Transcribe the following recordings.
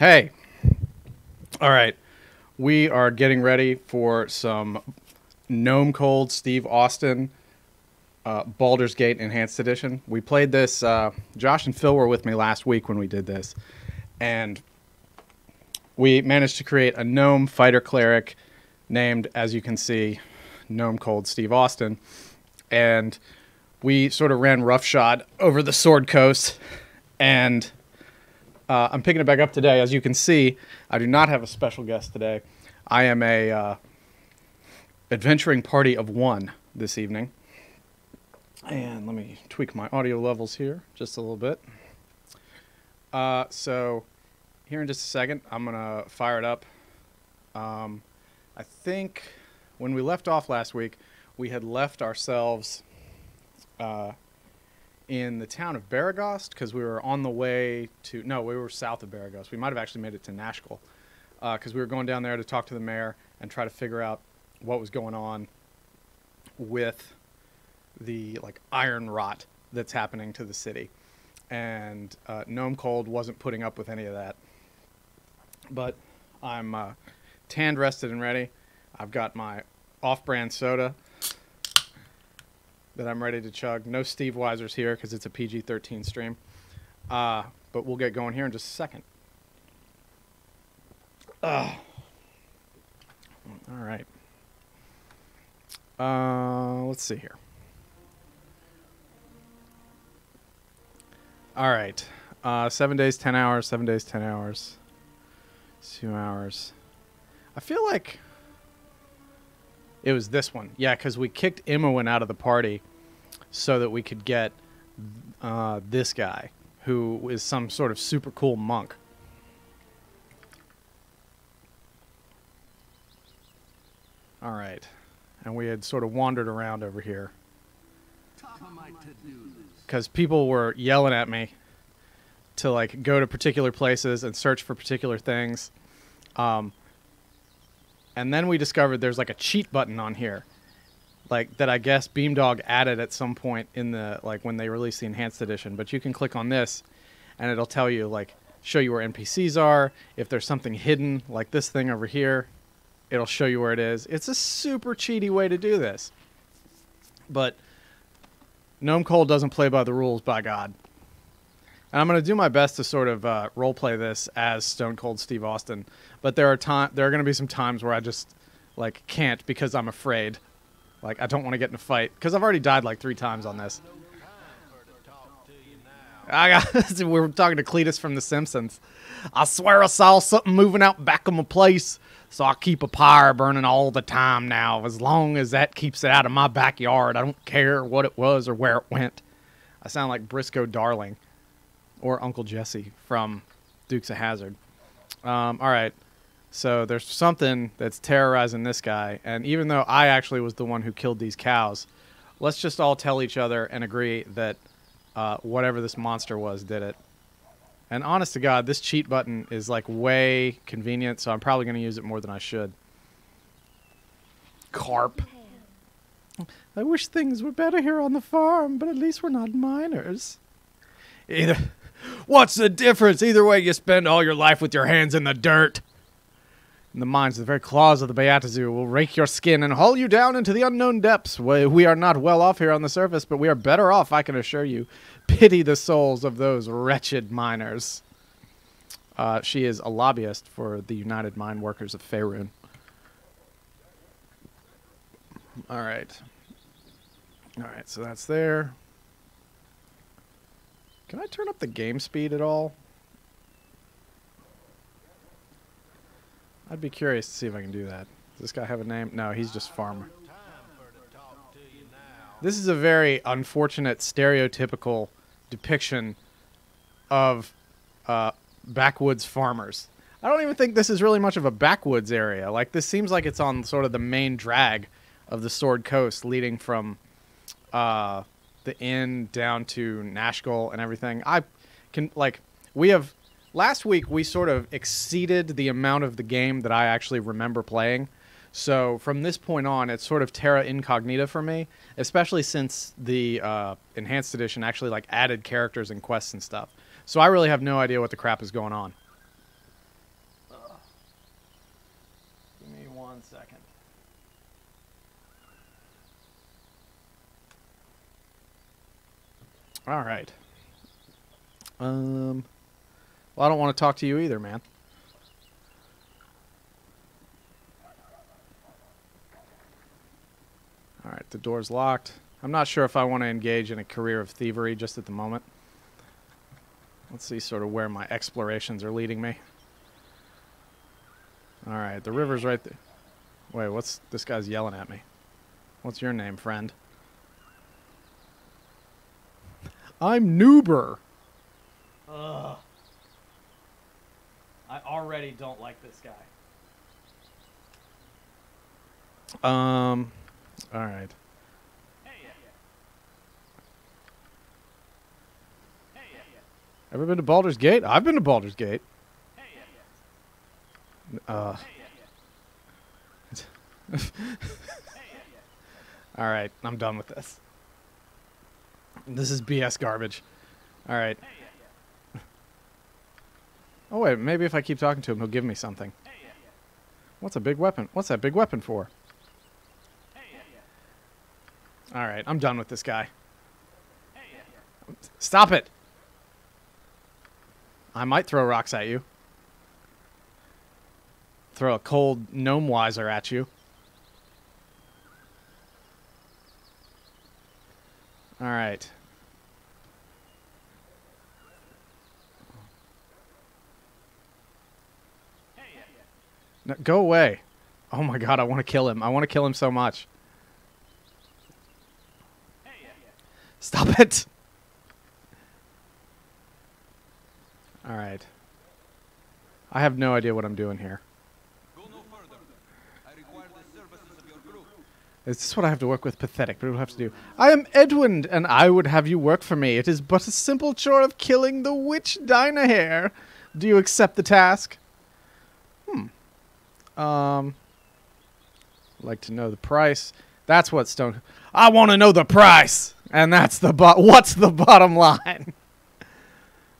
Hey, all right. We are getting ready for some Gnome Cold Steve Austin Baldur's Gate Enhanced Edition. We played this. Josh and Phil were with me last week when we did this, and we managed to create a gnome fighter cleric named, as you can see, Gnome Cold Steve Austin, and we sort of ran roughshod over the Sword Coast, and I'm picking it back up today. As you can see, I do not have a special guest today. I am a adventuring party of one this evening. And let me tweak my audio levels here just a little bit. So here in just a second, I'm going to fire it up. I think when we left off last week, we had left ourselves in the town of Baragost, because we were on the way to... No, we were south of Baragost. We might have actually made it to Nashkel, because we were going down there to talk to the mayor and try to figure out what was going on with the iron rot that's happening to the city. And Gnome Cold wasn't putting up with any of that. But I'm tanned, rested, and ready. I've got my off-brand soda that I'm ready to chug. No Steve Weisers here because it's a PG-13 stream. But we'll get going here in just a second. All right. Let's see here. All right. 7 days, 10 hours. 7 days, 10 hours. 2 hours. I feel like it was this one. Yeah, because we kicked Imoen out of the party so that we could get this guy, who is some sort of super cool monk. All right. And we had sort of wandered around over here because people were yelling at me to go to particular places and search for particular things. And then we discovered there's a cheat button on here, that I guess Beamdog added at some point in the when they released the enhanced edition. But you can click on this, and it'll tell you show you where NPCs are. If there's something hidden, like this thing over here, it'll show you where it is. It's a super cheaty way to do this, but Gnome Cold doesn't play by the rules, by God. And I'm going to do my best to sort of roleplay this as Stone Cold Steve Austin. But there are going to be some times where I just can't because I'm afraid. I don't want to get in a fight because I've already died 3 times on this. We're talking to Cletus from The Simpsons. I swear I saw something moving out back of my place, so I keep a pyre burning all the time now. As long as that keeps it out of my backyard, I don't care what it was or where it went. I sound like Briscoe Darling. Or Uncle Jesse from Dukes of Hazzard. All right. So there's something that's terrorizing this guy. And even though I actually was the one who killed these cows, let's just all tell each other and agree that whatever this monster was did it. And honest to God, this cheat button is way convenient, so I'm probably going to use it more than I should. Carp. I wish things were better here on the farm, but at least we're not miners. What's the difference? Either way, you spend all your life with your hands in the dirt. In the mines, the very claws of the Beatazu will rake your skin and haul you down into the unknown depths. We are not well off here on the surface, but we are better off, I can assure you. Pity the souls of those wretched miners. She is a lobbyist for the United Mine Workers of Faerun. All right. All right, so that's there. Can I turn up the game speed at all? I'd be curious to see if I can do that. Does this guy have a name? No, he's just farmer. This is a very unfortunate, stereotypical depiction of backwoods farmers. I don't even think this is really much of a backwoods area. This seems like it's on sort of the main drag of the Sword Coast, leading from the inn down to Nashkel and everything. I can last week we sort of exceeded the amount of the game that I actually remember playing. So from this point on, it's sort of terra incognita for me, especially since the enhanced edition actually added characters and quests and stuff. So I really have no idea what the crap is going on. All right. Well, I don't want to talk to you either, man. All right, the door's locked. I'm not sure if I want to engage in a career of thievery just at the moment. Let's see sort of where my explorations are leading me. All right, the river's right there. Wait, what's this guy's yelling at me? What's your name, friend? I'm Noober. Ugh. I already don't like this guy. All right. Ever been to Baldur's Gate? I've been to Baldur's Gate. All right, I'm done with this. This is BS garbage. All right. Oh wait, maybe if I keep talking to him, he'll give me something. What's a big weapon? What's that big weapon for? All right, I'm done with this guy. Stop it! I might throw rocks at you. Throw a cold gnome wiser at you. All right. No, go away. Oh my god, I want to kill him. I want to kill him so much. Stop it! Alright. I have no idea what I'm doing here. Go no further. I require the services of your crew. Is this what I have to work with? Pathetic, but what do I have to do? I am Edwin, and I would have you work for me. It is but a simple chore of killing the witch Dynahair. Do you accept the task? Like to know the price. That's what Stone... I want to know the price! And that's the what's the bottom line?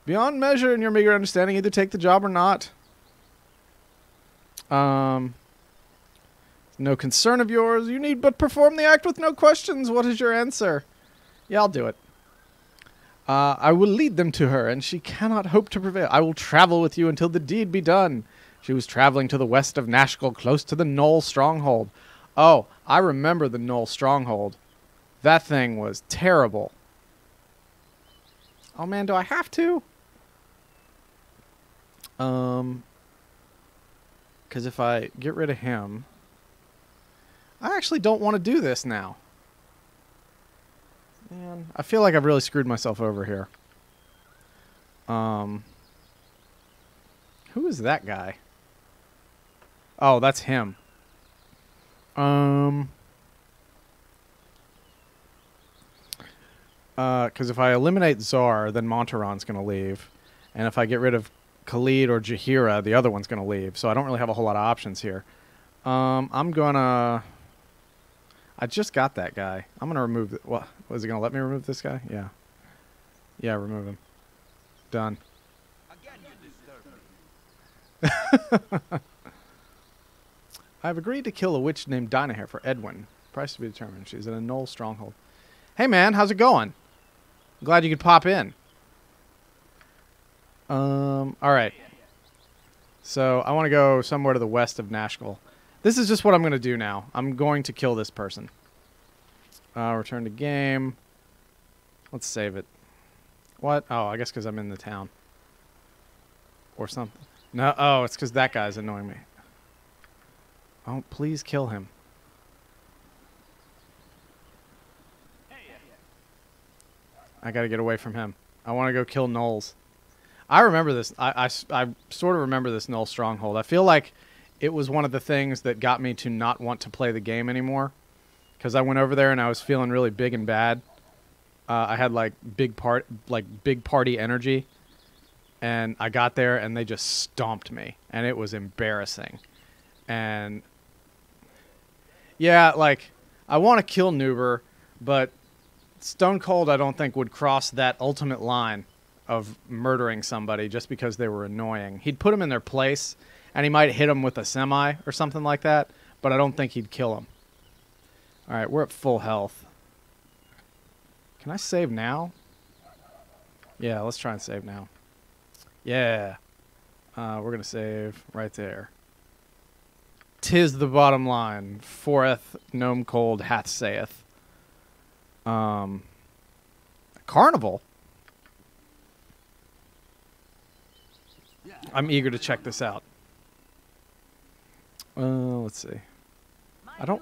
Beyond measure in your meager understanding, either take the job or not. No concern of yours. You need but perform the act with no questions. What is your answer? Yeah, I'll do it. I will lead them to her, and she cannot hope to prevail. I will travel with you until the deed be done. She was traveling to the west of Nashkel, close to the Knoll stronghold. Oh, I remember the Knoll stronghold. That thing was terrible. Oh man, do I have to? Because if I get rid of him... I actually don't want to do this now. Man, I feel like I've really screwed myself over here. Who is that guy? Oh, that's him. Because if I eliminate Czar, then Montaron's going to leave. And if I get rid of Khalid or Jahira, the other one's going to leave. So I don't really have a whole lot of options here. I'm going to... I just got that guy. I'm going to remove... What? Was he going to let me remove this guy? Yeah. Yeah, remove him. Done. Again, you disturb me. I've agreed to kill a witch named Dynahair for Edwin. Price to be determined. She's in a Knoll stronghold. Hey, man. How's it going? I'm glad you could pop in. Alright. So, I want to go somewhere to the west of Nashkel. This is just what I'm going to do now. I'm going to kill this person. Return to game. Let's save it. What? Oh, I guess because I'm in the town. Or something. No, oh, it's because that guy's annoying me. Oh, please kill him. I gotta get away from him. I want to go kill Knolls. I remember this. I sort of remember this Knoll stronghold. I feel like it was one of the things that got me to not want to play the game anymore. Because I went over there and I was feeling really big and bad. I had like big party energy. And I got there and they just stomped me. And it was embarrassing. And yeah, like, I want to kill Noober, but Stone Cold I don't think would cross that ultimate line of murdering somebody just because they were annoying. He'd put them in their place, and he might hit them with a semi or something like that, but I don't think he'd kill them. Alright, we're at full health. Can I save now? Yeah, let's try and save now. Yeah. We're going to save right there. 'Tis the bottom line. Foreth Gnome Cold hath saith. Carnival? I'm eager to check this out. Let's see. I don't...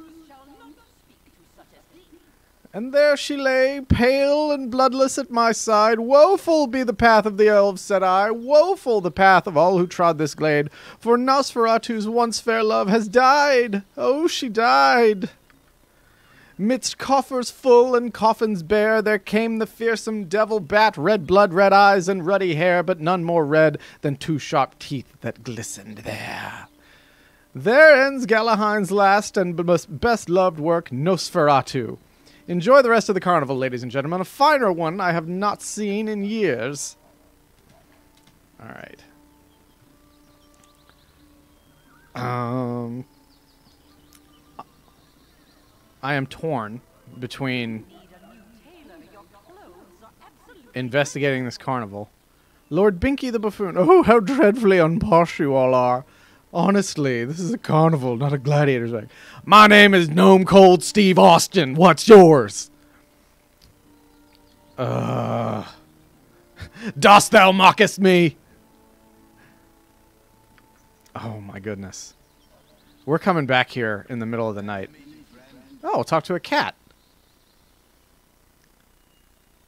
And there she lay, pale and bloodless at my side. Woeful be the path of the elves, said I. Woeful the path of all who trod this glade. For Nosferatu's once fair love has died. Oh, she died. Midst coffers full and coffins bare, there came the fearsome devil bat, red blood, red eyes, and ruddy hair, but none more red than two sharp teeth that glistened there. There ends Galahine's last and best loved work, Nosferatu. Enjoy the rest of the carnival, ladies and gentlemen. A finer one I have not seen in years. All right. I am torn between investigating this carnival. Lord Binky the buffoon. Oh, how dreadfully unposh you all are. Honestly, this is a carnival, not a gladiator's ring. My name is Gnome Cold Steve Austin. What's yours? Dost thou mockest me? Oh my goodness. We're coming back here in the middle of the night. Oh, we'll talk to a cat.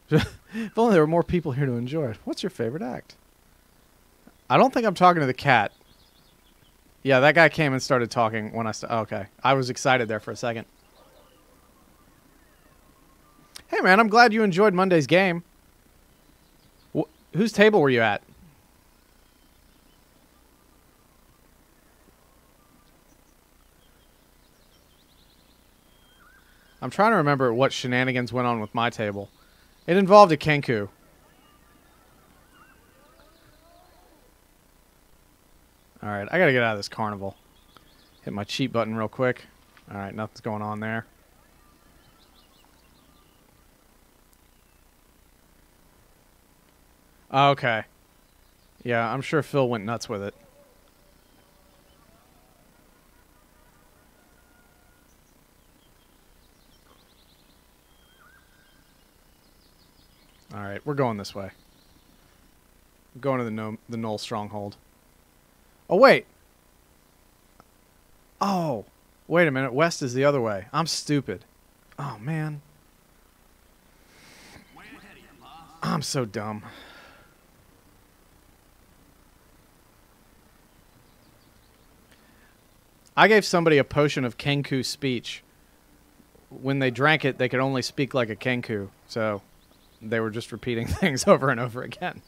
If only there were more people here to enjoy it. What's your favorite act? I don't think I'm talking to the cat. Yeah, that guy came and started talking when I... okay. I was excited there for a second. Hey, man, I'm glad you enjoyed Monday's game. Whose table were you at? I'm trying to remember what shenanigans went on with my table. It involved a Kenku. Alright, I gotta get out of this carnival. Hit my cheat button real quick. Alright, nothing's going on there. Okay. Yeah, I'm sure Phil went nuts with it. Alright, we're going this way. We're going to the Knoll Stronghold. Oh, wait. Oh. Wait a minute. West is the other way. I'm stupid. Oh, man. I'm so dumb. I gave somebody a potion of Kenku speech. When they drank it, they could only speak like a Kenku. So they were just repeating things over and over again.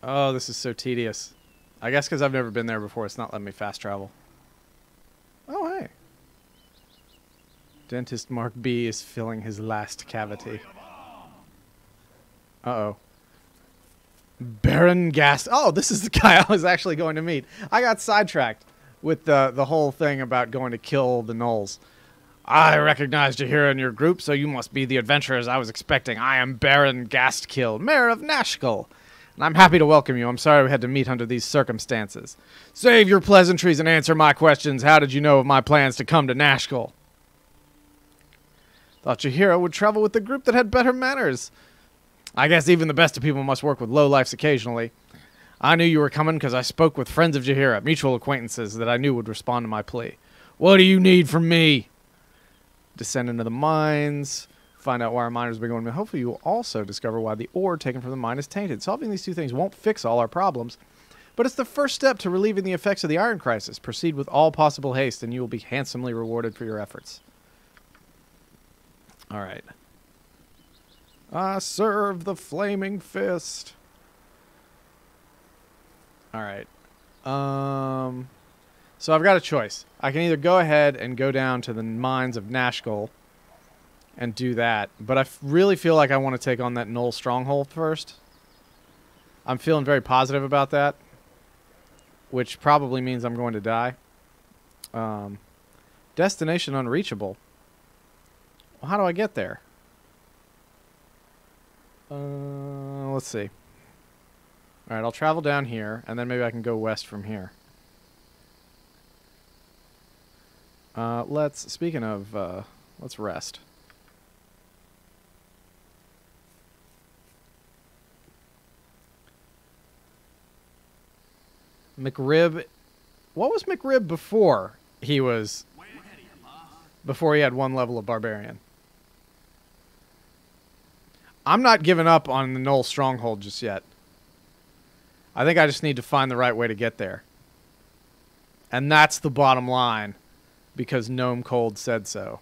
Oh, this is so tedious. I guess because I've never been there before, it's not letting me fast travel. Oh, hey. Dentist Mark B is filling his last cavity. Uh-oh. Baron Gast. Oh, this is the guy I was actually going to meet. I got sidetracked with the whole thing about going to kill the gnolls. I recognized you here in your group, so you must be the adventurers I was expecting. I am Baron Gastkill, Mayor of Nashkel. And I'm happy to welcome you. I'm sorry we had to meet under these circumstances. Save your pleasantries and answer my questions. How did you know of my plans to come to Nashkel? Thought your hero would travel with a group that had better manners. I guess even the best of people must work with lowlifes occasionally. I knew you were coming because I spoke with friends of Jaheira, mutual acquaintances that I knew would respond to my plea. What do you need from me? Descend into the mines... Find out why our miners have been going. Hopefully you will also discover why the ore taken from the mine is tainted. Solving these two things won't fix all our problems, but it's the first step to relieving the effects of the iron crisis. Proceed with all possible haste, and you will be handsomely rewarded for your efforts. All right. I serve the flaming fist. All right. So I've got a choice. I can either go ahead and go down to the mines of Nashkel and do that, but I really feel like I want to take on that Knoll Stronghold first. I'm feeling very positive about that, which probably means I'm going to die. Destination unreachable. Well, how do I get there? Let's see. All right, I'll travel down here, and then maybe I can go west from here. Speaking of, let's rest. McRib. What was McRib before he was... Before he had one level of Barbarian? I'm not giving up on the Knoll Stronghold just yet. I think I just need to find the right way to get there. And that's the bottom line. Because Gnome Cold said so.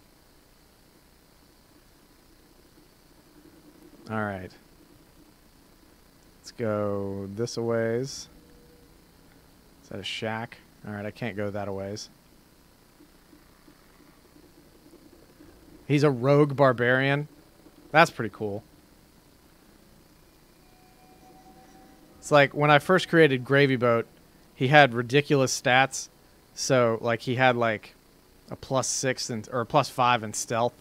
Alright. Let's go this a ways. Is that a shack? Alright, I can't go that a ways. He's a rogue barbarian. That's pretty cool. It's like when I first created Gravy Boat, he had ridiculous stats. So, like, he had, like, a +6 or a +5 in stealth.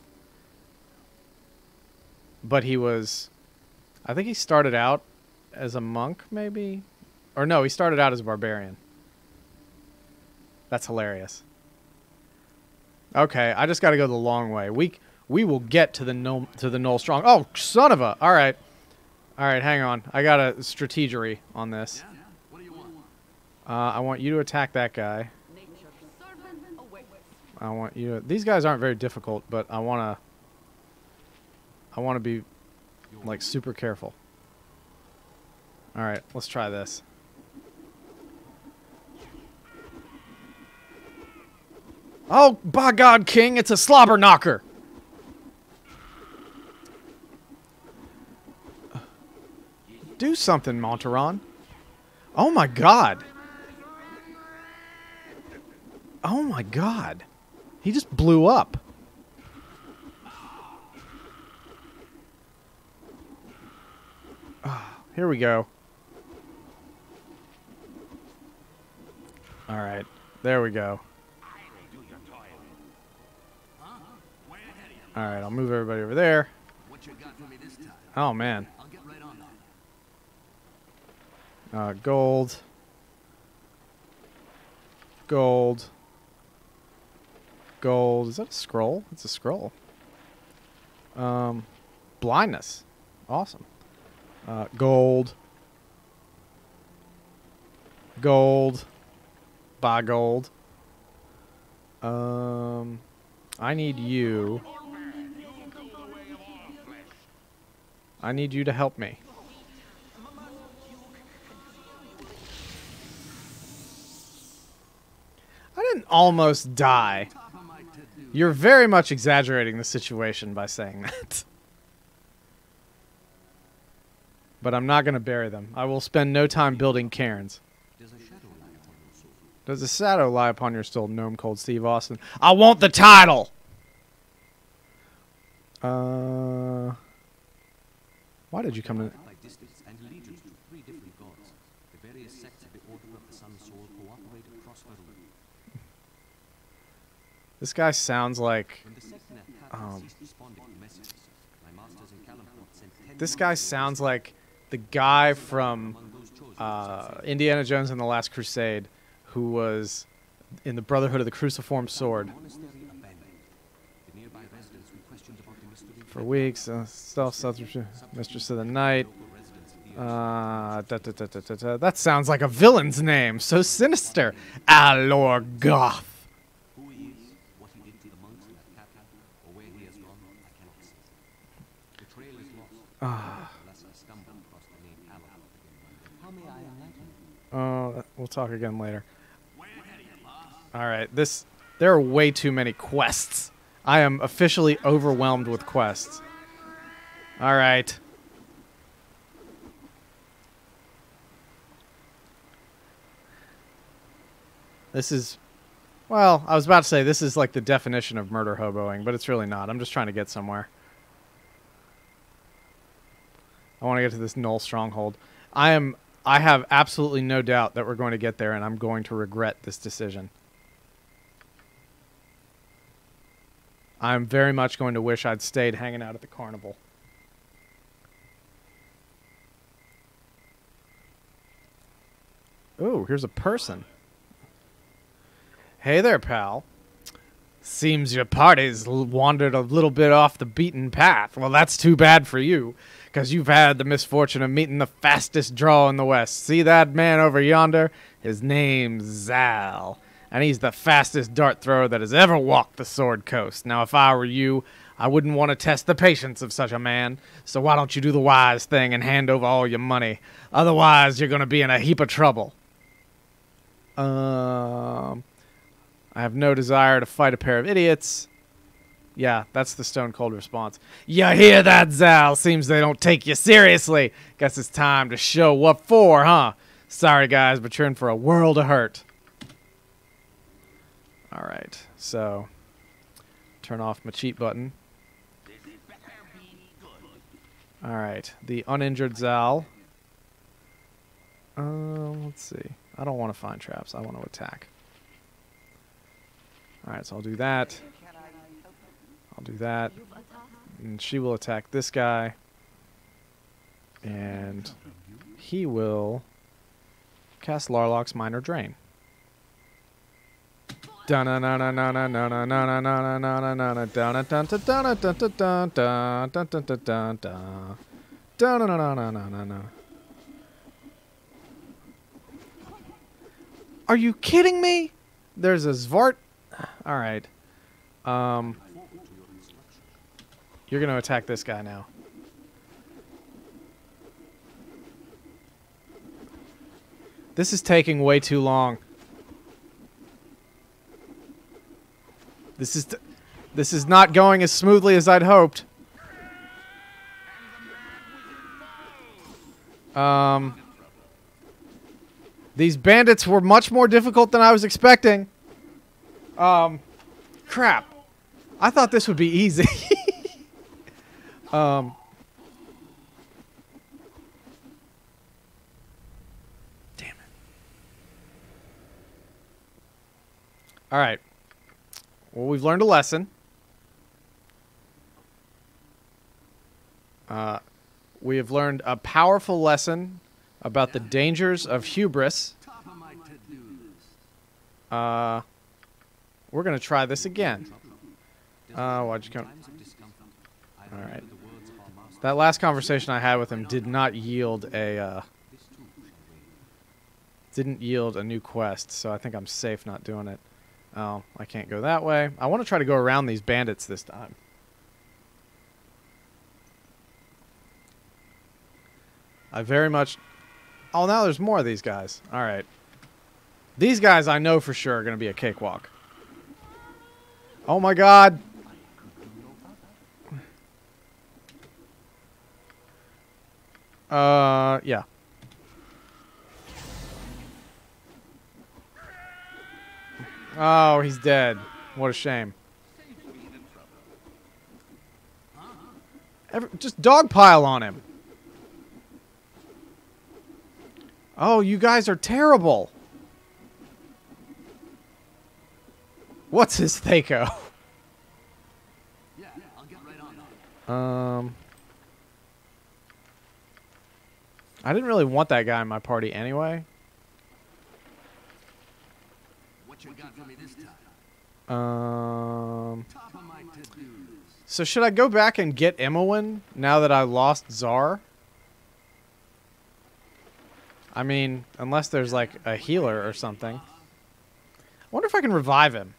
But he was... I think he started out as a monk, maybe? Or no, he started out as a barbarian. That's hilarious. Okay, I just got to go the long way. We will get to the Knoll Strong. Oh, son of a! All right, hang on. I got a strategery on this. What do you want? I want you to attack that guy. I want you to... These guys aren't very difficult, but I want to be, like, super careful. All right, let's try this. Oh, by God, King, it's a slobber knocker. Do something, Monteron. Oh, my God. Oh, my God. He just blew up. Here we go. All right. There we go. All right, I'll move everybody over there. What you got for me this time? Oh, man. I'll get right on that. Gold. Gold. Gold. Is that a scroll? It's a scroll. Blindness. Awesome. Gold. Gold. Buy gold. I need you. I need you to help me. I didn't almost die. You're very much exaggerating the situation by saying that. But I'm not going to bury them. I will spend no time building cairns. Does a shadow lie upon your soul, Gnome Cold Steve Austin? I want the title! Why did you come to... By distance and allegiance to 3 different gods, the various sects of the Order of the Sun Sword cooperate across Baldur. This guy sounds like... When the sect in Attack ceased responding to messages, my masters in Kalamport sent 10 This guy sounds like the guy from Indiana Jones and the Last Crusade who was in the Brotherhood of the Cruciform Sword. monastery abandoned. The nearby residents we questioned about the mystery For weeks, Mistress of the Night. That sounds like a villain's name. So sinister. Alor Goth. who he is, what he did to the monks in that capital, or where he has gone, I cannot say. The trail is lost, unless I stumble across the name Alor again. How may I enlighten you? We'll talk again later. Alright, there are way too many quests. I am officially overwhelmed with quests. Alright. This is... Well, I was about to say this is like the definition of murder hoboing, but it's really not. I'm just trying to get somewhere. I want to get to this Knoll Stronghold. I have absolutely no doubt that we're going to get there, and I'm going to regret this decision. I'm very much going to wish I'd stayed hanging out at the carnival. Ooh, here's a person. Hey there, pal. Seems your party's wandered a little bit off the beaten path. Well, that's too bad for you, because you've had the misfortune of meeting the fastest draw in the West. See that man over yonder? His name's Zal, and he's the fastest dart thrower that has ever walked the Sword Coast. Now, if I were you, I wouldn't want to test the patience of such a man, so why don't you do the wise thing and hand over all your money? Otherwise, you're going to be in a heap of trouble. I have no desire to fight a pair of idiots. Yeah, that's the stone cold response. You hear that, Zal? Seems they don't take you seriously. Guess it's time to show what for, huh? Sorry, guys, but you're in for a world of hurt. All right, so turn off my cheat button. All right, the uninjured Zal. Let's see. I don't want to find traps. I want to attack. Alright, so I'll do that. I'll do that. And she will attack this guy. And he will cast Larlock's Minor Drain. Are you kidding me? There's a Zvart. Alright. You're going to attack this guy now. This is taking way too long. This is not going as smoothly as I'd hoped. These bandits were much more difficult than I was expecting. Crap. I thought this would be easy. Damn it. Alright. Well, we've learned a lesson. We have learned a powerful lesson about the dangers of hubris. We're going to try this again. Why'd you come? Alright. That last conversation I had with him did not yield a, didn't yield a new quest, so I think I'm safe not doing it. Oh, I can't go that way. I want to try to go around these bandits this time. I very much... Oh, now there's more of these guys. Alright. These guys I know for sure are going to be a cakewalk. Oh my god! Yeah. Oh, he's dead. What a shame. Just dogpile on him. Oh, you guys are terrible. What's his Thaco? Yeah, I'll get right on that. I didn't really want that guy in my party anyway. What you got for me this time? Top of my to-do list. So should I go back and get Imowen now that I lost Czar? I mean, unless there's like a healer or something. I wonder if I can revive him.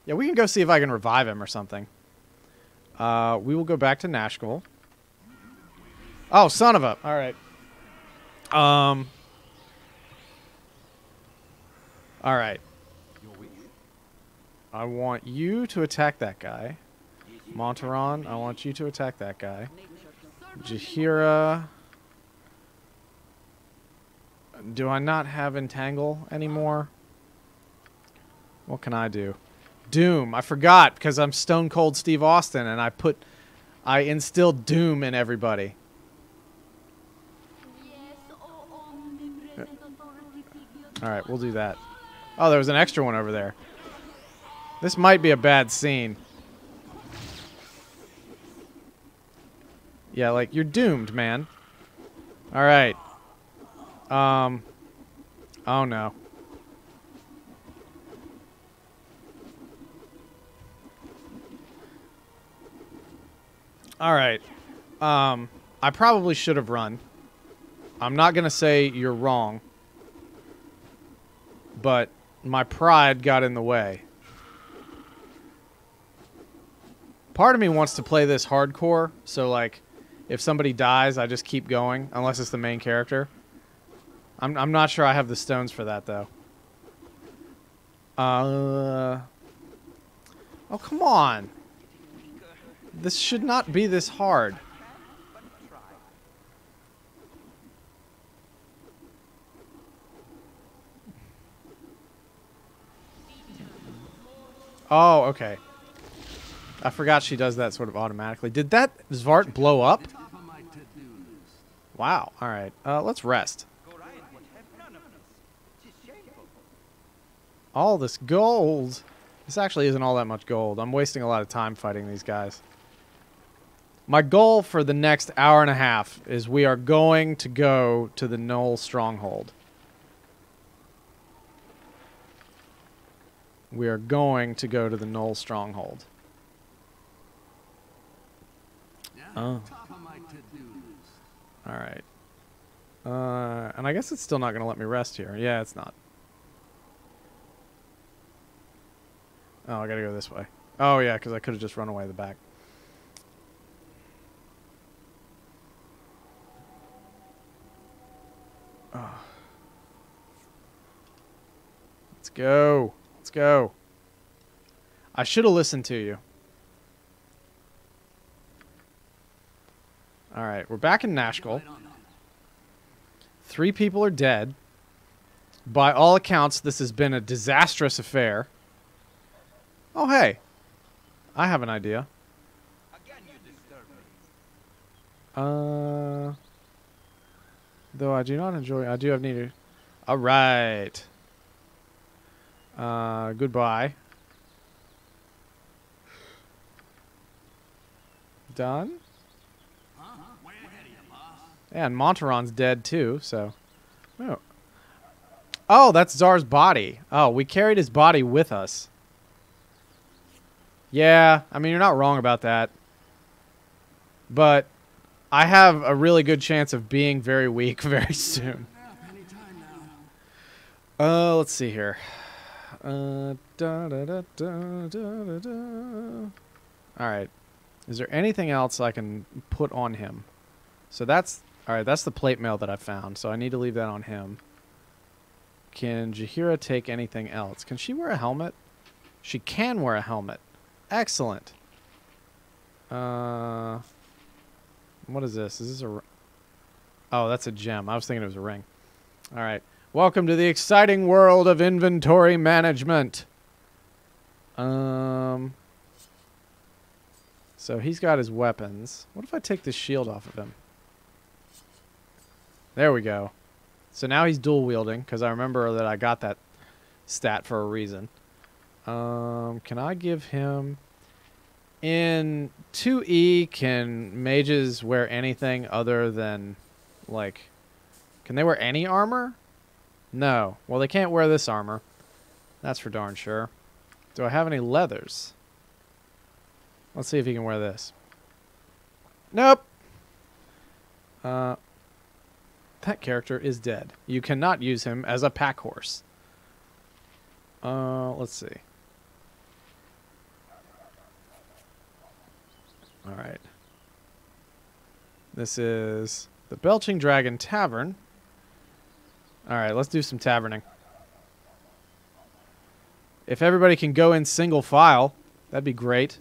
Yeah, we can go see if I can revive him or something. We will go back to Nashville. Oh, son of a... Alright. Alright. I want you to attack that guy. Montaron, I want you to attack that guy. Jahira... Do I not have Entangle anymore? What can I do? Doom. I forgot because I'm Stone Cold Steve Austin and I instilled doom in everybody. Alright, we'll do that. Oh, there was an extra one over there. This might be a bad scene. Yeah, like, you're doomed, man. Alright. Oh no. Alright. I probably should have run. I'm not gonna say you're wrong. But my pride got in the way. Part of me wants to play this hardcore, so like, if somebody dies, I just keep going, unless it's the main character. I'm not sure I have the stones for that, though. Oh, come on. This should not be this hard. Oh, okay. I forgot she does that sort of automatically. Did that Zvart blow up? Wow. All right. Let's rest. All this gold. This actually isn't all that much gold. I'm wasting a lot of time fighting these guys. My goal for the next hour and a half is we are going to go to the Knoll Stronghold. We are going to go to the Knoll Stronghold. Oh. Alright. And I guess it's still not going to let me rest here. Yeah, it's not. Oh, I gotta go this way. Oh, yeah, because I could have just run away the back. Oh. Let's go. Let's go. I should have listened to you. Alright, we're back in Nashkel. 3 people are dead. By all accounts, this has been a disastrous affair. Oh, hey. I have an idea. Again, you disturb me. Though I do not enjoy... I do have need to... Alright. Goodbye. Done? Yeah, and Monteron's dead too, so... Oh. Oh, that's Czar's body. Oh, we carried his body with us. Yeah, I mean, you're not wrong about that. But I have a really good chance of being very weak very soon. Let's see here. Alright. Is there anything else I can put on him? So that's... Alright, that's the plate mail that I found, so I need to leave that on him. Can Jaheira take anything else? Can she wear a helmet? She can wear a helmet. Excellent. What is this? Is this a... Oh, that's a gem. I was thinking it was a ring. Alright. Welcome to the exciting world of inventory management. So he's got his weapons. What if I take this shield off of him? There we go. So now he's dual wielding, because I remember that I got that stat for a reason. Can I give him... In 2E, can mages wear anything other than, like... Can they wear any armor? No. Well, they can't wear this armor. That's for darn sure. Do I have any leathers? Let's see if he can wear this. Nope. That character is dead. You cannot use him as a pack horse. Let's see. Alright. This is the Belching Dragon Tavern. Alright, let's do some taverning. If everybody can go in single file, that'd be great.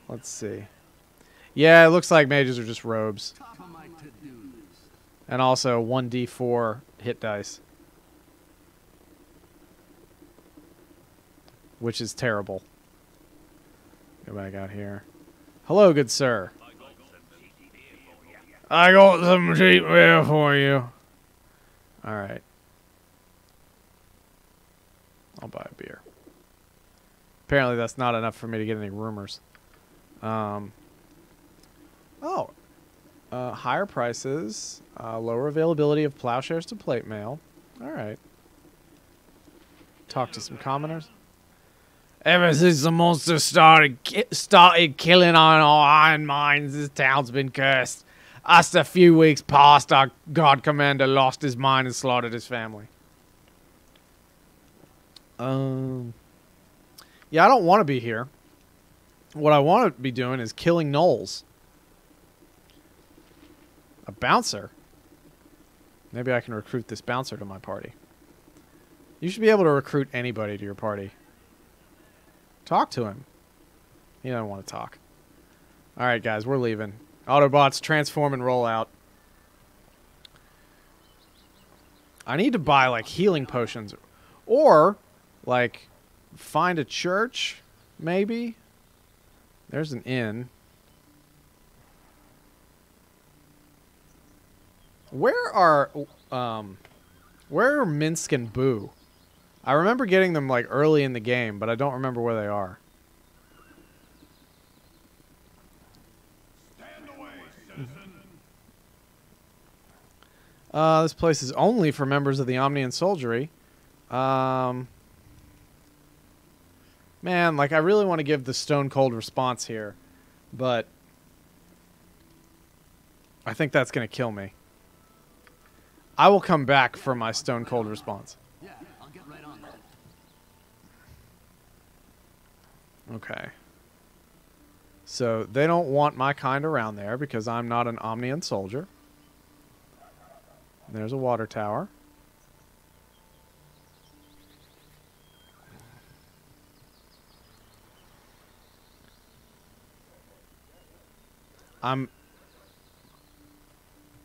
Let's see. Yeah, it looks like mages are just robes. And also 1d4 hit dice. Which is terrible. Go back out here. Hello, good sir. I got some cheap beer for you. Alright. I'll buy a beer. Apparently that's not enough for me to get any rumors. Higher prices, lower availability of plowshares to plate mail. All right. Talk to some commoners. Ever since the monsters started killing on our iron mines, this town's been cursed. Just a few weeks past, our god commander lost his mind and slaughtered his family. Yeah, I don't want to be here. What I want to be doing is killing gnolls. A bouncer? Maybe I can recruit this bouncer to my party. You should be able to recruit anybody to your party. Talk to him. He doesn't want to talk. Alright, guys, we're leaving. Autobots, transform and roll out. I need to buy, like, healing potions. Or, like, find a church, maybe? There's an inn. Where are Minsk and Boo? I remember getting them like early in the game, but I don't remember where they are. Stand away, citizen. This place is only for members of the Omnian Soldiery. Man, like I really want to give the stone cold response here, but I think that's going to kill me. I will come back for my stone cold response. Yeah, I'll get right on that. Okay. So they don't want my kind around there because I'm not an Omnian soldier. There's a water tower.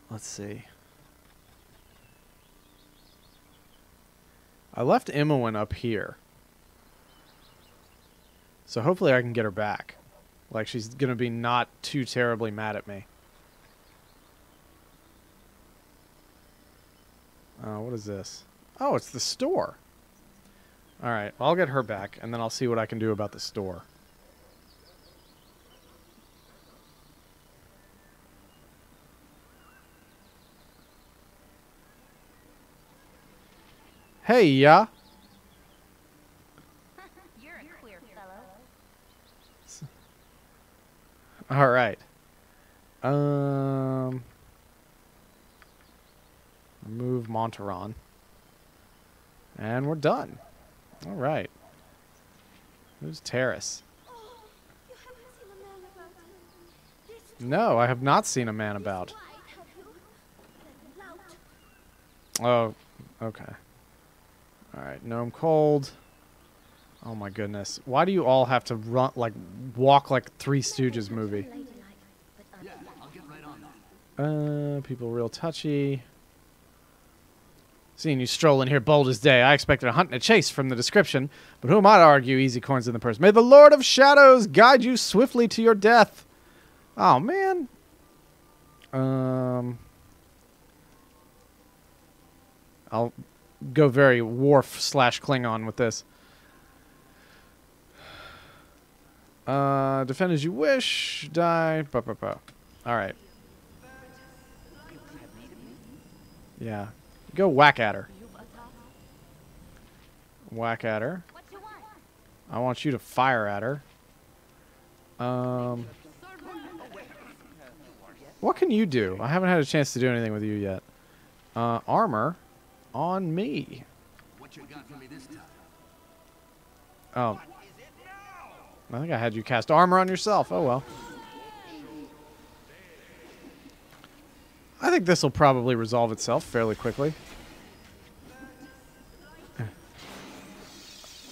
Let's see. I left Imoen up here. So hopefully I can get her back. Like she's going to be not too terribly mad at me. What is this? Oh, it's the store. Alright, I'll get her back, and then I'll see what I can do about the store. Hey, ya. You're a queer fellow. All right. Remove Monteron. And we're done. All right. Who's Terrace? Oh, you haven't seen a man about him. This No, I have not seen a man about. white, have you? Lout. Oh, okay. All right, Gnome Cold. Oh my goodness. Why do you all have to run walk like Three Stooges movie? Ladylike, but Yeah, I'll get right on that. People real touchy. Seeing you stroll in here bold as day, I expected a hunt and a chase from the description, but who am I to argue easy coins in the purse? May the Lord of Shadows guide you swiftly to your death. Oh, man. I'll go very Worf/Klingon with this. Defend as you wish. Die. All right. Yeah. Go whack at her. Whack at her. What you want? I want you to fire at her. What can you do? I haven't had a chance to do anything with you yet. Armor on me. What you got for me this time? Oh. I think I had you cast armor on yourself. Oh, well. I think this will probably resolve itself fairly quickly.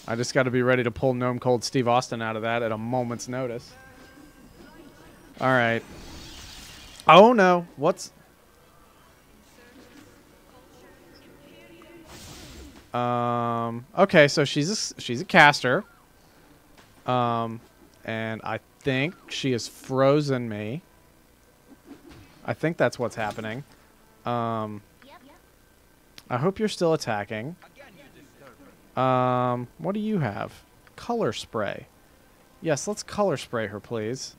I just got to be ready to pull Gnome Cold Steve Austin out of that at a moment's notice. All right. Oh, no. What's... Okay, so she's a caster. And I think she has frozen me. I think that's what's happening. I hope you're still attacking. Again, you disturber. What do you have? Color spray. Yes, let's color spray her, please.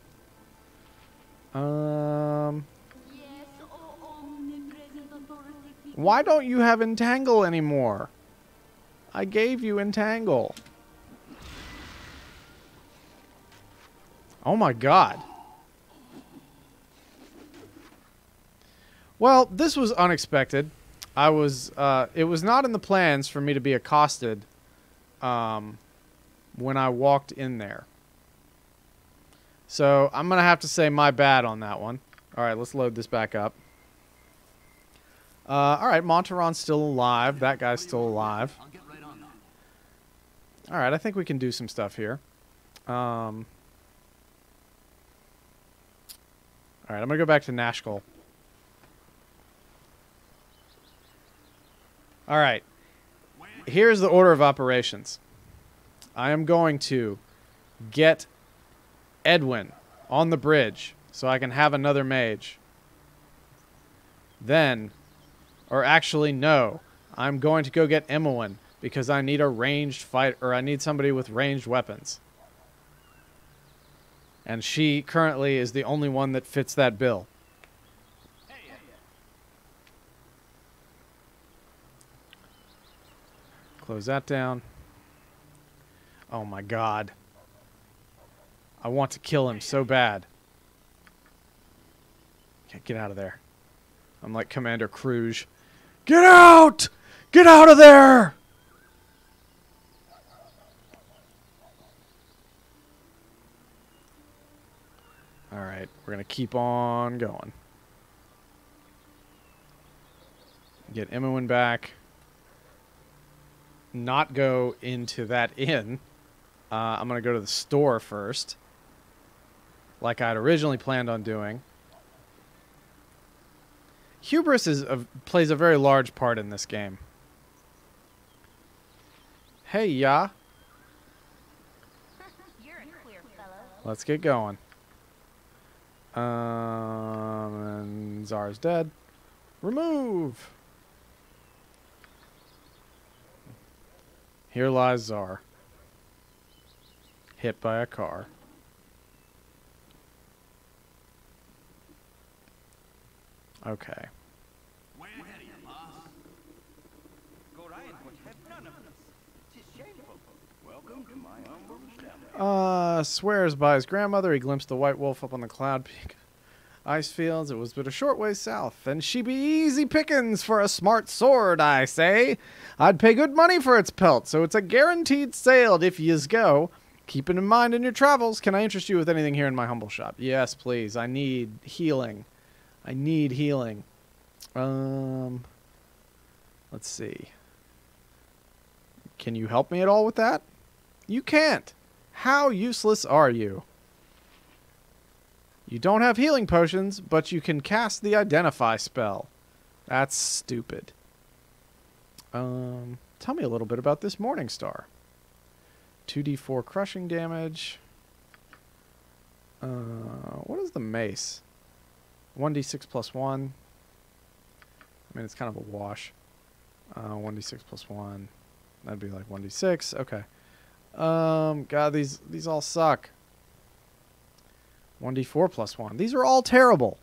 Why don't you have entangle anymore? I gave you entangle. Oh my god. Well, this was unexpected. I was, it was not in the plans for me to be accosted, when I walked in there. So, I'm gonna have to say my bad on that one. Alright, let's load this back up. Alright, Monteron's still alive. That guy's still alive. I'll get right on that. Alright, I think we can do some stuff here. Alright, I'm gonna go back to Nashkel. Alright. Here's the order of operations. I am going to get Edwin on the bridge so I can have another mage. Then, or actually no, I'm going to go get Emmeline because I need a ranged fight, or I need somebody with ranged weapons. And she currently is the only one that fits that bill. Close that down. Oh my god. I want to kill him so bad. Okay, get out of there. I'm like Commander Kruge. Get out! Get out of there! Alright, we're going to keep on going. Get Emmeline back. Not go into that inn. I'm going to go to the store first. Like I'd originally planned on doing. Hubris plays a very large part in this game. Hey, ya. You're a queer fellow. Let's get going. And Zar's dead. Remove! Here lies Zar. Hit by a car. Okay. Way ahead of you, boss. Gorion would have none of this. 'Tis shameful. Welcome to my humble establishment. Swears by his grandmother he glimpsed the white wolf up on the cloud peak ice fields. It was but a short way south, and she be easy pickings for a smart sword, I say. I'd pay good money for its pelt, so it's a guaranteed sale if yez go. Keep it in mind in your travels. Can I interest you with anything here in my humble shop? Yes, please. I need healing. I need healing. Let's see. Can you help me at all with that? You can't. How useless are you? You don't have healing potions, but you can cast the Identify spell. That's stupid. Tell me a little bit about this Morning Star. 2d4 crushing damage. What is the mace? 1d6 plus 1. I mean, it's kind of a wash. 1d6 plus 1. That'd be like 1d6. Okay. God, these all suck. 1d4 plus 1. These are all terrible.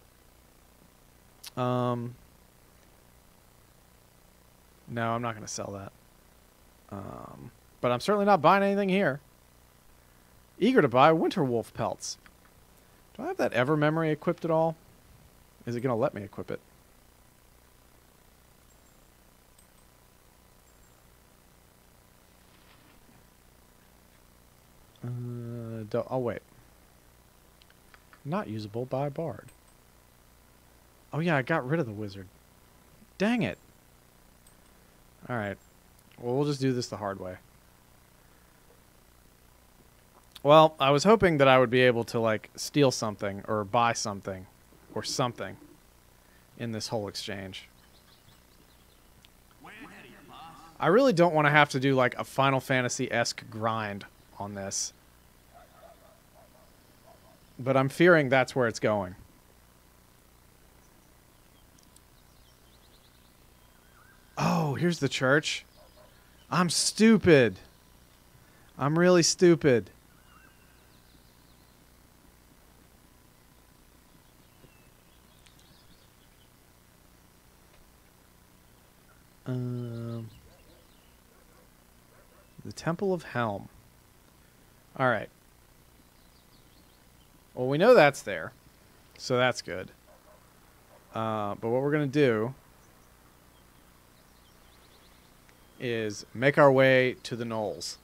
No, I'm not going to sell that. But I'm certainly not buying anything here. Eager to buy Winter Wolf pelts. Do I have that Ever memory equipped at all? Is it going to let me equip it? Oh, wait. Not usable by Bard. Oh, yeah, I got rid of the wizard. Dang it. Alright. Well, we'll just do this the hard way. Well, I was hoping that I would be able to, like, steal something or buy something or something in this whole exchange. I really don't want to have to do, like, a Final Fantasy-esque grind on this. But I'm fearing that's where it's going. Oh, here's the church. I'm stupid. I'm really stupid. The Temple of Helm. All right. Well, we know that's there, so that's good. But what we're going to do is make our way to the Knolls.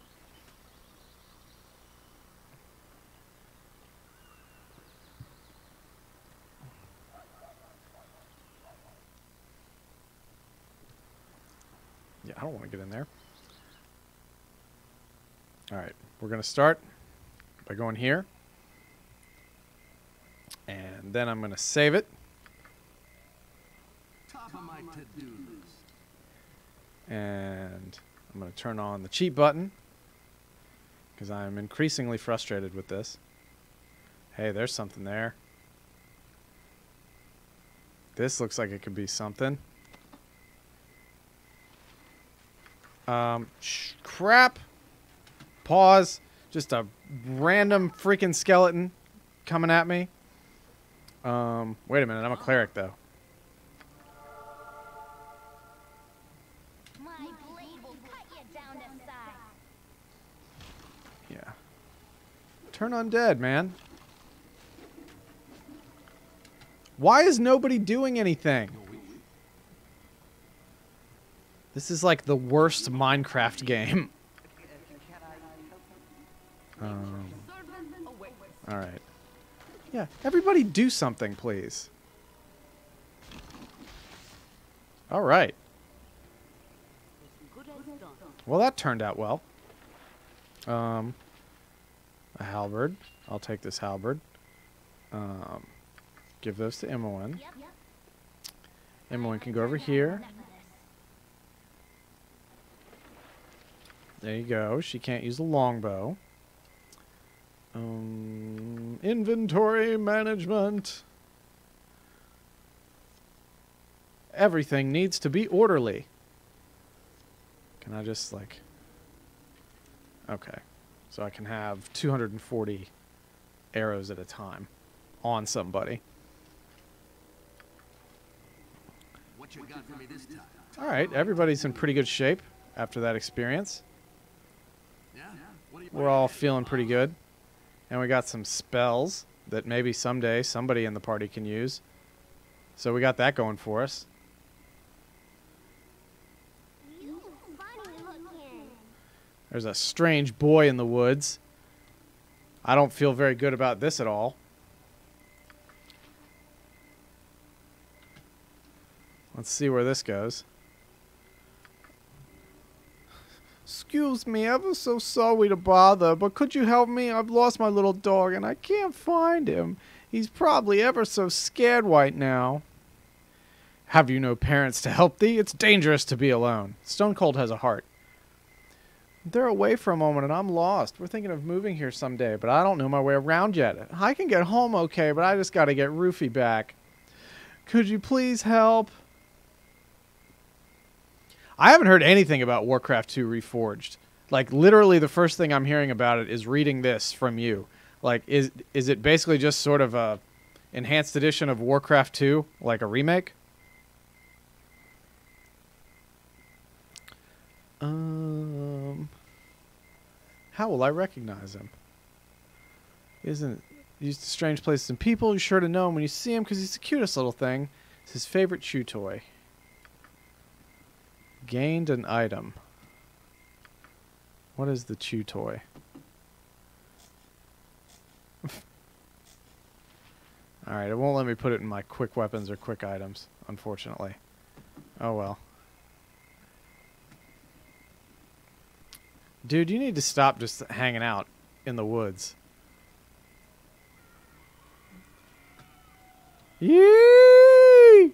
Yeah, I don't want to get in there. All right, we're going to start by going here. And then I'm going to save it. Top of my to-do list. And I'm going to turn on the cheat button because I'm increasingly frustrated with this. Hey, there's something there. This looks like it could be something. Crap. Pause. Just a random freaking skeleton coming at me. Wait a minute. I'm a cleric, though. My blade will cut you down to size. Yeah. Turn undead, man. Why is nobody doing anything? This is like the worst Minecraft game. All right. Yeah, everybody do something, please. All right. Well, that turned out well. A halberd. I'll take this halberd. Give those to Imoen. Imoen can go over here. There you go. She can't use the longbow. Inventory management. Everything needs to be orderly. Can I just, like... Okay. So I can have 240 arrows at a time on somebody. What you got for me this time? All right. Everybody's in pretty good shape after that experience. Yeah? We're all feeling pretty good. And we got some spells that maybe someday somebody in the party can use. So we got that going for us. You funny looking. There's a strange boy in the woods. I don't feel very good about this at all. Let's see where this goes. Excuse me, ever so sorry to bother, but could you help me? I've lost my little dog and I can't find him. He's probably ever so scared right now. Have you no parents to help thee? It's dangerous to be alone. Stone Cold has a heart. They're away for a moment and I'm lost. We're thinking of moving here someday, but I don't know my way around yet. I can get home okay, but I just got to get Roofy back. Could you please help? I haven't heard anything about Warcraft 2 Reforged. Like, literally the first thing I'm hearing about it is reading this from you. Like, is it basically just sort of a enhanced edition of Warcraft 2? Like a remake? How will I recognize him? Isn't used to strange places and people. You're sure to know him when you see him because he's the cutest little thing. It's his favorite chew toy. Gained an item. What is the chew toy? Alright, it won't let me put it in my quick weapons or quick items, unfortunately. Oh well. Dude, you need to stop just hanging out in the woods. Yee!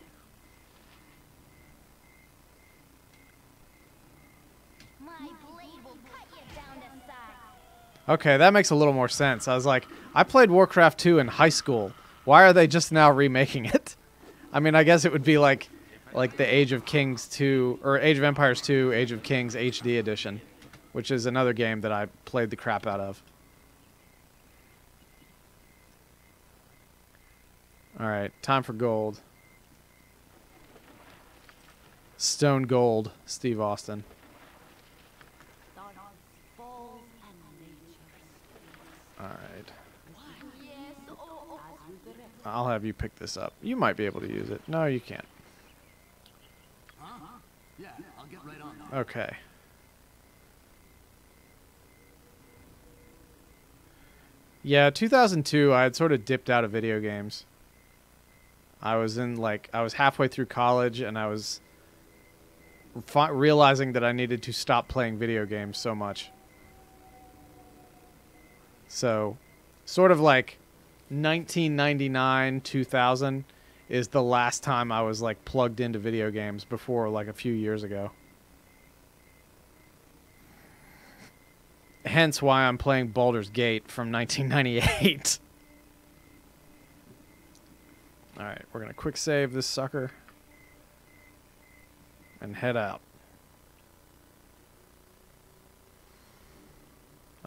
Okay, that makes a little more sense. I was like, I played Warcraft 2 in high school. Why are they just now remaking it? I mean, I guess it would be like like the Age of Kings 2 or Age of Empires 2, Age of Kings HD edition, which is another game that I played the crap out of. All right, time for gold. Stone Gold, Steve Austin. All right. I'll have you pick this up. You might be able to use it. No, you can't. Yeah, I'll get right on. Okay. Yeah, 2002, I had sort of dipped out of video games. I was halfway through college, and I was realizing that I needed to stop playing video games so much. So, sort of like 1999, 2000 is the last time I was like plugged into video games before like a few years ago. Hence why I'm playing Baldur's Gate from 1998. All right, we're going to quick save this sucker and head out.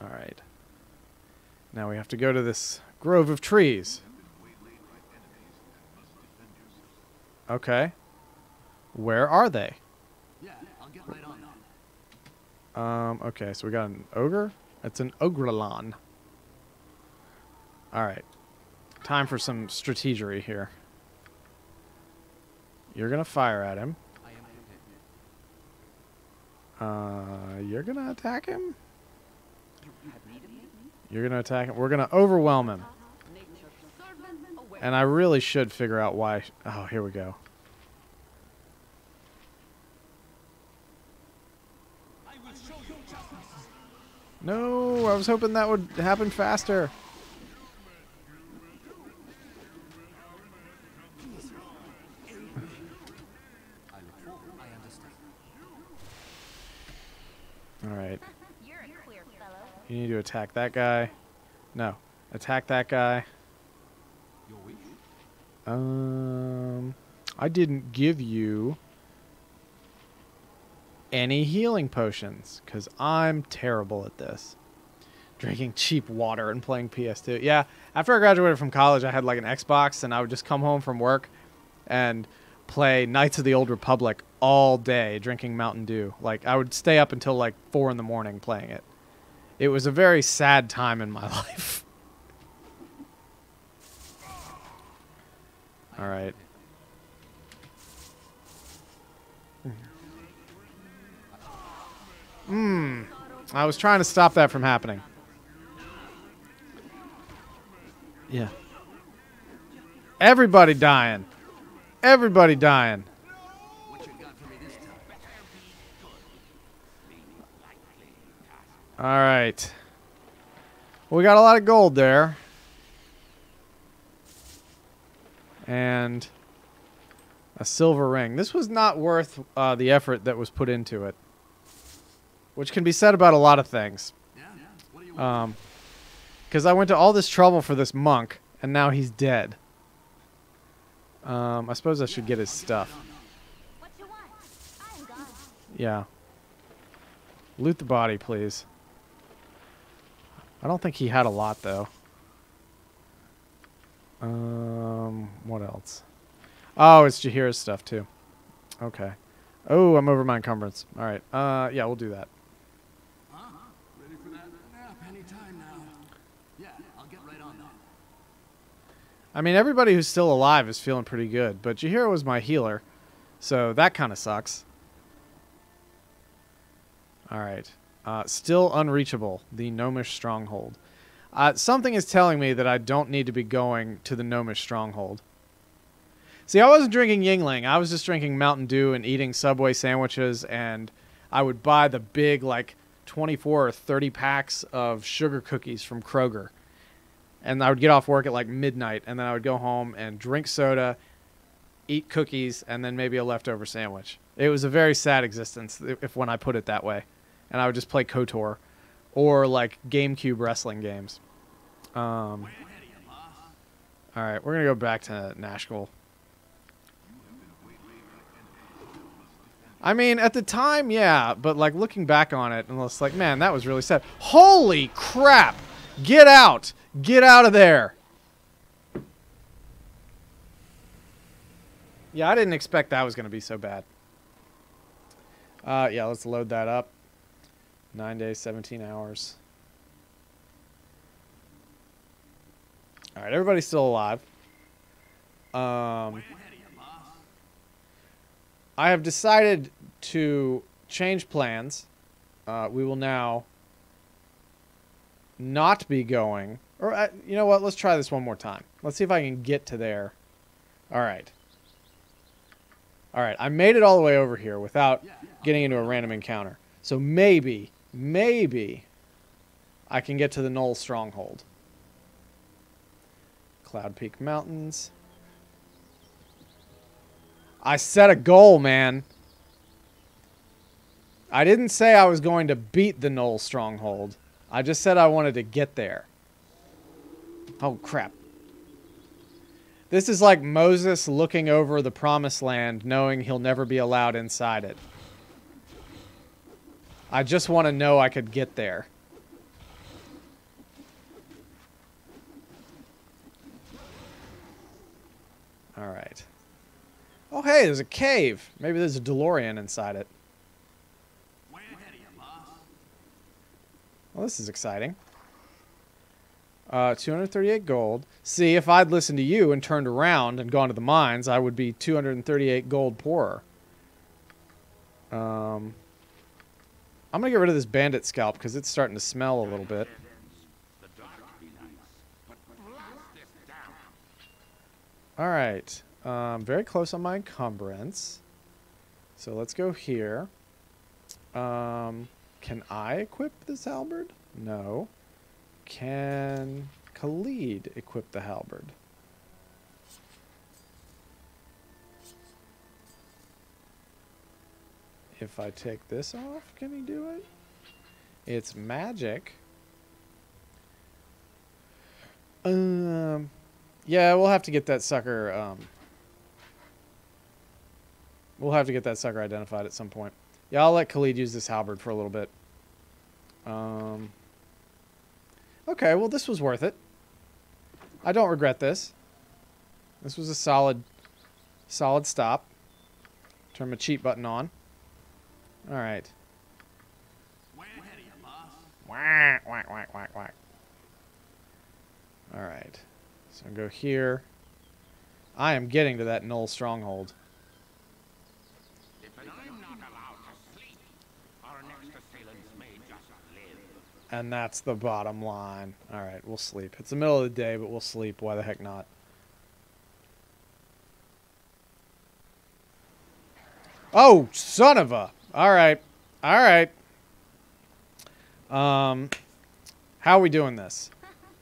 All right. Now we have to go to this grove of trees. Okay. Where are they? Yeah, I'll get right on. Okay, so we got an ogre. It's an ogrelon. All right. Time for some strategery here. You're going to fire at him. I am You're going to attack him? You're going to attack him. We're going to overwhelm him. And I really should figure out why. Oh, here we go. No, I was hoping that would happen faster. I understand. All right. You're a queer fellow. You need to attack that guy. No. Attack that guy. Your wish? I didn't give you any healing potions because I'm terrible at this. Drinking cheap water and playing PS2. Yeah, after I graduated from college, I had like an Xbox, and I would just come home from work and play Knights of the Old Republic all day, drinking Mountain Dew. Like, I would stay up until like 4 in the morning playing it. It was a very sad time in my life. All right. I was trying to stop that from happening. Yeah. Everybody dying. Everybody dying. What you got for me this time? All right. We got a lot of gold there. And a silver ring. This was not worth the effort that was put into it. Which can be said about a lot of things. Yeah? What do you want? Because I went to all this trouble for this monk, and now he's dead. I suppose I should get his stuff. What you want? I'm gone. Yeah. Loot the body, please. I don't think he had a lot, though. What else? Oh, it's Jahira's stuff, too. Okay. Oh, I'm over my encumbrance. All right. Yeah, we'll do that. Ready for that nap anytime now. Yeah, I'll get right on that. I mean, everybody who's still alive is feeling pretty good, but Jahira was my healer, so that kind of sucks. All right. Still unreachable, the Gnomish stronghold. Something is telling me that I don't need to be going to the Gnomish stronghold. See, I wasn't drinking Yingling. I was just drinking Mountain Dew and eating Subway sandwiches, and I would buy the big, like, 24 or 30 packs of sugar cookies from Kroger. And I would get off work at, like, midnight, and then I would go home and drink soda, eat cookies, and then maybe a leftover sandwich. It was a very sad existence, when I put it that way. And I would just play KOTOR or, like, GameCube wrestling games. All right, we're going to go back to Nashville. I mean, at the time, yeah, but like looking back on it, and it's like, man, that was really sad. Holy crap! Get out! Get out of there! Yeah, I didn't expect that was going to be so bad. Yeah, let's load that up. 9 days, 17 hours. All right, everybody's still alive. I have decided to change plans. We will now not be going... Or, you know what? Let's try this one more time. Let's see if I can get to there. All right. All right, I made it all the way over here without getting into a random encounter. So maybe I can get to the Knoll Stronghold. Cloud Peak Mountains. I set a goal, man. I didn't say I was going to beat the Knoll Stronghold. I just said I wanted to get there. Oh, crap. This is like Moses looking over the Promised Land, knowing he'll never be allowed inside it. I just want to know I could get there. All right. Oh, hey, there's a cave. Maybe there's a DeLorean inside it. Well, this is exciting. 238 gold. See, if I'd listened to you and turned around and gone to the mines, I would be 238 gold poorer. I'm going to get rid of this bandit scalp because it's starting to smell a little bit. Alright. Very close on my encumbrance. So let's go here. Can I equip this halberd? No. Can Khalid equip the halberd? If I take this off, can he do it? It's magic. Yeah, we'll have to get that sucker, we'll have to get that sucker identified at some point. Yeah, I'll let Khalid use this halberd for a little bit. Okay, well, this was worth it. I don't regret this. This was a solid stop. Turn my cheat button on. All right. Whack, whack, whack, whack, whack. All right. So go here. I am getting to that Knoll Stronghold. And that's the bottom line. All right, we'll sleep. It's the middle of the day, but we'll sleep. Why the heck not? Oh, son of a... All right. All right. How are we doing this?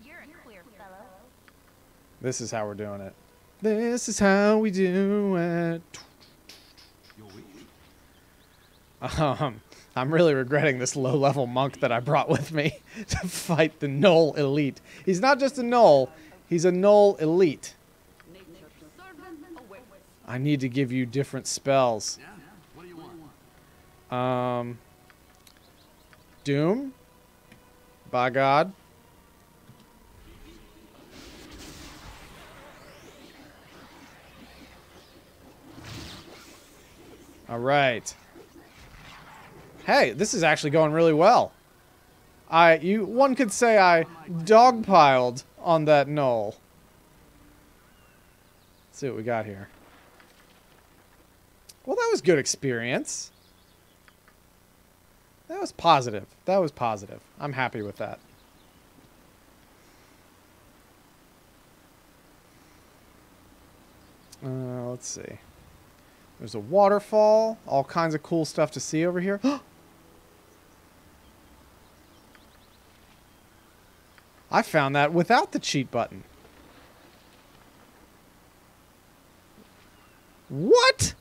You're a queer fellow. This is how we're doing it. This is how we do it. I'm really regretting this low-level monk that I brought with me to fight the Knoll Elite. He's not just a Knoll, he's a Knoll Elite. I need to give you different spells. Yeah? What do you want? Doom? By God. All right. Hey, this is actually going really well. One could say I dogpiled on that knoll. Let's see what we got here. Well, that was good experience. That was positive. That was positive. I'm happy with that. Let's see. There's a waterfall. All kinds of cool stuff to see over here. I found that without the cheat button. What?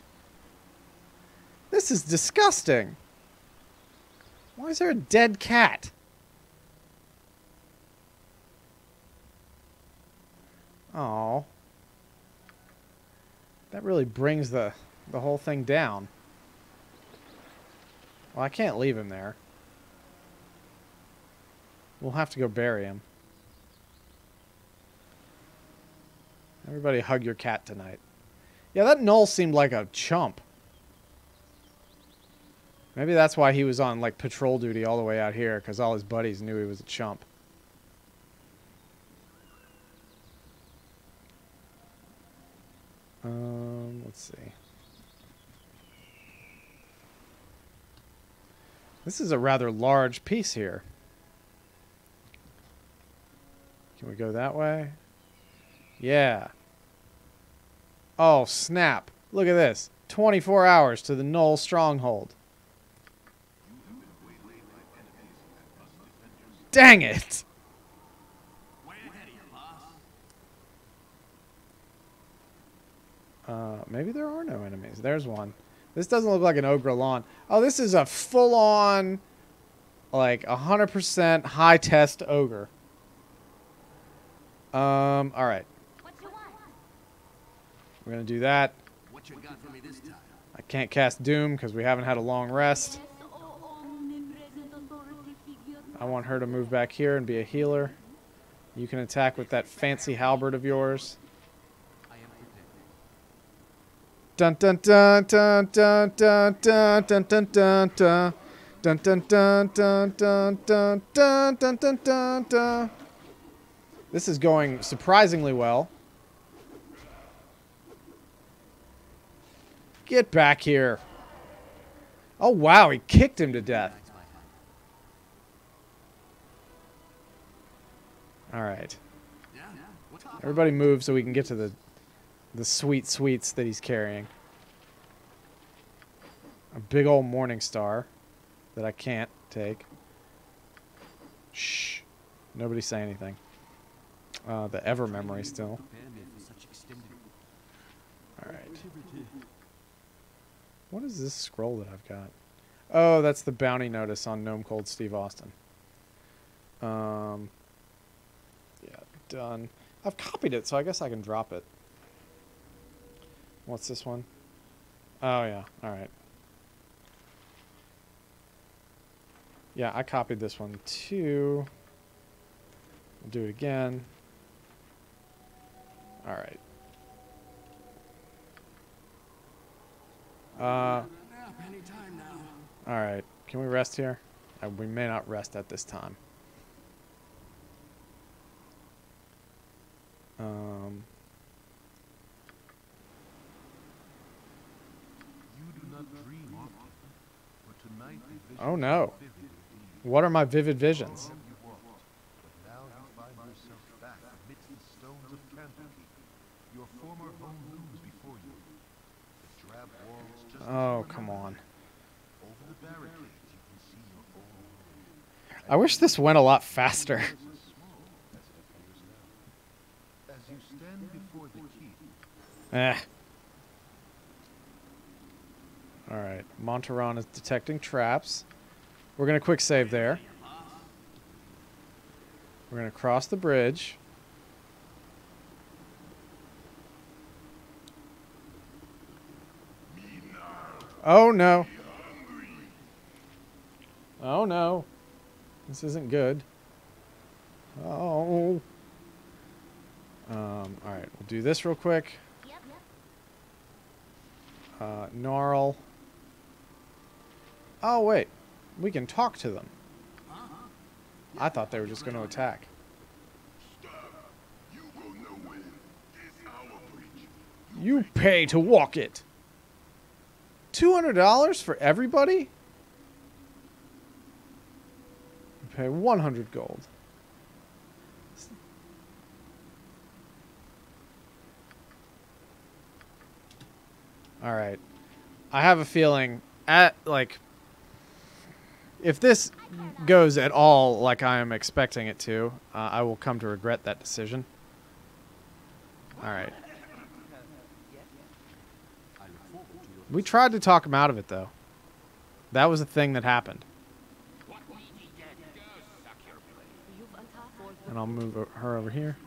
This is disgusting. Why is there a dead cat? Oh. That really brings the whole thing down. Well, I can't leave him there. We'll have to go bury him. Everybody hug your cat tonight. Yeah, that Null seemed like a chump. Maybe that's why he was on, like, patrol duty all the way out here, because all his buddies knew he was a chump. Let's see. This is a rather large piece here. Can we go that way? Yeah. Oh, snap. Look at this. 24 hours to the Null stronghold. Dang it! Maybe there are no enemies. There's one. This doesn't look like an ogre lawn. Oh, this is a full-on, like, 100% high-test ogre. Alright. We're gonna do that. What you got for me this time? I can't cast Doom because we haven't had a long rest. I want her to move back here and be a healer. You can attack with that fancy halberd of yours. I am prepared. Dun dun dun dun dun dun dun dun dun dun dun. Dun dun dun dun dun dun dun dun dun dun dun. This is going surprisingly well. Get back here. Oh wow, he kicked him to death. Alright. Everybody move so we can get to the sweet sweets that he's carrying. A big old morning star that I can't take. Shh. Nobody say anything. The ever memory still. Alright. What is this scroll that I've got? Oh, that's the bounty notice on Gnome Cold Steve Austin. Yeah, done. I've copied it, so I guess I can drop it. What's this one? Oh, yeah. Alright. Yeah, I copied this one, too. I'll do it again. Alright. Alright. Can we rest here? We may not rest at this time. Oh no. What are my vivid visions? Oh, come on. I wish this went a lot faster. Eh. Alright, Montaron is detecting traps. We're going to quick save there. We're going to cross the bridge. Oh no. Oh no. This isn't good. Oh. Alright, we'll do this real quick. Gnarl. Oh, wait. We can talk to them. I thought they were just going to attack. You pay to walk it. $200 for everybody? You pay 100 gold. All right. I have a feeling if this goes at all like I am expecting it to, I will come to regret that decision. All right. We tried to talk him out of it, though. That was a thing that happened. And I'll move her over here.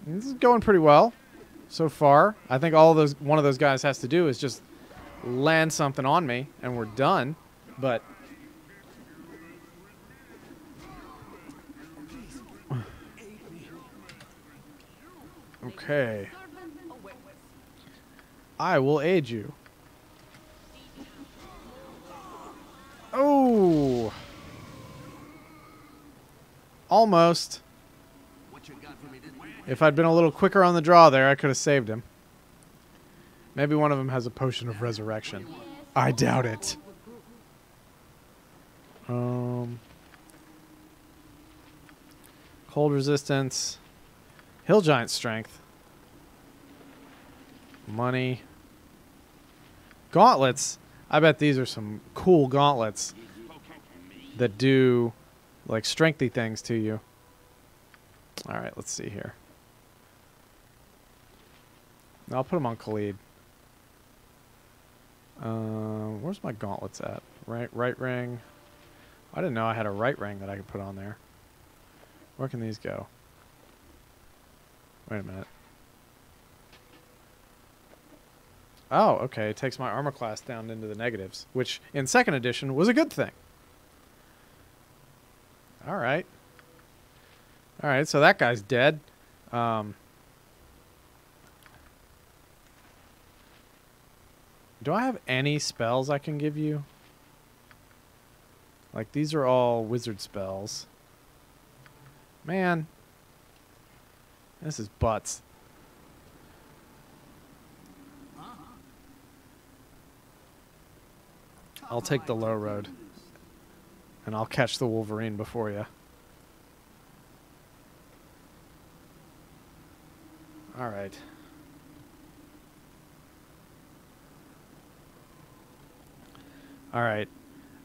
This is going pretty well. so far. I think all those one of those guys has to do is just land something on me, and we're done. But okay, I will aid you. Oh, almost. If I'd been a little quicker on the draw there, I could have saved him. Maybe one of them has a potion of resurrection. I doubt it. Cold resistance. Hill giant strength. Money. Gauntlets. I bet these are some cool gauntlets that do like strengthy things to you. All right, let's see here. I'll put them on Khalid. Where's my gauntlets at? Right ring. I didn't know I had a right ring that I could put on there. Where can these go? Wait a minute. Oh, okay. It takes my armor class down into the negatives, which in second edition was a good thing. All right. All right, so that guy's dead. Do I have any spells I can give you? Like, these are all wizard spells. Man. This is butts. I'll take the low road. And I'll catch the Wolverine before you. Alright. Alright.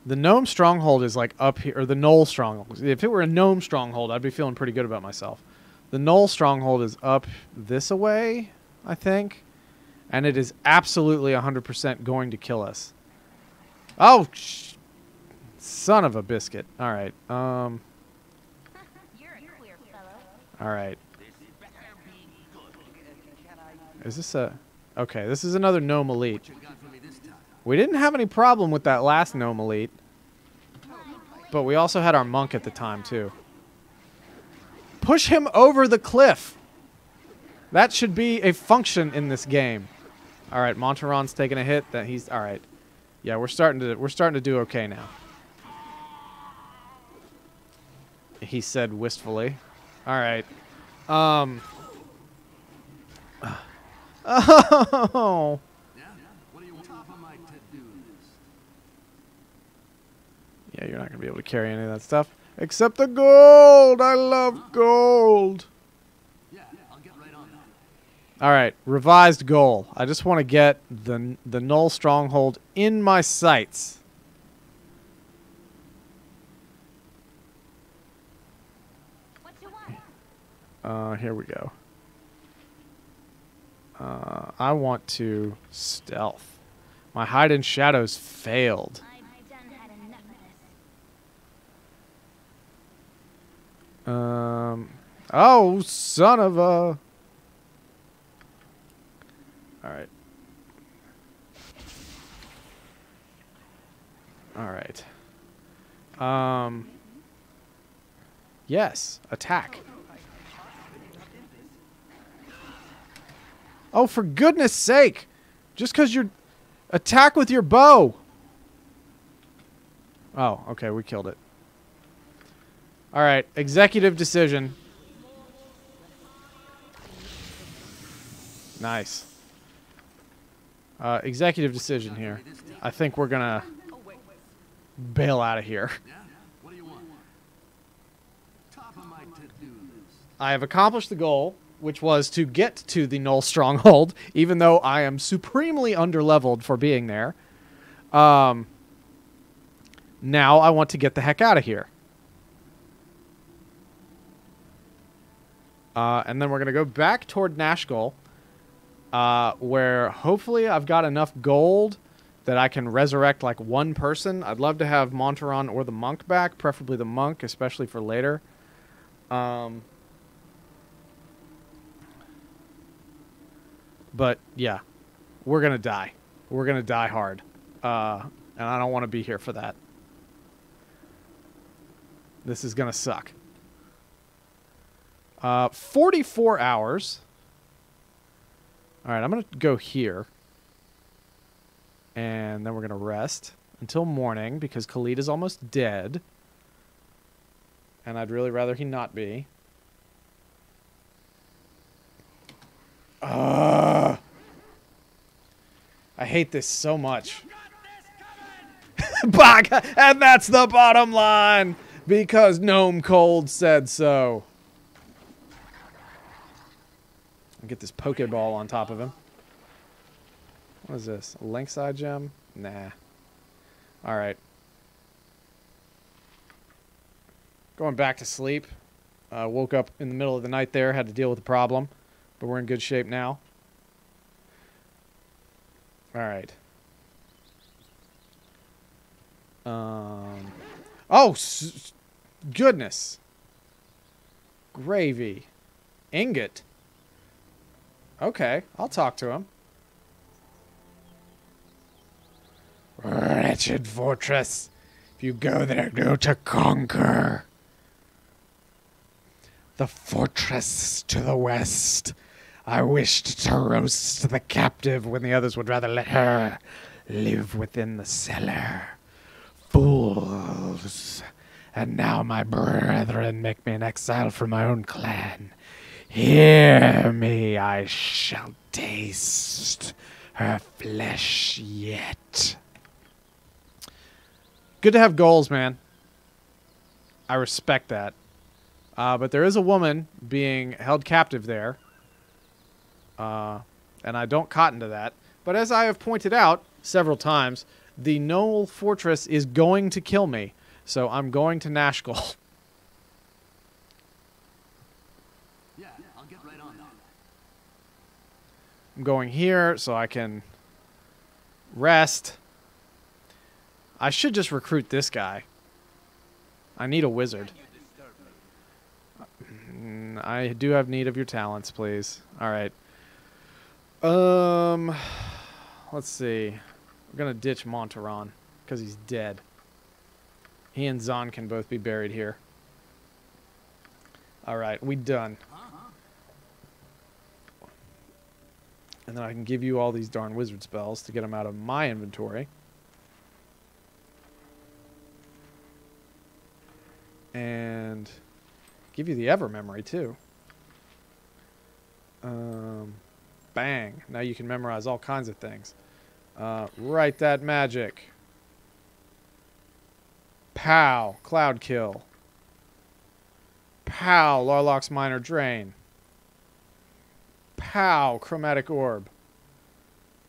The Gnome Stronghold is like up here, or the Knoll Stronghold. If it were a Gnome Stronghold, I'd be feeling pretty good about myself. The Knoll Stronghold is up this away, I think. And it is absolutely 100% going to kill us. Oh, son of a biscuit. Alright, You're a queer fellow. alright. Is this a... Okay, this is another Gnome Elite. We didn't have any problem with that last Gnome Elite. But we also had our monk at the time, too. Push him over the cliff! That should be a function in this game. Alright, Montaron's taking a hit. That he's... Alright. Yeah, we're starting to do okay now. He said wistfully. Alright. Oh! Yeah, you're not going to be able to carry any of that stuff. Except the gold! I love gold! Alright, revised goal. I just want to get the Knoll Stronghold in my sights. What you want? Here we go. I want to stealth. My hide in shadows failed. I've done had enough of this. Oh, son of a... Alright. Alright. Yes, attack. Oh, for goodness sake! Just because you're... Attack with your bow! Oh, okay, we killed it. Alright, executive decision. Nice. Executive decision here. I think we're gonna bail out of here. I have accomplished the goal, which was to get to the Knoll Stronghold, even though I am supremely underleveled for being there. Now I want to get the heck out of here. And then we're going to go back toward Nashgul, where hopefully I've got enough gold that I can resurrect like one person. I'd love to have Montaron or the monk back, preferably the monk, especially for later. But yeah, we're gonna die. We're gonna die hard, and I don't want to be here for that. This is gonna suck. 44 hours. All right, I'm gonna go here, and then we're gonna rest until morning because Khalid is almost dead, and I'd really rather he not be. I hate this so much. And that's the bottom line because Gnome Cold said so. I'll get this Pokeball on top of him. What is this? A Lynxeye gem? Nah. Alright. Going back to sleep. Woke up in the middle of the night there. Had to deal with the problem. But we're in good shape now. Alright. Oh, goodness. Gravy. Ingot. Okay, I'll talk to him. Wretched fortress. If you go there, go to conquer. The fortress to the west. I wished to roast the captive when the others would rather let her live within the cellar. Fools. And now my brethren make me an exile from my own clan. Hear me, I shall taste her flesh yet. Good to have goals, man. I respect that. But there is a woman being held captive there. And I don't cotton to that. But as I have pointed out several times, the Knoll Fortress is going to kill me. So I'm going to Nashkel. Yeah, I'll get right on that. I'm going here so I can rest. I should just recruit this guy. I need a wizard. I do have need of your talents, please. All right. Let's see. We're gonna ditch Montaron because he's dead. He and Zahn can both be buried here. All right, we done. And then I can give you all these darn wizard spells to get them out of my inventory. And give you the Ever Memory, too. Bang. Now you can memorize all kinds of things. Write that magic. Pow. Cloud Kill. Pow. Larlock's Minor Drain. Pow. Chromatic Orb.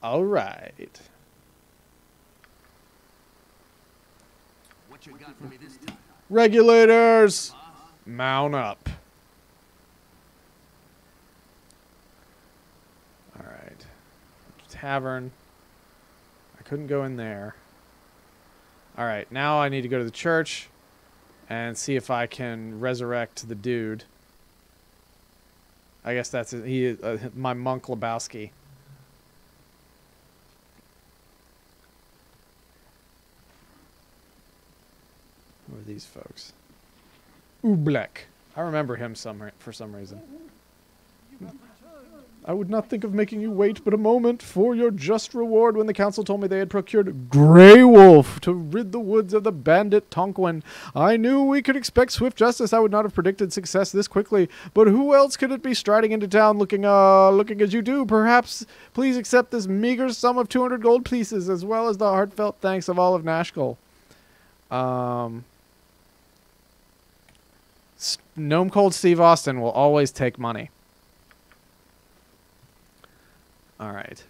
Alright. What you got for me this time? Regulators! Mount up. Alright. Tavern. I couldn't go in there. Alright, now I need to go to the church and see if I can resurrect the dude. I guess that's it. He, my monk Lebowski. Who are these folks? Oobleck. I remember him for some reason. I would not think of making you wait but a moment for your just reward when the council told me they had procured Grey Wolf to rid the woods of the bandit Tonquin. I knew we could expect swift justice. I would not have predicted success this quickly. But who else could it be striding into town looking as you do? Perhaps please accept this meager sum of 200 gold pieces as well as the heartfelt thanks of all of Nashkel. Gnome Cold Steve Austin will always take money. All right.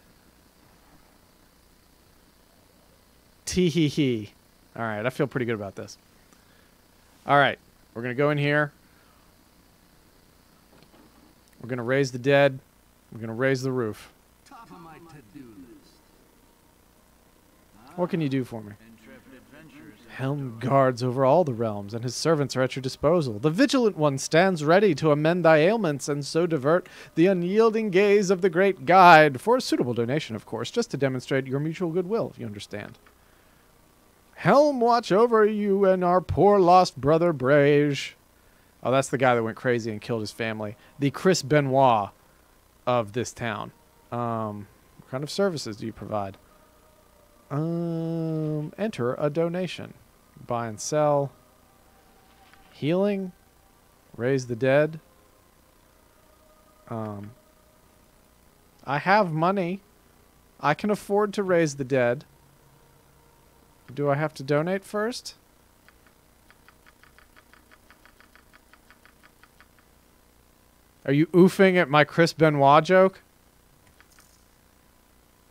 Tee-hee-hee. All right, I feel pretty good about this. All right, we're going to go in here. We're going to raise the dead. We're going to raise the roof. Top of my to-do list. What can you do for me? Helm guards over all the realms, and his servants are at your disposal. The Vigilant One stands ready to amend thy ailments and so divert the unyielding gaze of the great guide, for a suitable donation, of course, just to demonstrate your mutual goodwill, if you understand. Helm watch over you and our poor lost brother Brage. Oh, that's the guy that went crazy and killed his family. The Chris Benoit of this town. What kind of services do you provide? Enter a donation. Buy and sell. Healing. Raise the dead. I have money. I can afford to raise the dead. Do I have to donate first? Are you oofing at my Chris Benoit joke?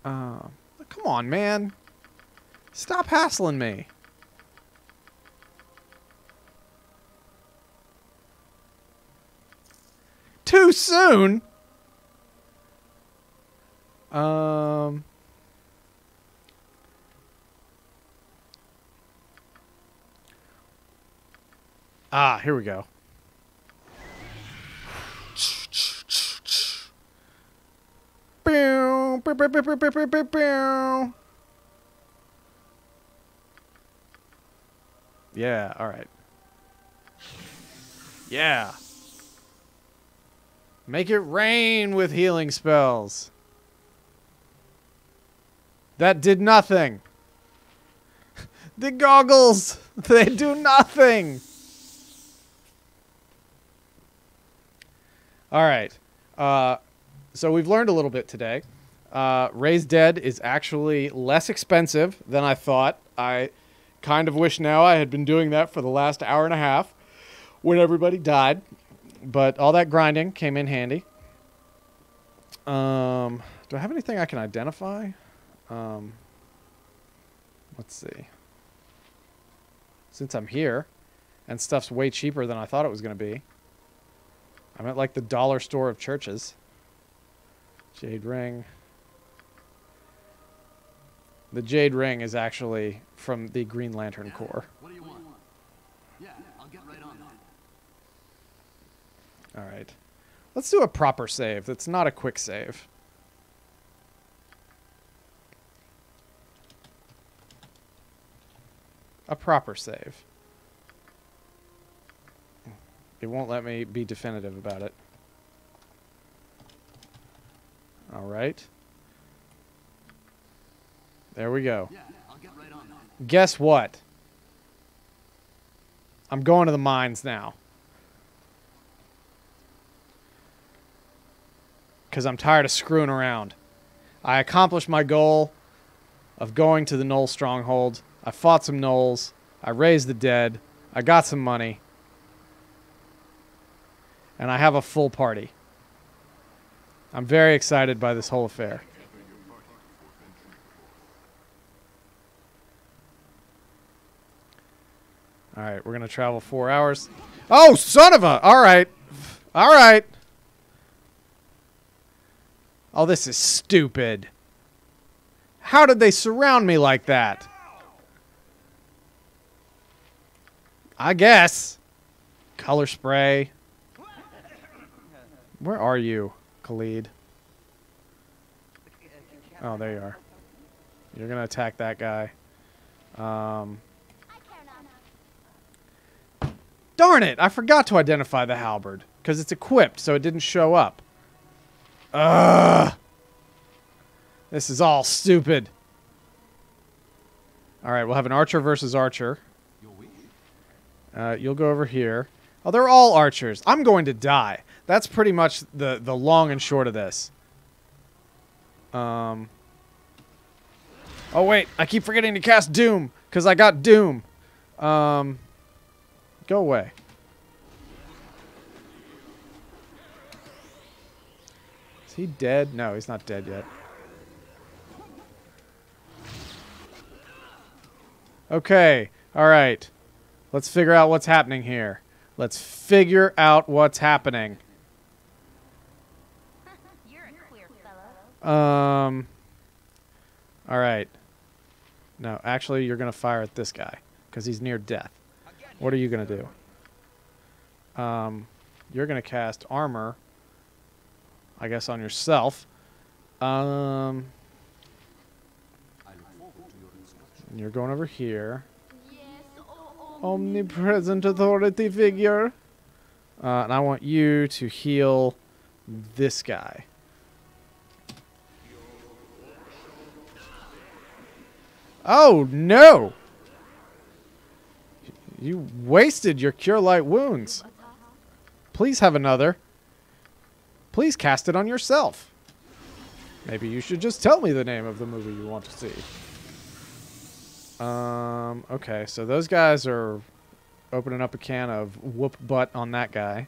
Come on, man. Stop hassling me. Too soon? Here we go. Yeah, all right. Yeah. Make it rain with healing spells. That did nothing. The goggles, they do nothing. All right. So we've learned a little bit today. Raise Dead is actually less expensive than I thought. I kind of wish now I had been doing that for the last hour and a half when everybody died. But all that grinding came in handy. Do I have anything I can identify? Let's see. Since I'm here, and stuff's way cheaper than I thought it was going to be. I'm at like the dollar store of churches. Jade ring. The jade ring is actually from the Green Lantern Corps. What do you want? Yeah, I'll get right on that. All right. Let's do a proper save. That's not a quick save. A proper save. It won't let me be definitive about it. All right. There we go. Yeah, I'll get right on that. Guess what? I'm going to the mines now. Because I'm tired of screwing around. I accomplished my goal of going to the Knoll Stronghold. I fought some Knolls. I raised the dead. I got some money. And I have a full party. I'm very excited by this whole affair. All right, we're going to travel 4 hours. Oh, son of a... All right. All right. Oh, this is stupid. How did they surround me like that? I guess. Color spray. Where are you, Khalid? Oh, there you are. You're going to attack that guy. Darn it! I forgot to identify the halberd. Because it's equipped, so it didn't show up. Ugh! This is all stupid. Alright, we'll have an archer versus archer. You'll go over here. Oh, they're all archers. I'm going to die. That's pretty much the long and short of this. Oh, wait. I keep forgetting to cast Doom. Because I got Doom. Go away. Is he dead? No, he's not dead yet. Okay. All right. Let's figure out what's happening here. Let's figure out what's happening. You're a queer fellow. All right. No, actually, you're going to fire at this guy. because he's near death. What are you going to do? You're going to cast armor, I guess, on yourself. And you're going over here. Yes, Omnipresent authority figure. And I want you to heal this guy. Oh, no! You wasted your Cure Light Wounds. Please have another. Please cast it on yourself. Maybe you should just tell me the name of the movie you want to see. Okay, so those guys are opening up a can of whoop butt on that guy.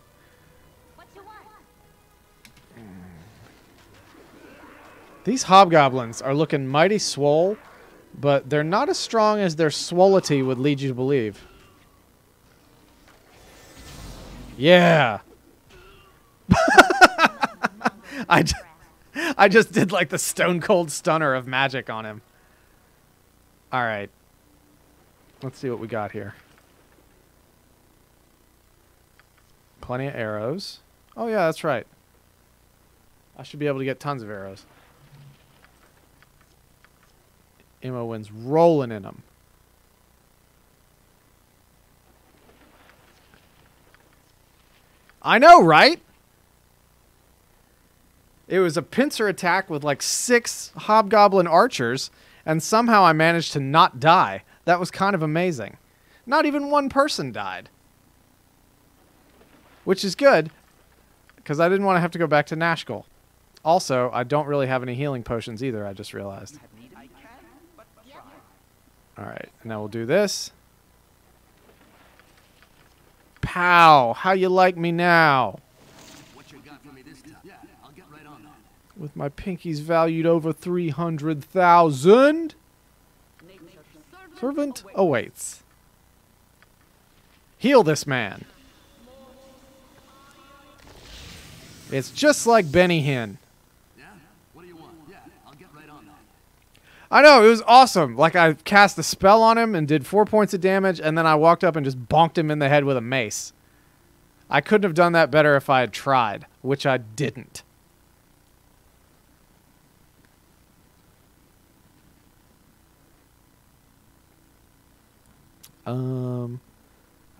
what you want? These hobgoblins are looking mighty swole, but they're not as strong as their swollity would lead you to believe. Yeah. I just did like the stone cold stunner of magic on him. All right. Let's see what we got here. Plenty of arrows. Oh yeah, that's right. I should be able to get tons of arrows. Imowen's rolling in them. I know, right? It was a pincer attack with like 6 hobgoblin archers, and somehow I managed to not die. That was kind of amazing. Not even one person died. Which is good, because I didn't want to have to go back to Nashkel. Also, I don't really have any healing potions either, I just realized. Alright, now we'll do this. Pow! How you like me now? What you got for me this time? Yeah, I'll get right on that. With my pinkies valued over 300,000? Servant awaits. Heal this man. It's just like Benny Hinn. Yeah? What do you want? Yeah, I'll get right on that. I know, it was awesome. Like, I cast a spell on him and did 4 points of damage, and then I walked up and just bonked him in the head with a mace. I couldn't have done that better if I had tried, which I didn't.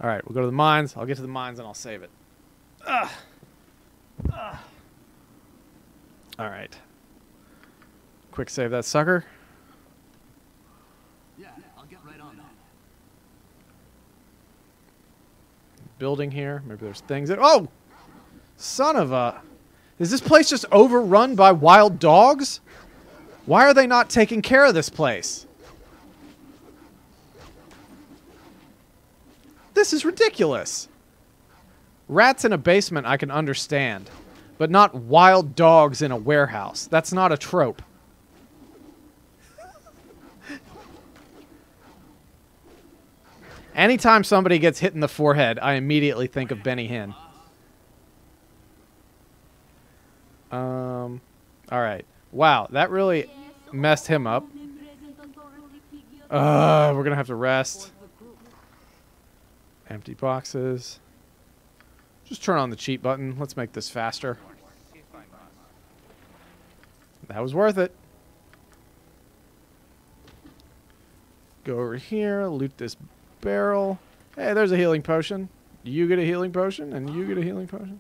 Alright, we'll go to the mines. I'll get to the mines and I'll save it. Alright. Quick save that sucker. Yeah, I'll get right on that. Building here. Maybe there's things that... Oh! Son of a... Is this place just overrun by wild dogs? Why are they not taking care of this place? This is ridiculous. Rats in a basement I can understand, but not wild dogs in a warehouse. That's not a trope. Anytime somebody gets hit in the forehead, I immediately think of Benny Hinn. Alright. Wow, that really messed him up. We're gonna have to rest. Empty boxes. Just turn on the cheat button. Let's make this faster. That was worth it. Go over here, loot this barrel. Hey, there's a healing potion. You get a healing potion, and you get a healing potion.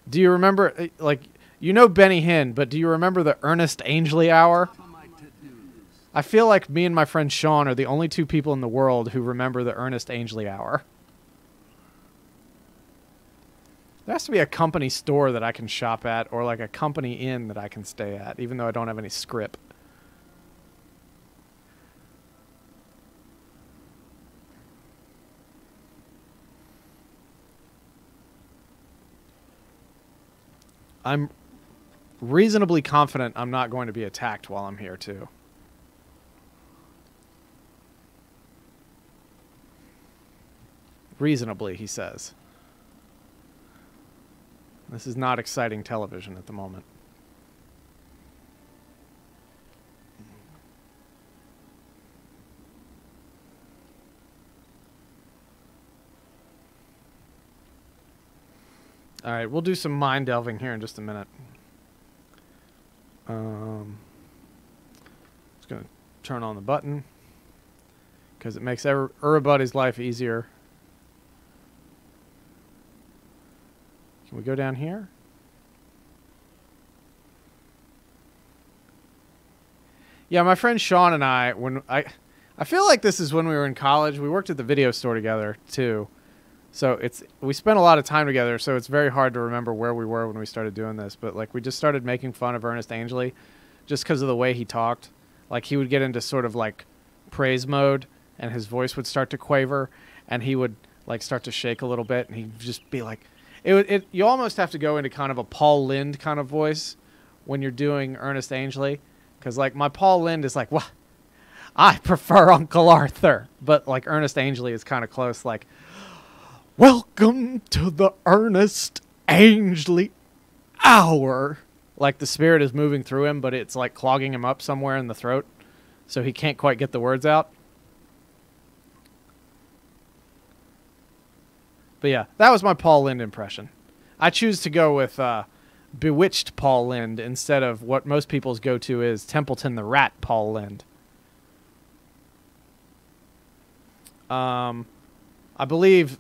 Do you remember, like, you know Benny Hinn, but do you remember the Ernest Angley Hour? I feel like me and my friend Sean are the only 2 people in the world who remember the Ernest Angley Hour. There has to be a company store that I can shop at, or like a company inn that I can stay at, even though I don't have any scrip. I'm reasonably confident I'm not going to be attacked while I'm here, too. Reasonably, he says. This is not exciting television at the moment. right, we'll do some mind delving here in just a minute. Just gonna turn on the button because it makes everybody's life easier. Can we go down here? Yeah, my friend Sean and I, I feel like this is when we were in college. We worked at the video store together too. So we spent a lot of time together, so it's very hard to remember where we were when we started doing this. But like we just started making fun of Ernest Angley just because of the way he talked. Like he would get into sort of like praise mode and his voice would start to quaver and he would like start to shake a little bit and he'd just be like you almost have to go into kind of a Paul Lynde kind of voice when you're doing Ernest Angley. Because, like, my Paul Lynde is like, well, I prefer Uncle Arthur. But, like, Ernest Angley is kind of close, like, welcome to the Ernest Angley hour. Like, the spirit is moving through him, but it's, like, clogging him up somewhere in the throat. So he can't quite get the words out. But, yeah, that was my Paul Lynde impression. I choose to go with Bewitched Paul Lynde instead of what most people's go-to is Templeton the Rat Paul Lynde. I believe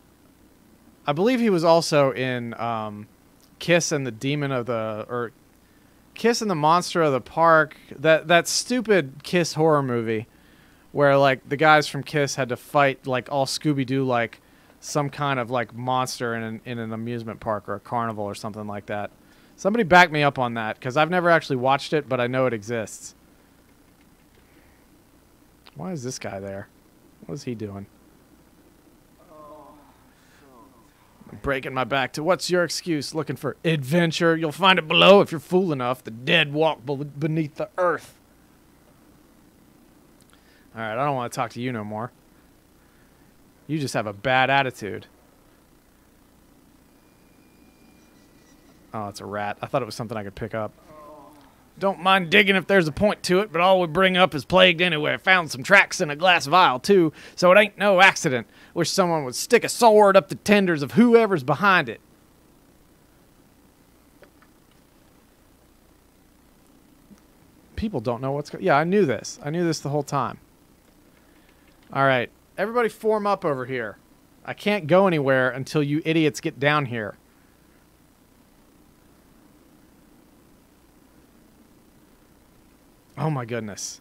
he was also in Kiss and the Demon of the or Kiss and the Monster of the Park, that stupid Kiss horror movie where like the guys from Kiss had to fight like all Scooby-Doo like some kind of like monster in an amusement park or a carnival or something like that. Somebody back me up on that, because I've never actually watched it, but I know it exists. Why is this guy there? What is he doing? I'm breaking my back to what's your excuse? Looking for adventure? You'll find it below if you're fool enough. The dead walk beneath the earth. Alright, I don't want to talk to you no more. You just have a bad attitude. Oh, it's a rat. I thought it was something I could pick up. Don't mind digging if there's a point to it, but all we bring up is plagued anyway. Found some tracks in a glass vial, too, so it ain't no accident. Wish someone would stick a sword up the tenders of whoever's behind it. People don't know what's going on. Yeah, I knew this. I knew this the whole time. All right. Everybody form up over here. I can't go anywhere until you idiots get down here. Oh my goodness.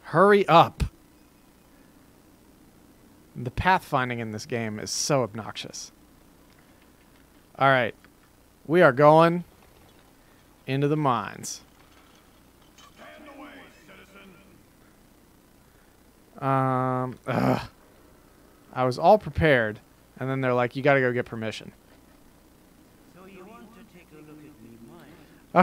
Hurry up. The pathfinding in this game is so obnoxious. Alright. We are going into the mines. Stand away, citizen. I was all prepared, and then they're like, you gotta go get permission. So you want to take a look at me, mine? I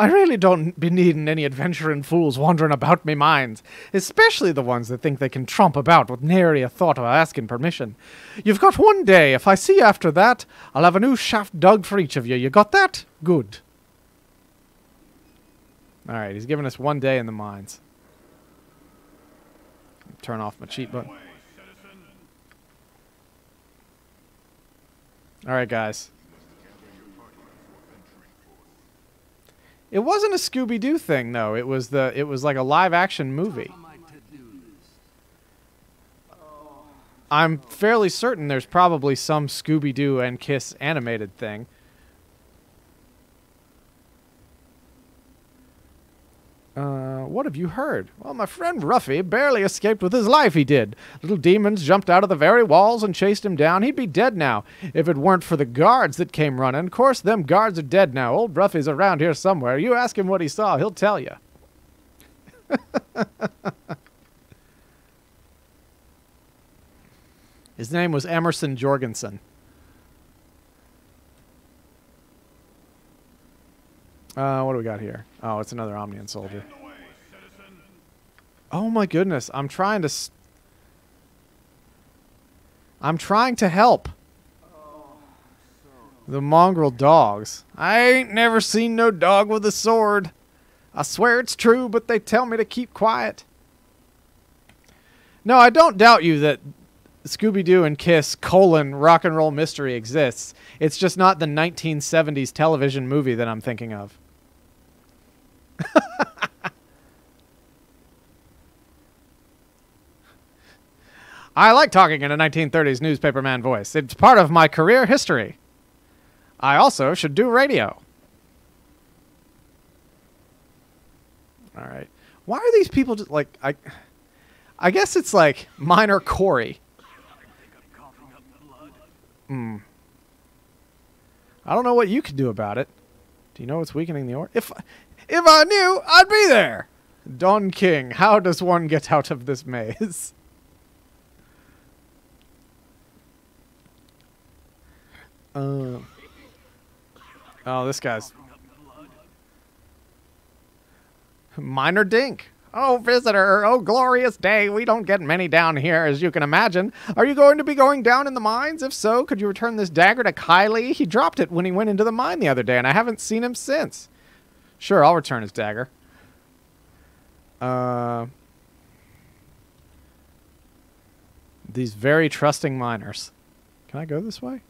really don't be needing any adventuring fools wandering about me mines, especially the ones that think they can tromp about with nary a thought of asking permission. You've got one day. If I see you after that, I'll have a new shaft dug for each of you. You got that? Good. All right, he's giving us one day in the mines. Turn off my cheat button. All right, guys. It wasn't a Scooby-Doo thing, though. It was like a live-action movie. I'm fairly certain there's probably some Scooby-Doo and Kiss animated thing. What have you heard? Well, my friend Ruffy barely escaped with his life, he did. Little demons jumped out of the very walls and chased him down. He'd be dead now if it weren't for the guards that came running. Of course, them guards are dead now. Old Ruffy's around here somewhere. You ask him what he saw, he'll tell you. His name was Emerson Jorgensen. What do we got here? Oh, it's another Omnian soldier. Oh my goodness, I'm trying to help. The mongrel dogs. I ain't never seen no dog with a sword. I swear it's true, but they tell me to keep quiet. No, I don't doubt you that Scooby-Doo and Kiss, rock and roll mystery exists. It's just not the 1970s television movie that I'm thinking of. I like talking in a 1930s newspaperman voice. It's part of my career history. I also should do radio. All right. Why are these people just like... I guess it's like Minor Corey. I don't know what you can do about it. Do you know what's weakening the ore? If I knew, I'd be there. Don King, how does one get out of this maze? Oh, this guy's... Minor Dink. Oh, visitor. Oh, glorious day. We don't get many down here, as you can imagine. Are you going to be going down in the mines? If so, could you return this dagger to Kylie? He dropped it when he went into the mine the other day, and I haven't seen him since. Sure, I'll return his dagger. These very trusting miners. Can I go this way?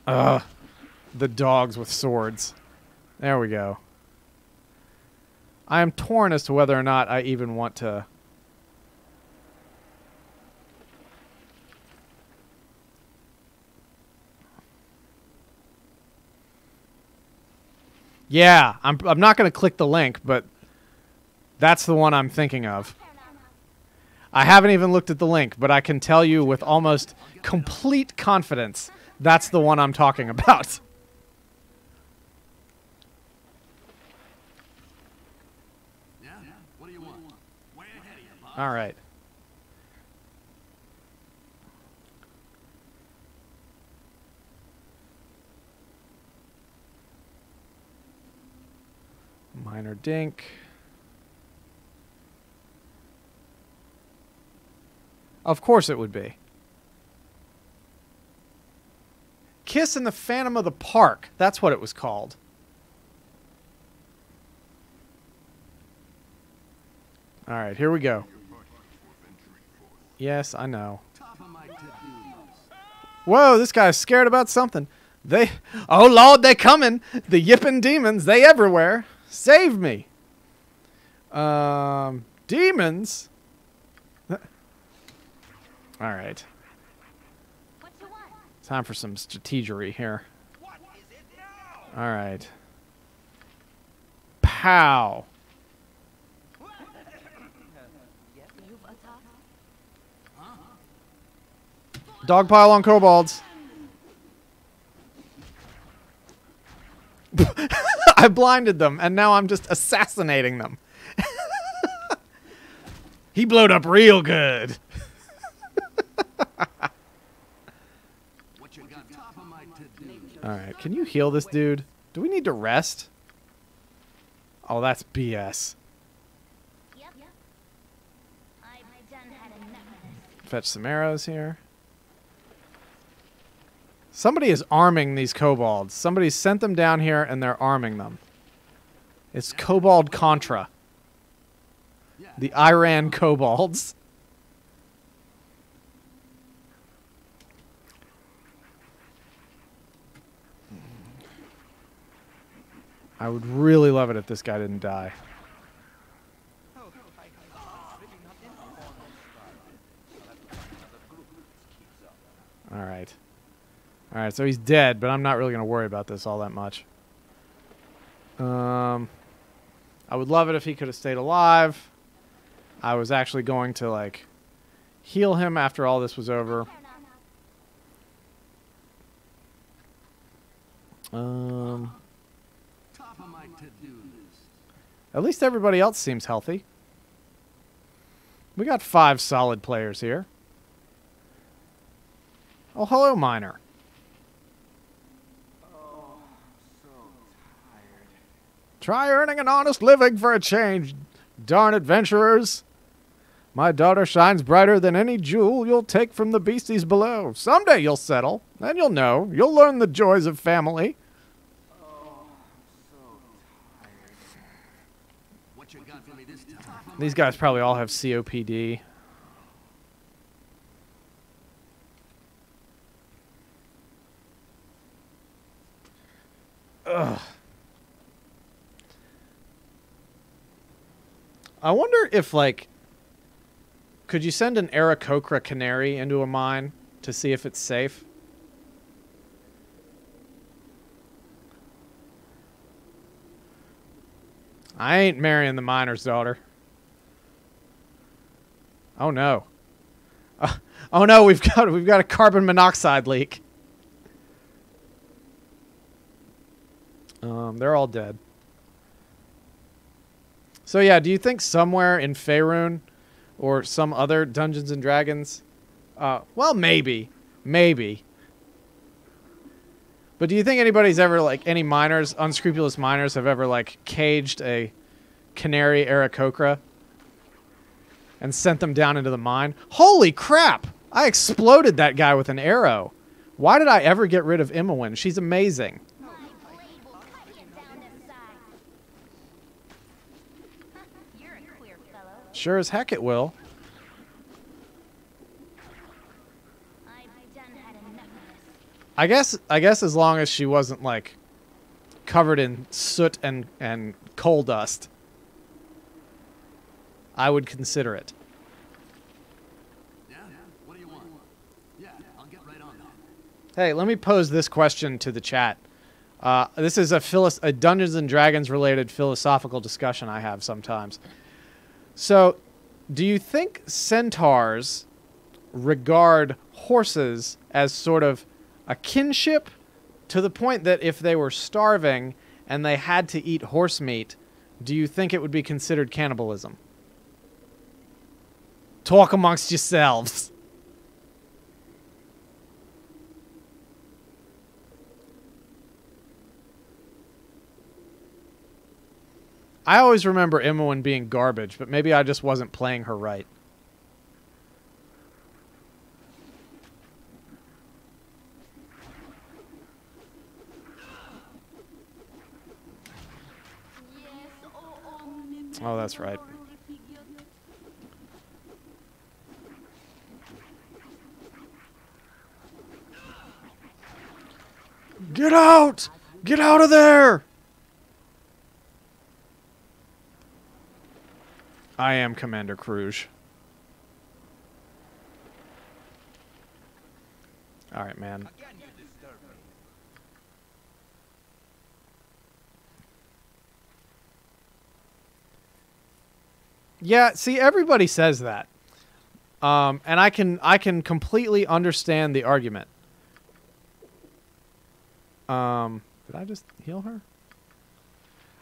The dogs with swords. There we go. I am torn as to whether or not I even want to... Yeah, I'm not going to click the link, but that's the one I'm thinking of. I haven't even looked at the link, but I can tell you with almost complete confidence that's the one I'm talking about. All right. Minor Dink. Of course it would be. Kiss and the Phantom of the Park. That's what it was called. All right, here we go. Yes, I know. Whoa, this guy's scared about something. Oh Lord, they coming. The yipping demons, they everywhere. Save me. Demons? All right. Time for some strategery here. All right. Pow. Dogpile on kobolds. I blinded them, and now I'm just assassinating them. He blowed up real good. Alright, can you heal this dude? Do we need to rest? Oh, that's BS. Fetch some arrows here. Somebody is arming these kobolds. Somebody sent them down here and they're arming them. It's Kobold Contra. The Iran kobolds. I would really love it if this guy didn't die. Alright. Alright, so he's dead, but I'm not really going to worry about this all that much. I would love it if he could have stayed alive. I was actually going to, like, heal him after all this was over. At least everybody else seems healthy. We got 5 solid players here. Oh, hello, Miner. Try earning an honest living for a change, darn adventurers. My daughter shines brighter than any jewel you'll take from the beasties below. Someday you'll settle, and you'll know. You'll learn the joys of family. These guys probably all have COPD. Ugh. I wonder if, like, could you send an Aarakocra canary into a mine to see if it's safe? I ain't marrying the miner's daughter. Oh no. Oh no, we've got a carbon monoxide leak. They're all dead. So yeah, do you think somewhere in Faerun or some other Dungeons and Dragons, well, maybe. But do you think anybody's ever, like, any miners, unscrupulous miners, have ever, like, caged a canary Aarakocra and sent them down into the mine? Holy crap! I exploded that guy with an arrow. Why did I ever get rid of Imowen? She's amazing. My blade will cut you down to size. You're a queer fellow. Sure as heck it will. I've done had enough of this. I guess as long as she wasn't, like, covered in soot and coal dust, I would consider it. Yeah? What do you want? Yeah, I'll get right on that. Hey, let me pose this question to the chat. This is a Dungeons and Dragons related philosophical discussion I have sometimes. So, do you think centaurs regard horses as sort of a kinship, to the point that if they were starving and they had to eat horse meat, do you think it would be considered cannibalism? Talk amongst yourselves. I always remember Imowen being garbage, but maybe I just wasn't playing her right. Oh, that's right. Get out! Get out of there! I am Commander Kruge. Alright, man. Again, you disturb me. Yeah, see, everybody says that. And I can completely understand the argument. Did I just heal her?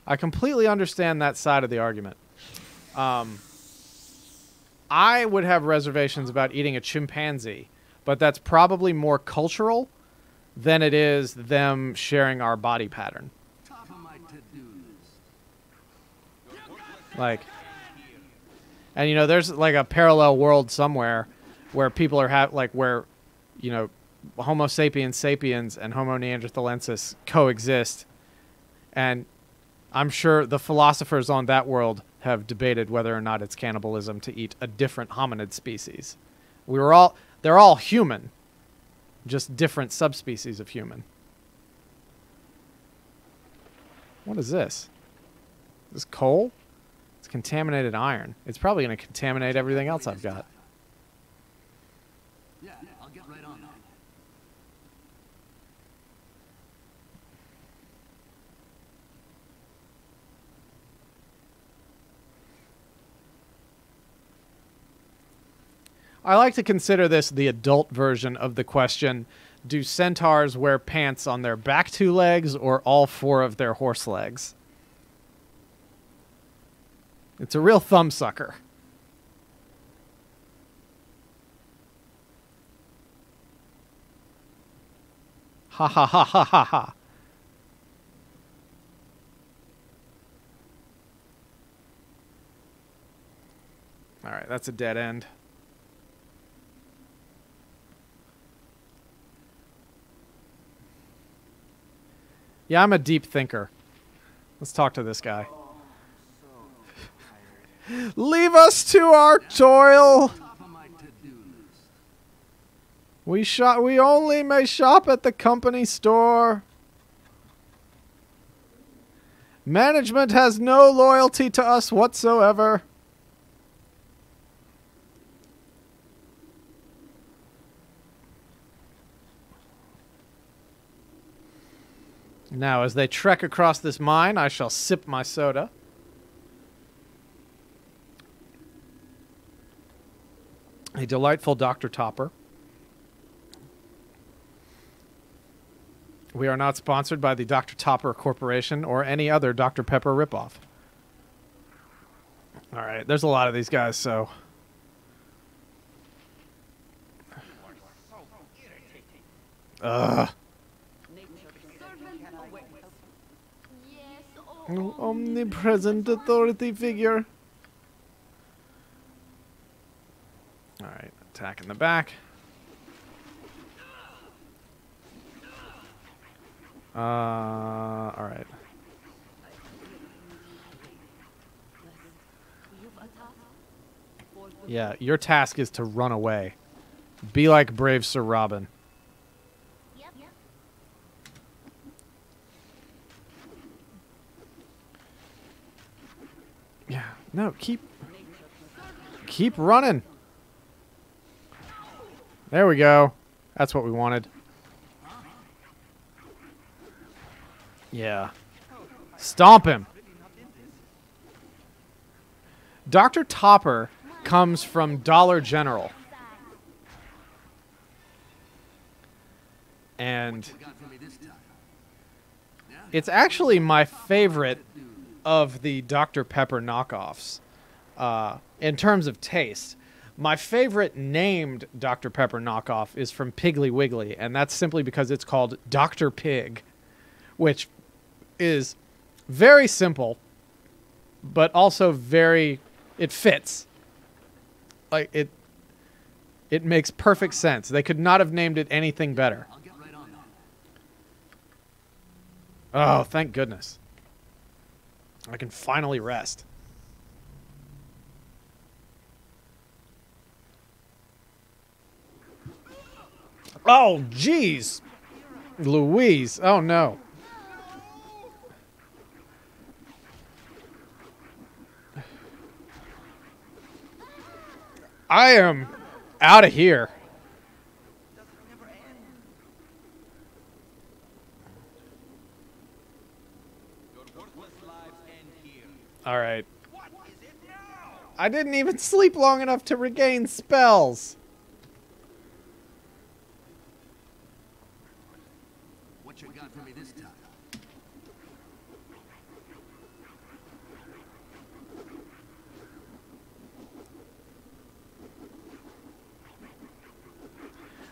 I completely understand that side of the argument. I would have reservations about eating a chimpanzee, but that's probably more cultural than it is them sharing our body pattern. Top of my to-do list. Like, and you know, there's like a parallel world somewhere where people are where, you know, Homo sapiens sapiens and Homo neanderthalensis coexist, and I'm sure the philosophers on that world have debated whether or not it's cannibalism to eat a different hominid species. They're all human, just different subspecies of human. What is this? Is this coal? It's contaminated iron. It's probably going to contaminate everything else I've got. Yeah, I'll get right on that. I like to consider this the adult version of the question, do centaurs wear pants on their back two legs or all four of their horse legs? It's a real thumbsucker. Ha ha ha ha ha ha. All right, that's a dead end. Yeah, I'm a deep thinker. Let's talk to this guy. Leave us to our toil. Top of my to-do list. We only may shop at the company store. Management has no loyalty to us whatsoever. Now, as they trek across this mine, I shall sip my soda. A delightful Dr. Topper. We are not sponsored by the Dr. Topper Corporation or any other Dr. Pepper ripoff. All right, there's a lot of these guys, so... Ugh. Yes, Omnipresent authority figure. All right, attack in the back. All right. Yeah, your task is to run away. Be like brave Sir Robin. Yeah, no, keep running. There we go. That's what we wanted. Yeah. Stomp him. Dr. Topper comes from Dollar General. And it's actually my favorite of the Dr. Pepper knockoffs in terms of taste. My favorite named Dr. Pepper knockoff is from Piggly Wiggly, and that's simply because it's called Dr. Pig, which is very simple, but also very... it fits. Like, it makes perfect sense. They could not have named it anything better. Oh, thank goodness. I can finally rest. Oh, jeez. Louise. Oh, no. I am out of here. All right. I didn't even sleep long enough to regain spells. What you got for me this time?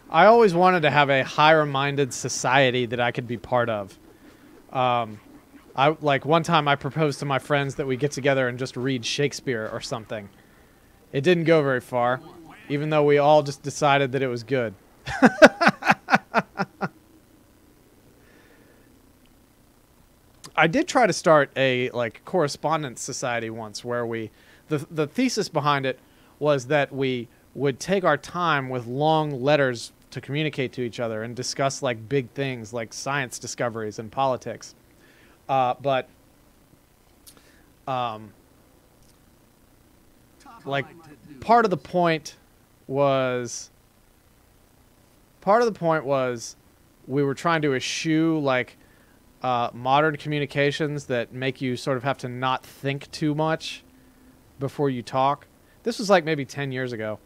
I always wanted to have a higher-minded society that I could be part of. One time I proposed to my friends that we get together and just read Shakespeare or something. It didn't go very far, even though we all just decided that it was good. I did try to start a correspondence society once where the thesis behind it was that we would take our time with long letters to communicate to each other and discuss big things like science discoveries and politics. Part of the point was we were trying to eschew modern communications that make you sort of have to not think too much before you talk. This was maybe 10 years ago.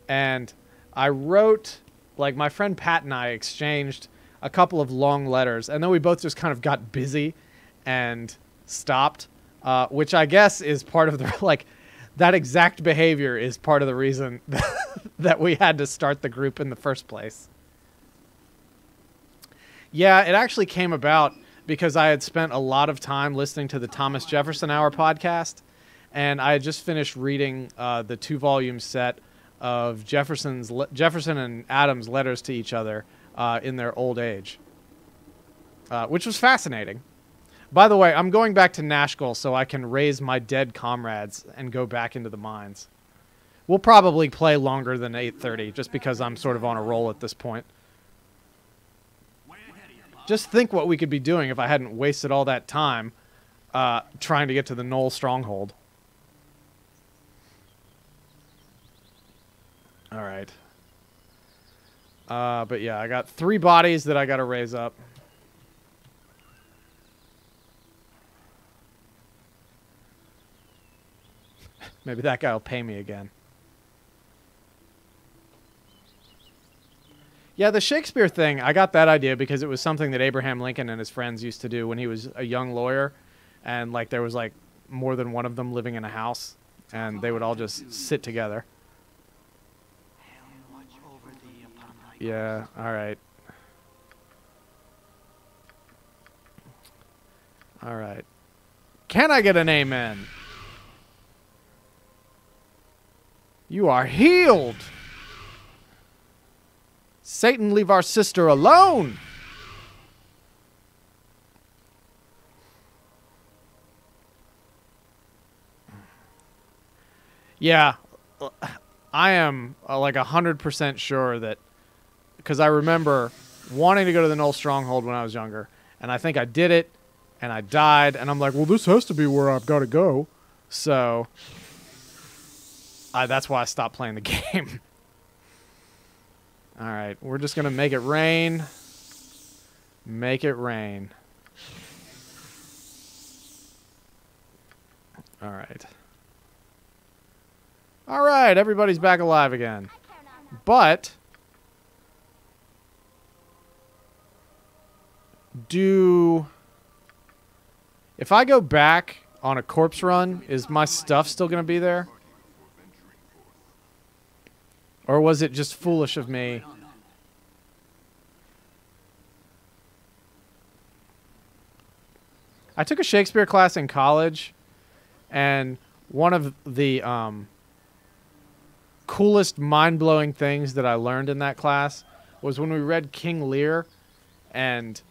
And I wrote, my friend Pat and I exchanged a couple of long letters, and then we both just kind of got busy and stopped, which I guess is part of the, that exact behavior is part of the reason that we had to start the group in the first place. Yeah, it actually came about because I had spent a lot of time listening to the Thomas Jefferson Hour podcast, and I had just finished reading the 2-volume set of Jefferson and Adams' letters to each other in their old age, which was fascinating. By the way, I'm going back to Nashville so I can raise my dead comrades and go back into the mines. We'll probably play longer than 8:30 just because I'm sort of on a roll at this point. Just think what we could be doing if I hadn't wasted all that time trying to get to the Knoll stronghold. All right. But yeah, I got 3 bodies that I got to raise up. Maybe that guy will pay me again. Yeah, the Shakespeare thing, I got that idea because it was something that Abraham Lincoln and his friends used to do when he was a young lawyer. And, like, there was, like, more than one of them living in a house. And they would all just sit together. Yeah, alright. Alright. Can I get an amen? You are healed! Satan, leave our sister alone! Yeah, I am like 100% sure that, because I remember wanting to go to the Knoll Stronghold when I was younger, and I think I did it, and I died, and I'm like, well, this has to be where I've got to go. So, that's why I stopped playing the game. All right, we're just going to make it rain. Make it rain. All right. All right, everybody's back alive again. But if I go back on a corpse run, is my stuff still going to be there? Or was it just foolish of me? I took a Shakespeare class in college, and one of the coolest, mind-blowing things that I learned in that class was when we read King Lear, and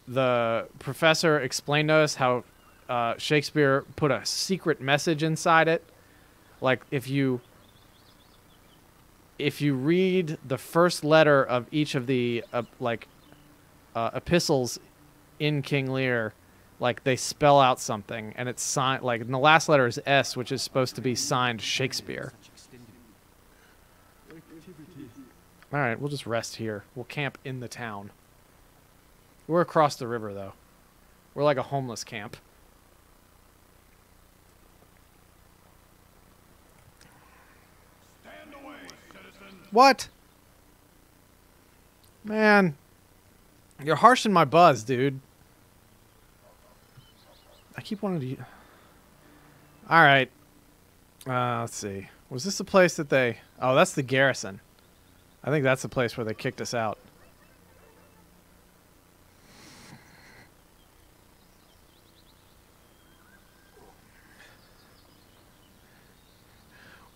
the professor explained to us how Shakespeare put a secret message inside it. Like, if you read the first letter of each of the epistles in King Lear, like, they spell out something, and it's signed, like, and the last letter is S, which is supposed to be signed Shakespeare. All right, we'll just rest here. We'll camp in the town. We're across the river, though. We're like a homeless camp. Stand away, citizen. What? Man, you're harshing my buzz, dude. I keep wanting to... All right. Let's see. Was this the place that they... Oh, that's the garrison. I think that's the place where they kicked us out.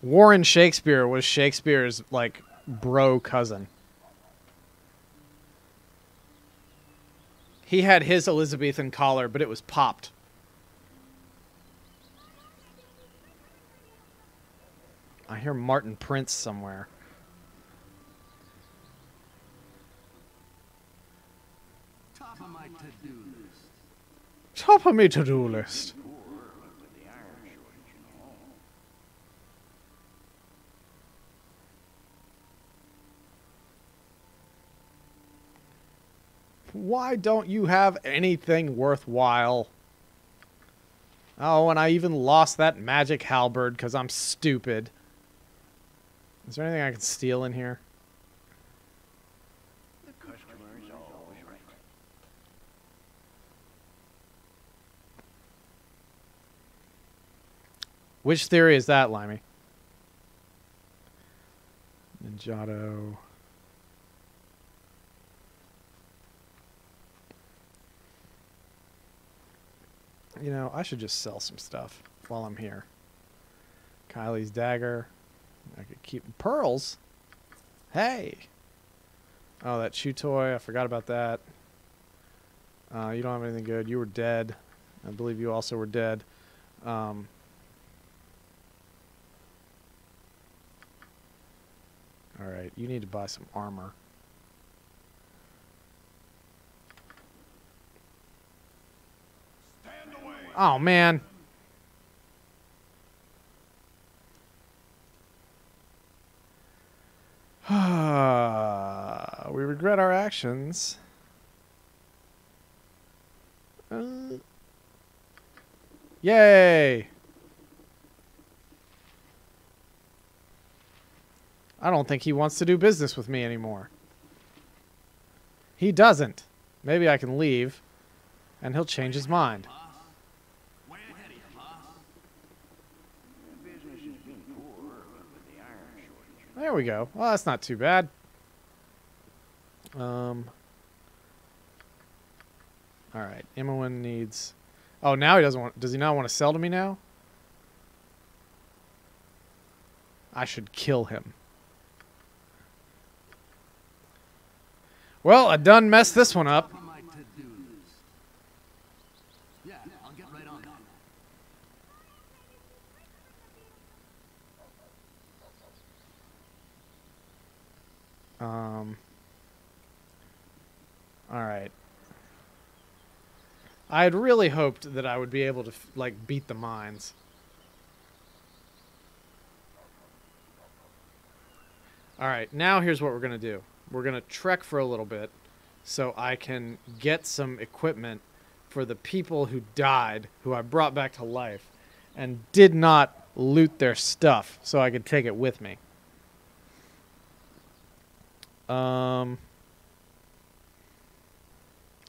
Warren Shakespeare was Shakespeare's, like, bro cousin. He had his Elizabethan collar, but it was popped. I hear Martin Prince somewhere. Top of my to-do list. Top of me to-do list. Why don't you have anything worthwhile? Oh, and I even lost that magic halberd because I'm stupid. Is there anything I can steal in here? The customer is always right. Which theory is that, Limey? Ninjato. You know, I should just sell some stuff while I'm here. Kylie's dagger. I could keep pearls. Hey! Oh, that chew toy. I forgot about that. You don't have anything good. You were dead. I believe you also were dead. Alright, you need to buy some armor. Oh, man. We regret our actions. Yay! I don't think he wants to do business with me anymore. He doesn't. Maybe I can leave, and he'll change his mind. Way ahead of you, boss. Business has been poor, but with the iron shortage. There we go. Well, that's not too bad. All right. Imowen needs... Oh, now he doesn't want... Does he not want to sell to me now? I should kill him. Well, I done messed this one up. Top of my to-do list. Yeah, I'll get right on that. All right. I had really hoped that I would be able to, like, beat the mines. All right, now here's what we're going to do. We're going to trek for a little bit so I can get some equipment for the people who died, who I brought back to life, and did not loot their stuff so I could take it with me.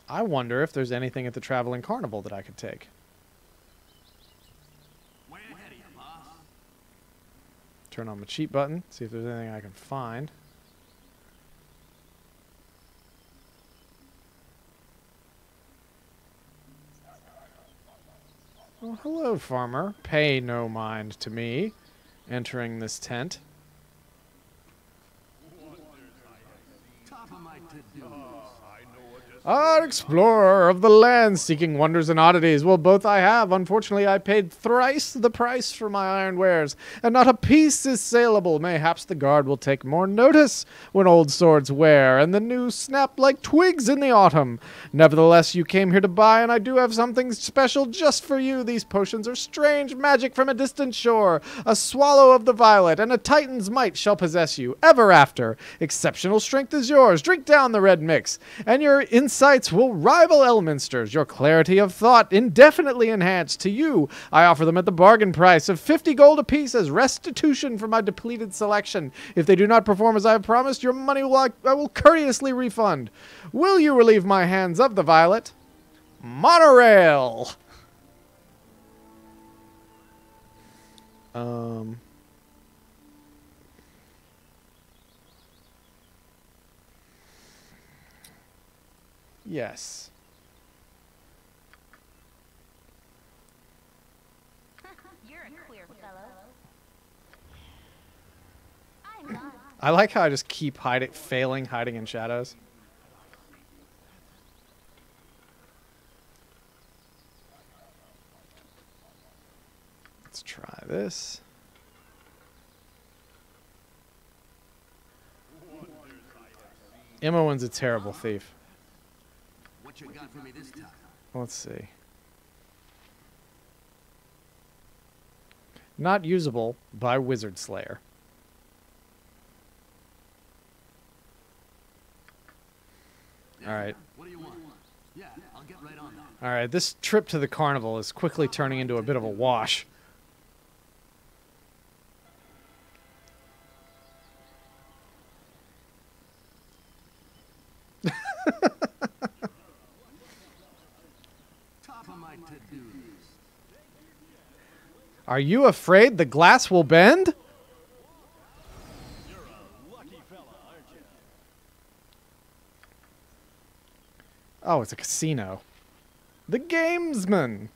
I wonder if there's anything at the Traveling Carnival that I could take. Way ahead of you, boss. Turn on the cheat button, see if there's anything I can find. Well, hello, farmer. Pay no mind to me entering this tent. Top of my to-do list. An explorer of the land seeking wonders and oddities. Well, both I have. Unfortunately, I paid thrice the price for my iron wares, and not a piece is saleable. Mayhaps the guard will take more notice when old swords wear, and the new snap like twigs in the autumn. Nevertheless, you came here to buy, and I do have something special just for you. These potions are strange magic from a distant shore. A swallow of the violet, and a titan's might shall possess you ever after. Exceptional strength is yours. Drink down the red mix, and your insights will rival Elminster's. Your clarity of thought indefinitely enhanced. To you, I offer them at the bargain price of 50 gold apiece as restitution for my depleted selection. If they do not perform as I have promised, your money I will courteously refund. Will you relieve my hands of the violet? Monorail! Yes. You're a queer fellow. I'm not. I like how I just keep failing hiding in shadows. Let's try this. Imowen's a terrible thief. What you got for me this time? Let's see. Not usable by Wizard Slayer. All right. What do you want? Yeah, I'll get right on that. All right, this trip to the carnival is quickly turning into a bit of a wash. Top of my to-do list. Are you afraid the glass will bend? Oh, it's a casino. The Gamesman.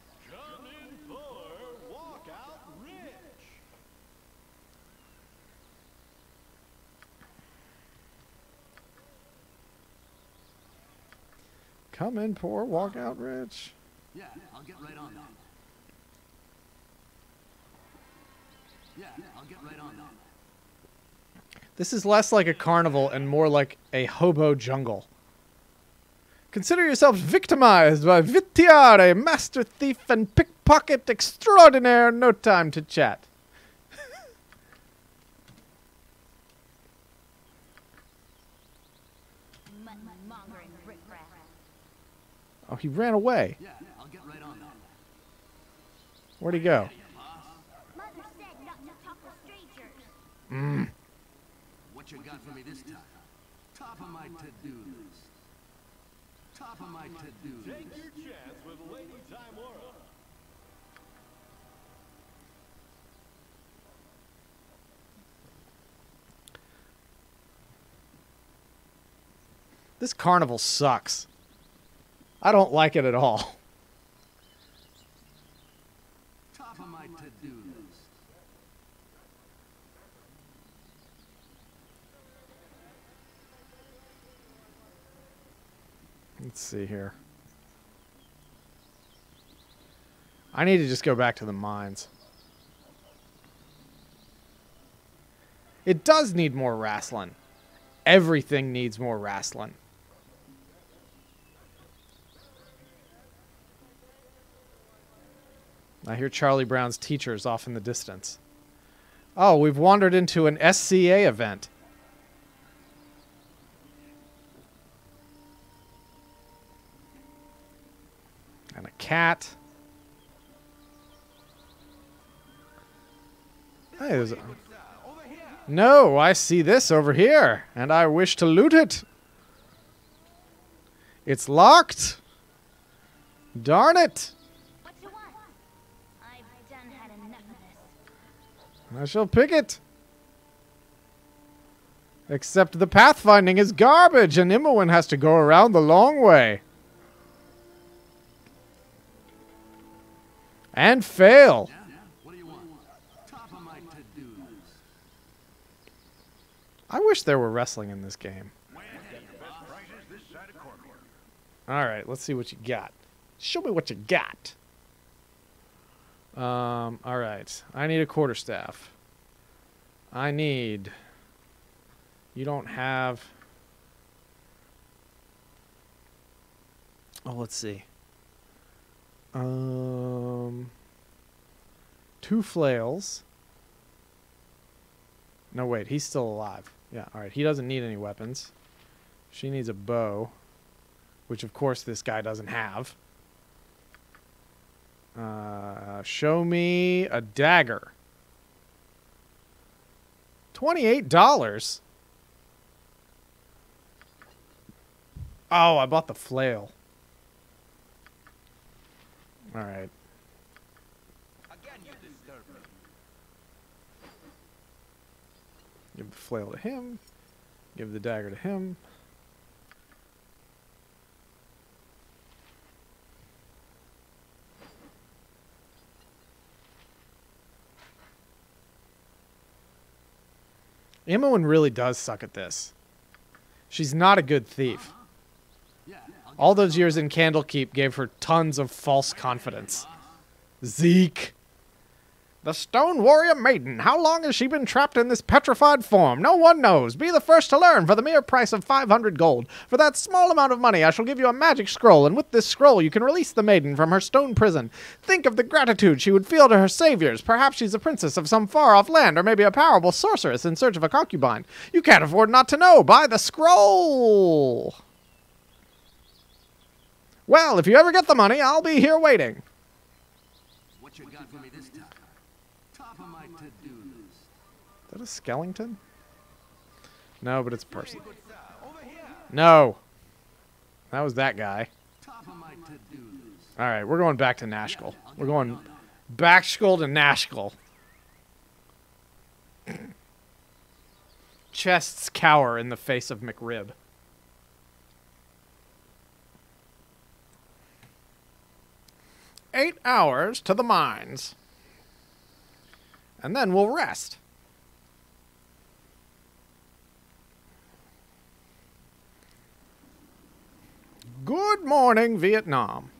Come in poor, walk out rich. Yeah, I'll get right on that. Yeah, I'll get right on that. This is less like a carnival and more like a hobo jungle. Consider yourselves victimized by Vitiare, master thief and pocket extraordinaire, no time to chat. Mutton-mongering riffraff. Oh, he ran away. Yeah, I'll get right on that. Where'd he go? Mother said not to talk with strangers. What you got for me this time? Top of my to-do list. Top of my to-do list. Take your chance with Lady Timora. This carnival sucks. I don't like it at all. Top of my to-do list. Let's see here. I need to just go back to the mines. It does need more wrestling. Everything needs more wrestling. I hear Charlie Brown's teachers off in the distance. Oh, we've wandered into an SCA event. And a cat. Hey, there's a... No, I see this over here, and I wish to loot it. It's locked. Darn it. What you want? I've done had enough of this. I shall pick it. Except the pathfinding is garbage, and Imoen has to go around the long way. And fail. Yeah? What do you want? Top of my to-do list. I wish there were wrestling in this game. Alright, let's see what you got. Show me what you got. Alright. I need a quarterstaff. I need... You don't have... Oh, let's see. 2 flails. No, wait. He's still alive. Yeah, alright. He doesn't need any weapons. She needs a bow. Which, of course, this guy doesn't have. Show me a dagger. $28? Oh, I bought the flail. Alright. Again, you disturb me. Give the flail to him. Give the dagger to him. Imoen really does suck at this. She's not a good thief. Yeah, All those years in Candlekeep gave her tons of false confidence. Zeke. The Stone Warrior Maiden. How long has she been trapped in this petrified form? No one knows. Be the first to learn for the mere price of 500 gold. For that small amount of money, I shall give you a magic scroll, and with this scroll you can release the maiden from her stone prison. Think of the gratitude she would feel to her saviors. Perhaps she's a princess of some far-off land, or maybe a powerful sorceress in search of a concubine. You can't afford not to know. Buy the scroll! Well, if you ever get the money, I'll be here waiting. what you got for me this time? Top of my to-do list. Is that a skeleton? No, but it's a person. No. That was that guy. Top of my to-do list. All right, we're going back to Nashkel. We're going Backshkull to Nashkel. Chests cower in the face of McRib. "8 hours to the mines. And then we'll rest." Good morning, Vietnam.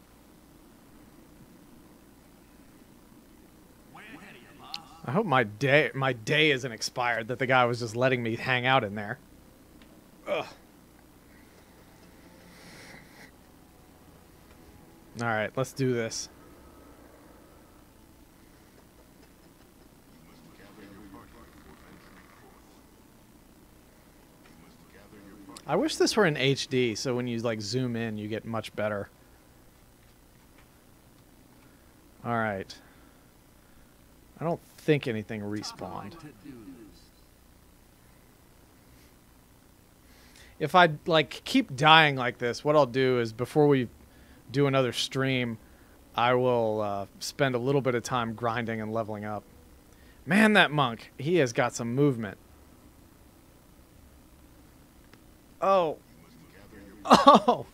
I hope my day isn't expired, that the guy was just letting me hang out in there. Ugh. All right, let's do this. I wish this were in HD, so when you like zoom in, you get much better. All right. I don't think anything respawned. If I like keep dying like this, what I'll do is before we do another stream, I will spend a little bit of time grinding and leveling up. Man, that monk, he has got some movement. Oh. Oh.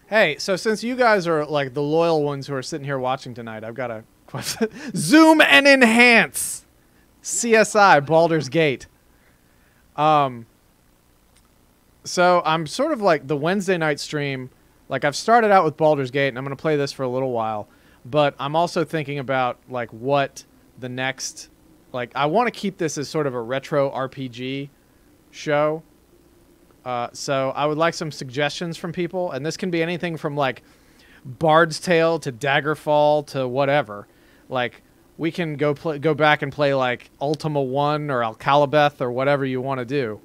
Hey, so since you guys are like the loyal ones who are sitting here watching tonight, I've got a question. Zoom and enhance. CSI Baldur's Gate. So I'm sort of like the Wednesday night stream. Like I've started out with Baldur's Gate, and I'm going to play this for a little while. But I'm also thinking about like what the next. Like I want to keep this as sort of a retro RPG show. So I would like some suggestions from people, and this can be anything from like Bard's Tale to Daggerfall to whatever. Like we can go back and play like Ultima 1 or Alcalabeth or whatever you want to do.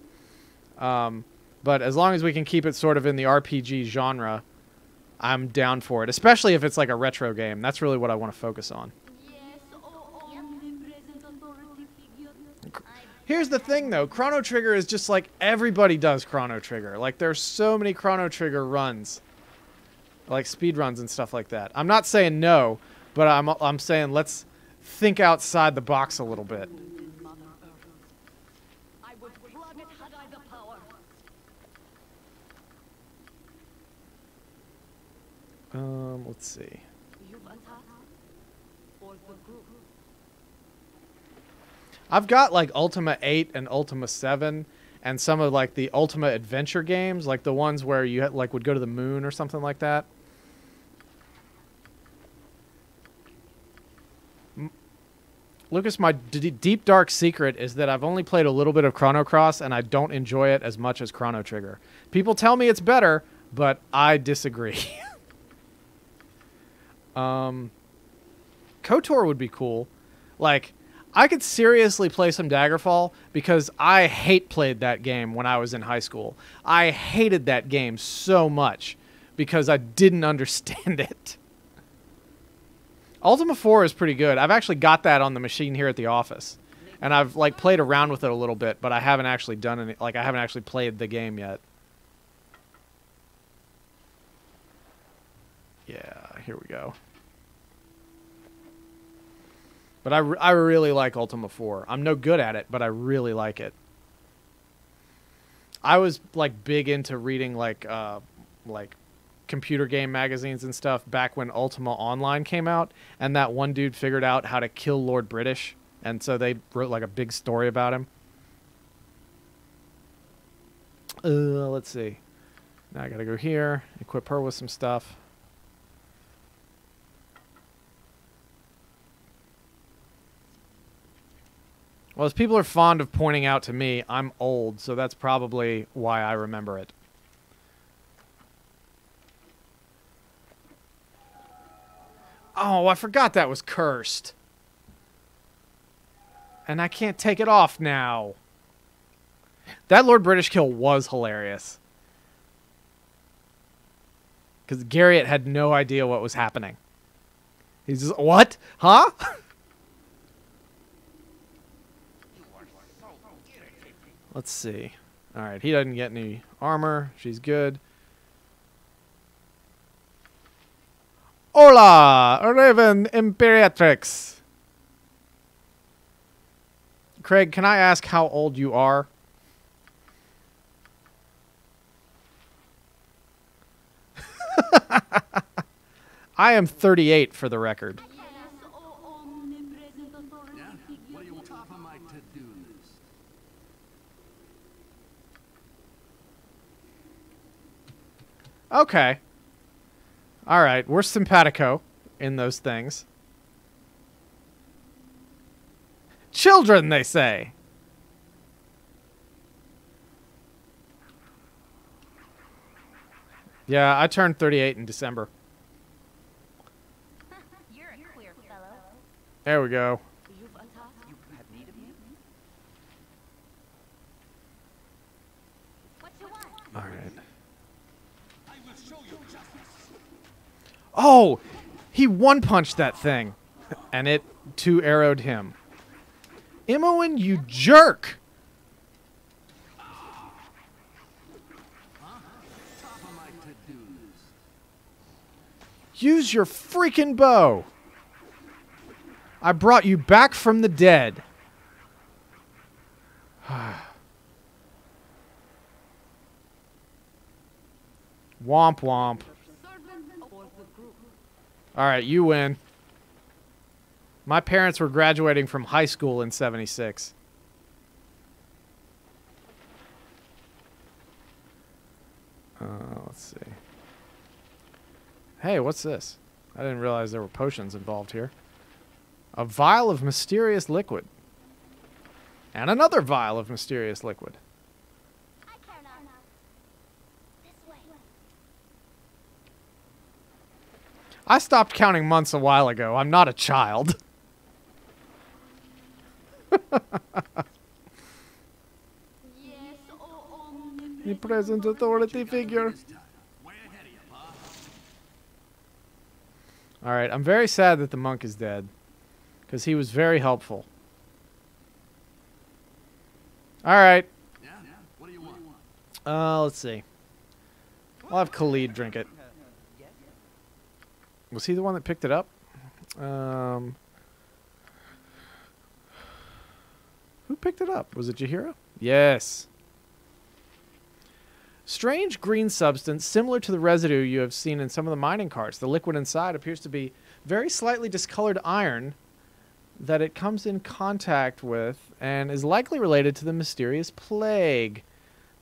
But as long as we can keep it sort of in the RPG genre, I'm down for it, especially if it's like a retro game. That's really what I want to focus on. Here's the thing, though. Chrono Trigger is just like everybody does Chrono Trigger. Like, there's so many Chrono Trigger runs. Like, speed runs and stuff like that. I'm not saying no, but I'm saying let's think outside the box a little bit. Let's see. I've got like Ultima 8 and Ultima 7 and some of like the Ultima adventure games, like the ones where you like would go to the moon or something like that. Lucas, my deep dark secret is that I've only played a little bit of Chrono Cross and I don't enjoy it as much as Chrono Trigger. People tell me it's better, but I disagree. KOTOR would be cool. Like, I could seriously play some Daggerfall because I played that game when I was in high school. I hated that game so much because I didn't understand it. Ultima 4 is pretty good. I've actually got that on the machine here at the office. And I've like played around with it a little bit, but I haven't actually done any, like I haven't actually played the game yet. Yeah, here we go. But I really like Ultima 4. I'm no good at it, but I really like it. I was like big into reading like computer game magazines and stuff back when Ultima Online came out, and that one dude figured out how to kill Lord British, and so they wrote like a big story about him. Let's see. Now I gotta go here, equip her with some stuff. Well, as people are fond of pointing out to me, I'm old, so that's probably why I remember it. Oh, I forgot that was cursed. And I can't take it off now. That Lord British kill was hilarious. Because Garriott had no idea what was happening. He's just, what? Huh? Let's see. Alright, he doesn't get any armor. She's good. Hola, Raven Imperatrix. Craig, can I ask how old you are? I am 38 for the record. Okay. All right, we're simpatico in those things. Children, they say. Yeah, I turned 38 in December. There we go. You have need of me? What you want? All right. Oh, he one-punched that thing, and it two-arrowed him. Imoen, you jerk! Use your freaking bow! I brought you back from the dead. Womp womp. Alright, you win. My parents were graduating from high school in '76. Let's see. Hey, what's this? I didn't realize there were potions involved here. A vial of mysterious liquid. And another vial of mysterious liquid. I care not. This way. I stopped counting months a while ago. I'm not a child. Yes, The present authority figure. Alright, I'm very sad that the monk is dead. Because he was very helpful. Alright. Yeah? What do you want? Let's see. I'll have Khalid drink it. Was he the one that picked it up? Who picked it up? Was it Jahira? Yes. Strange green substance similar to the residue you have seen in some of the mining carts. The liquid inside appears to be very slightly discolored iron that it comes in contact with and is likely related to the mysterious plague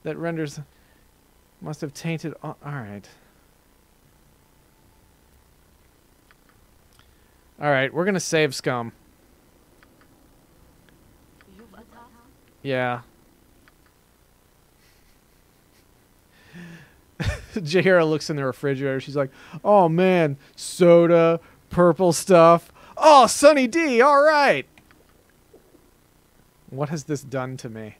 that renders... Must have tainted... Alright. Alright, we're gonna save Scum. Yeah. Jahira looks in the refrigerator. She's like, oh man, soda, purple stuff. Oh, Sunny D, all right. What has this done to me?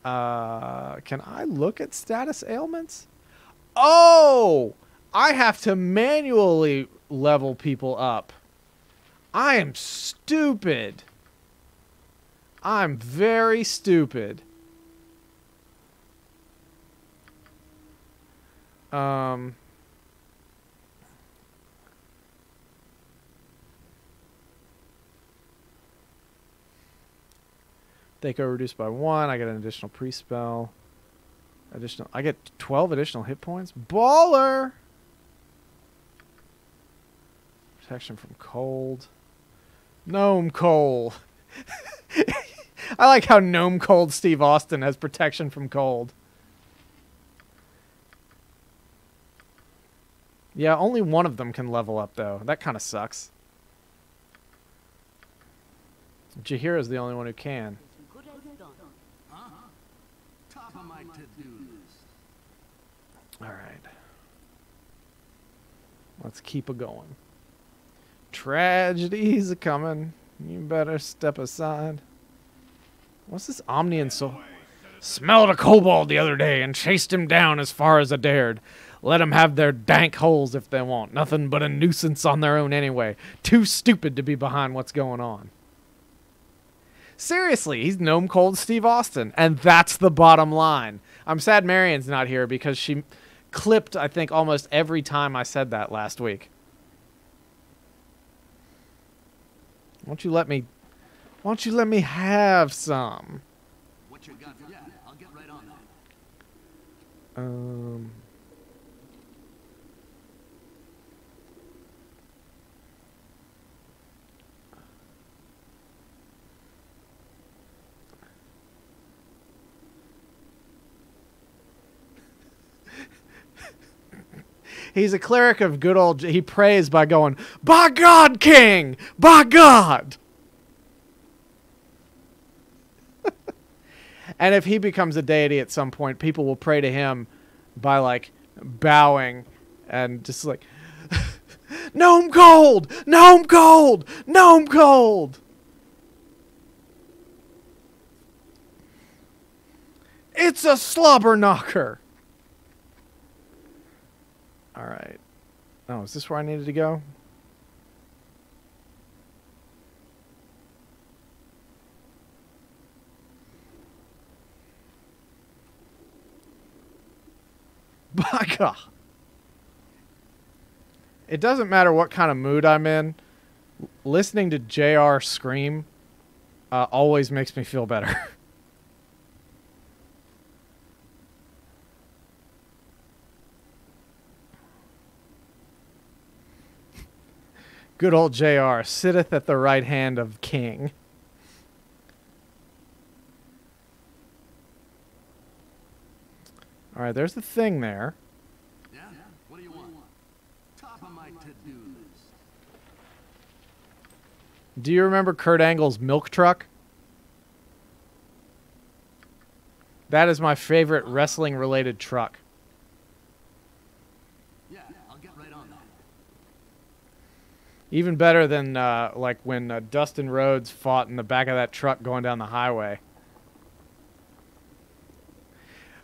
Can I look at status ailments? Oh, I have to manually level people up. I am stupid. I'm very stupid. They go reduced by 1. I get an additional pre-spell. I get 12 additional hit points. Baller! Protection from cold. Gnome cold. I like how Gnome cold Steve Austin has protection from cold. Yeah, only one of them can level up, though. That kind of sucks. Jahira's the only one who can. Top of my to-do list. Alright. Let's keep it going. Tragedies are coming. You better step aside. What's this Omnian soul? Smelled a kobold the other day and chased him down as far as I dared. Let them have their dank holes if they want. Nothing but a nuisance on their own anyway. Too stupid to be behind what's going on. Seriously, he's Gnome Cold Steve Austin. And that's the bottom line. I'm sad Marion's not here because she clipped, I think, almost every time I said that last week. Won't you let me have some? What you got? Yeah, I'll get right on that. He's a cleric of good old... He prays by going, by God, King! By God! And if he becomes a deity at some point, people will pray to him by, like, bowing and just like, Gnome cold! Gnome cold! Gnome cold! It's a slobber knocker! Alright. Oh, is this where I needed to go? By God. It doesn't matter what kind of mood I'm in. Listening to JR scream always makes me feel better. Good old JR sitteth at the right hand of King. All right, there's the thing there. Yeah? What do you want? Top of my to-do list. Do you remember Kurt Angle's milk truck? That is my favorite wrestling-related truck. Yeah, I'll get right on that. Even better than like when Dustin Rhodes fought in the back of that truck going down the highway.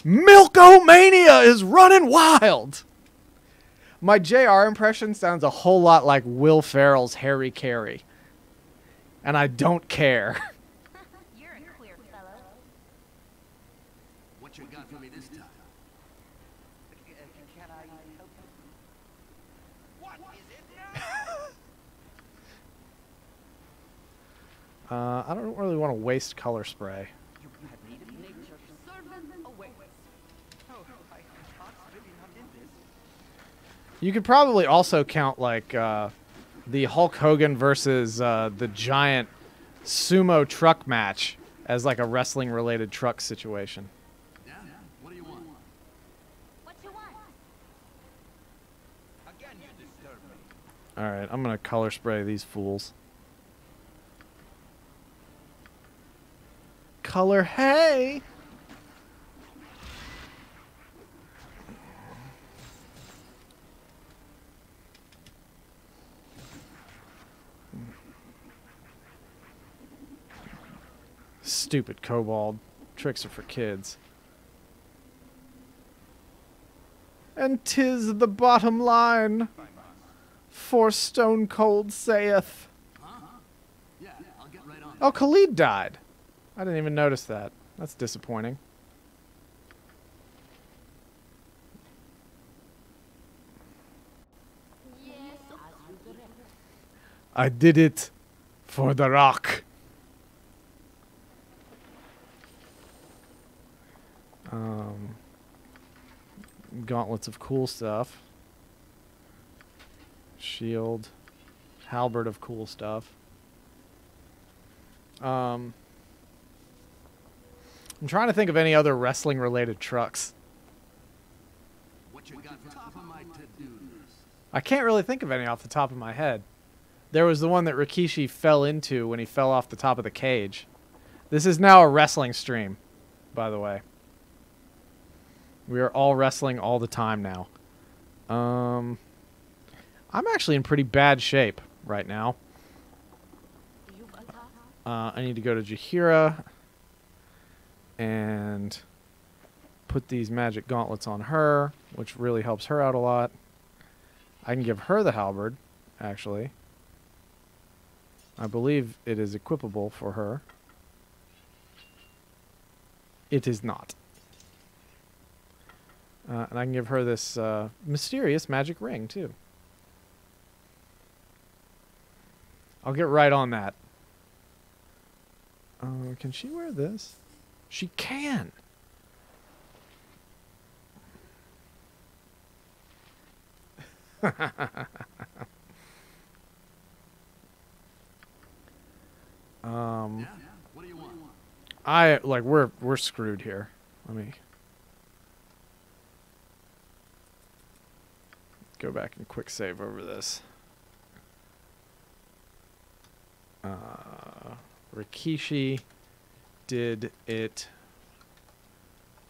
Milkomania is running wild! My JR impression sounds a whole lot like Will Ferrell's Harry Carey. And I don't care. You're a queer fellow. What you got for me this time? Can I help you? What is it now? I don't really want to waste color spray. You had need of nature. Servant awaits. Oh, my heart's really not in this. You could probably also count like the Hulk Hogan versus the giant sumo truck match as like a wrestling related truck situation. Yeah? What do you want? What you want? Again, you disturb me. Alright, I'm gonna color spray these fools. Color hay! Stupid kobold. Tricks are for kids. And 'tis the bottom line, for Stone Cold saith. Yeah, I'll get right on Oh, Khalid died. I didn't even notice that. That's disappointing. Yes, as you direct. I did it for the rock. Gauntlets of cool stuff. Shield. Halberd of cool stuff. I'm trying to think of any other wrestling related trucks. What you got for top of my to-do list? I can't really think of any off the top of my head. There was the one that Rikishi fell into when he fell off the top of the cage. This is now a wrestling stream, by the way. We are all wrestling all the time now. I'm actually in pretty bad shape right now. You attack? I need to go to Jaheira and put these magic gauntlets on her, which really helps her out a lot. I can give her the halberd, actually. I believe it is equipable for her. It is not. And I can give her this mysterious magic ring, too. I'll get right on that. Can she wear this? She can! Yeah? What do you want? We're screwed here. Let me go back and quick save over this. Rikishi did it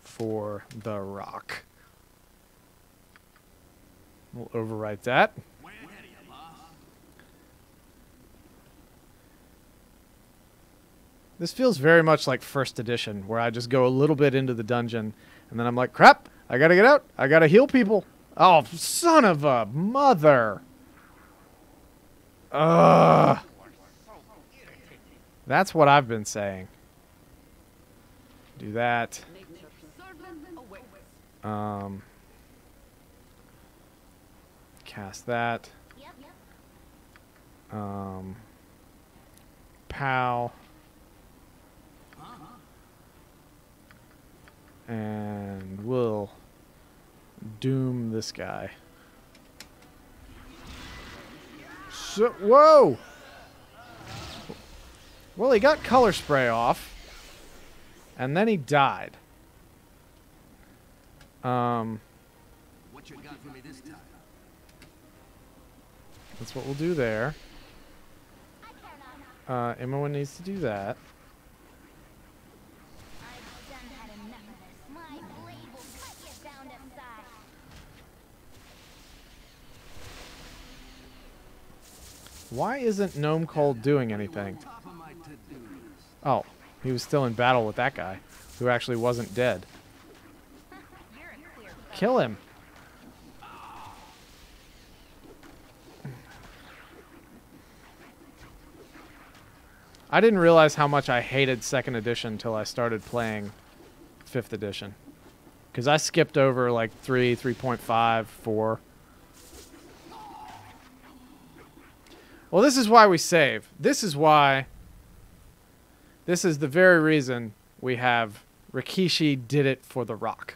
for the rock. We'll overwrite that. Way ahead of you, boss. This feels very much like first edition, where I just go a little bit into the dungeon, and then I'm like, crap, I gotta get out. I gotta heal people. Oh, son of a mother. Ugh. That's what I've been saying. Do that. Cast that. Pow. And we'll doom this guy. So, whoa! Well, he got color spray off. And then he died. What you got for me this time? That's what we'll do there. Everyone needs to do that. I've done had enough of this. My blade will cut you down to size. Why isn't Gnome Cold doing anything? Top of my to-do list. Oh, he was still in battle with that guy, who actually wasn't dead. Kill him. I didn't realize how much I hated 2nd edition until I started playing 5th edition. Because I skipped over like 3, 3.5, 4. Well, this is why we save. This is why... This is the very reason we have Rikishi did it for the rock.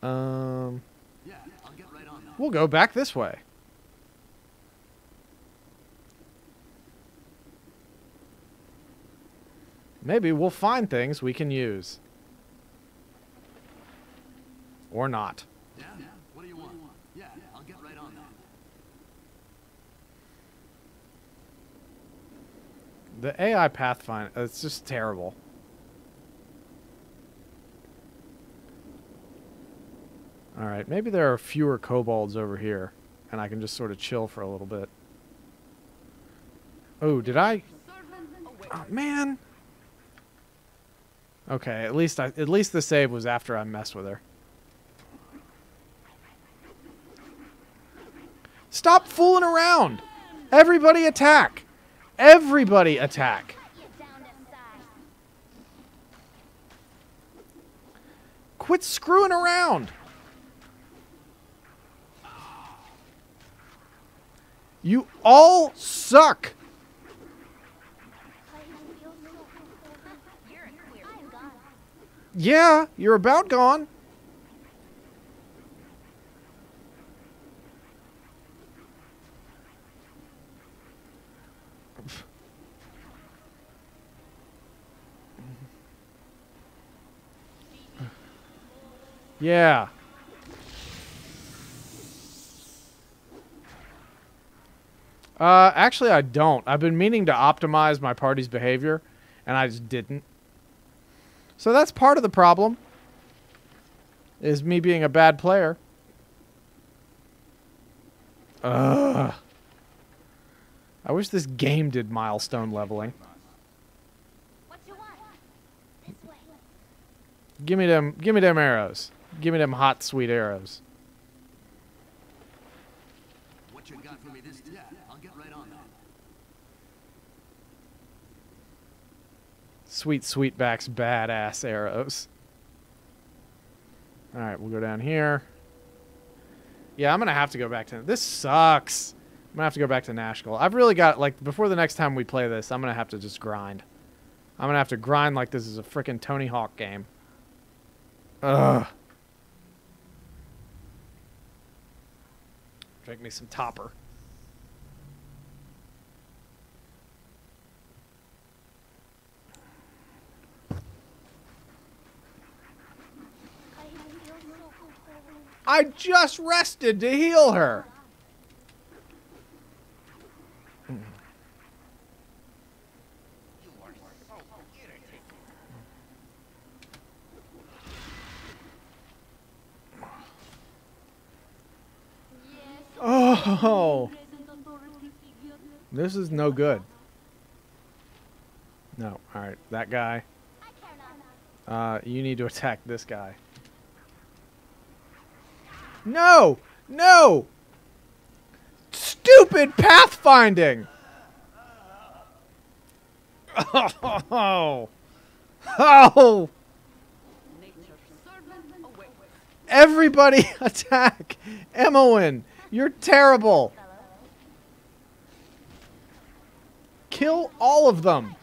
Yeah, I'll get right on that. We'll go back this way. Maybe we'll find things we can use. Or not. Yeah? What do you want? Yeah, I'll get right on that. The AI Pathfinder, it's just terrible. Alright, maybe there are fewer kobolds over here, and I can just sort of chill for a little bit. Oh, did I... Oh, man! Okay, at least the save was after I messed with her. Stop fooling around! Everybody attack! Everybody attack! You down to size. Quit screwing around! You all suck! I'm gone. Yeah, you're about gone. Yeah. Actually, I don't. I've been meaning to optimize my party's behavior, and I just didn't. So that's part of the problem, is me being a bad player. Ugh. I wish this game did milestone leveling. What you want? This way. Give me them arrows. Give me them hot, sweet arrows. What you got for me this time? Yeah, I'll get right on that. Sweet Sweetback's badass arrows. Alright, we'll go down here. Yeah, I'm going to have to go back to... This sucks. I'm going to have to go back to Nashville. I've really got... Like, before the next time we play this, I'm going to have to just grind. I'm going to have to grind like this is a freaking Tony Hawk game. Ugh. Drink me some topper. I just rested to heal her. Oh. This is no good. No. Alright. That guy. You need to attack this guy. No! No! Stupid pathfinding! Oh! Oh! Everybody attack! Emmowen! You're terrible! Kill all of them!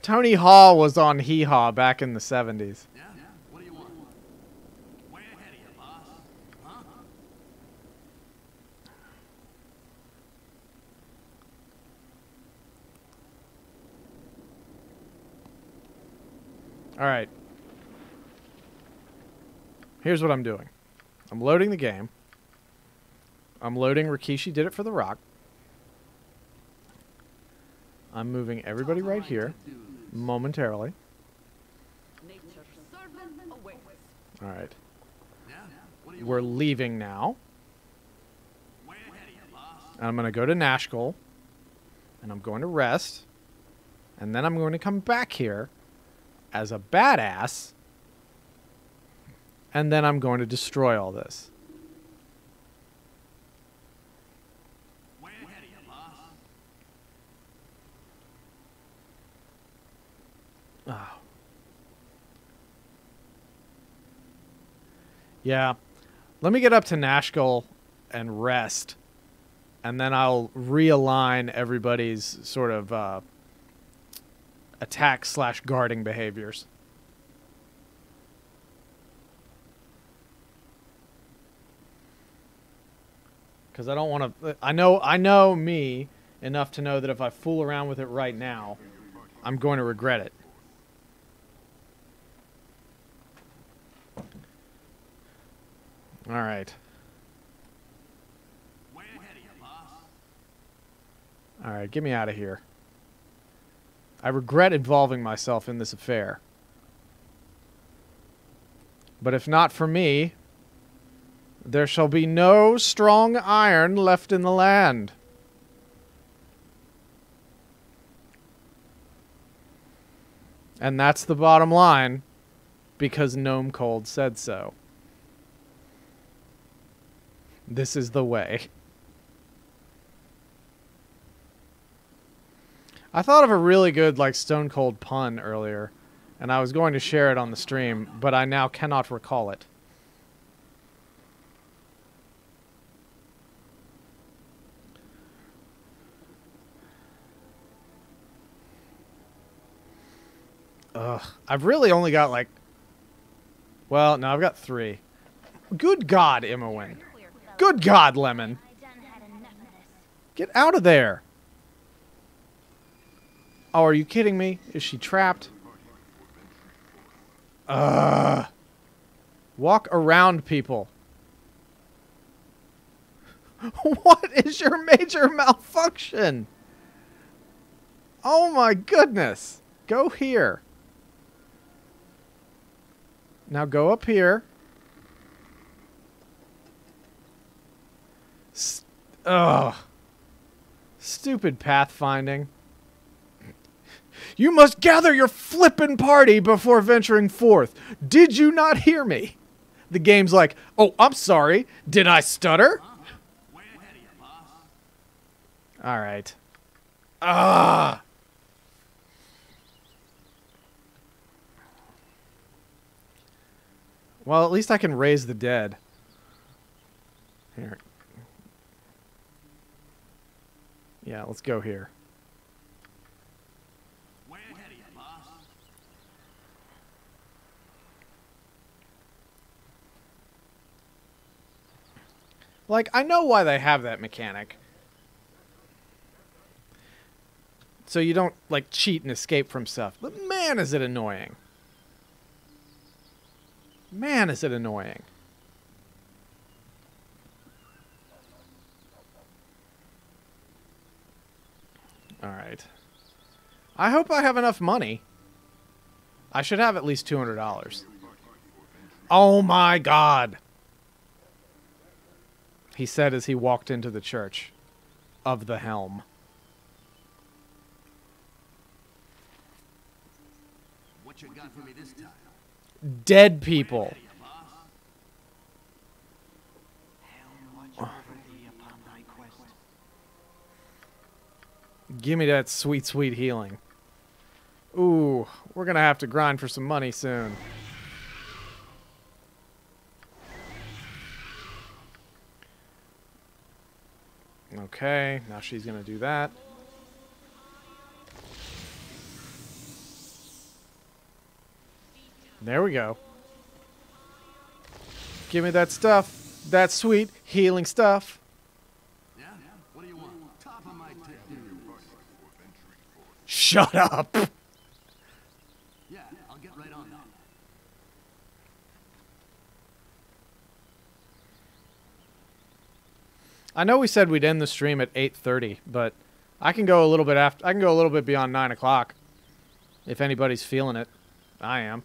Tony Hawk was on Hee Haw back in the 70s. Yeah? What do you want? Way ahead of you, boss. Huh? Alright. Here's what I'm doing. I'm loading the game. I'm loading Rikishi Did It for the Rock. I'm moving everybody right here momentarily. Alright. Yeah? What do you We're want? leaving now. Way ahead of you, boss. And I'm going to go to Nashkel. And I'm going to rest. And then I'm going to come back here as a badass. And then I'm going to destroy all this. Way ahead of you, boss. Oh. Yeah. Let me get up to Nashkel and rest. And then I'll realign everybody's sort of attack/guarding behaviors. Because I don't want to... I know me enough to know that if I fool around with it right now, I'm going to regret it. All right. Way ahead of you, boss. All right, get me out of here. I regret involving myself in this affair. But if not for me, there shall be no strong iron left in the land. And that's the bottom line, because Gnome Cold said so. This is the way. I thought of a really good, like, Stone Cold pun earlier, and I was going to share it on the stream, but I now cannot recall it. Ugh. I've really only got, like... Well, no, I've got 3. Good God, Imowen. Good God, Lemon. Get out of there. Oh, are you kidding me? Is she trapped? Walk around people. What is your major malfunction? Oh my goodness. Go here. Now go up here. Ugh. Stupid pathfinding. You must gather your flippin' party before venturing forth. Did you not hear me? The game's like, oh, I'm sorry. Did I stutter? Way ahead of you, boss. All right. Ah. Well, at least I can raise the dead. Here. Yeah, let's go here. Way ahead of you, boss. Like, I know why they have that mechanic. So you don't, like, cheat and escape from stuff. But man, is it annoying. Man, is it annoying. Alright. I hope I have enough money. I should have at least $200. Oh my God. He said as he walked into the church of the Helm. What you got for me this time? Dead people. Give me that sweet, sweet healing. Ooh, we're going to have to grind for some money soon. Okay, now she's going to do that. There we go. Give me that stuff. That sweet healing stuff. Yeah? What do you want? Top of my tail. Shut up. Yeah, I'll get right on that. I know we said we'd end the stream at 8:30, but I can go a little bit after. I can go a little bit beyond 9 o'clock. If anybody's feeling it, I am.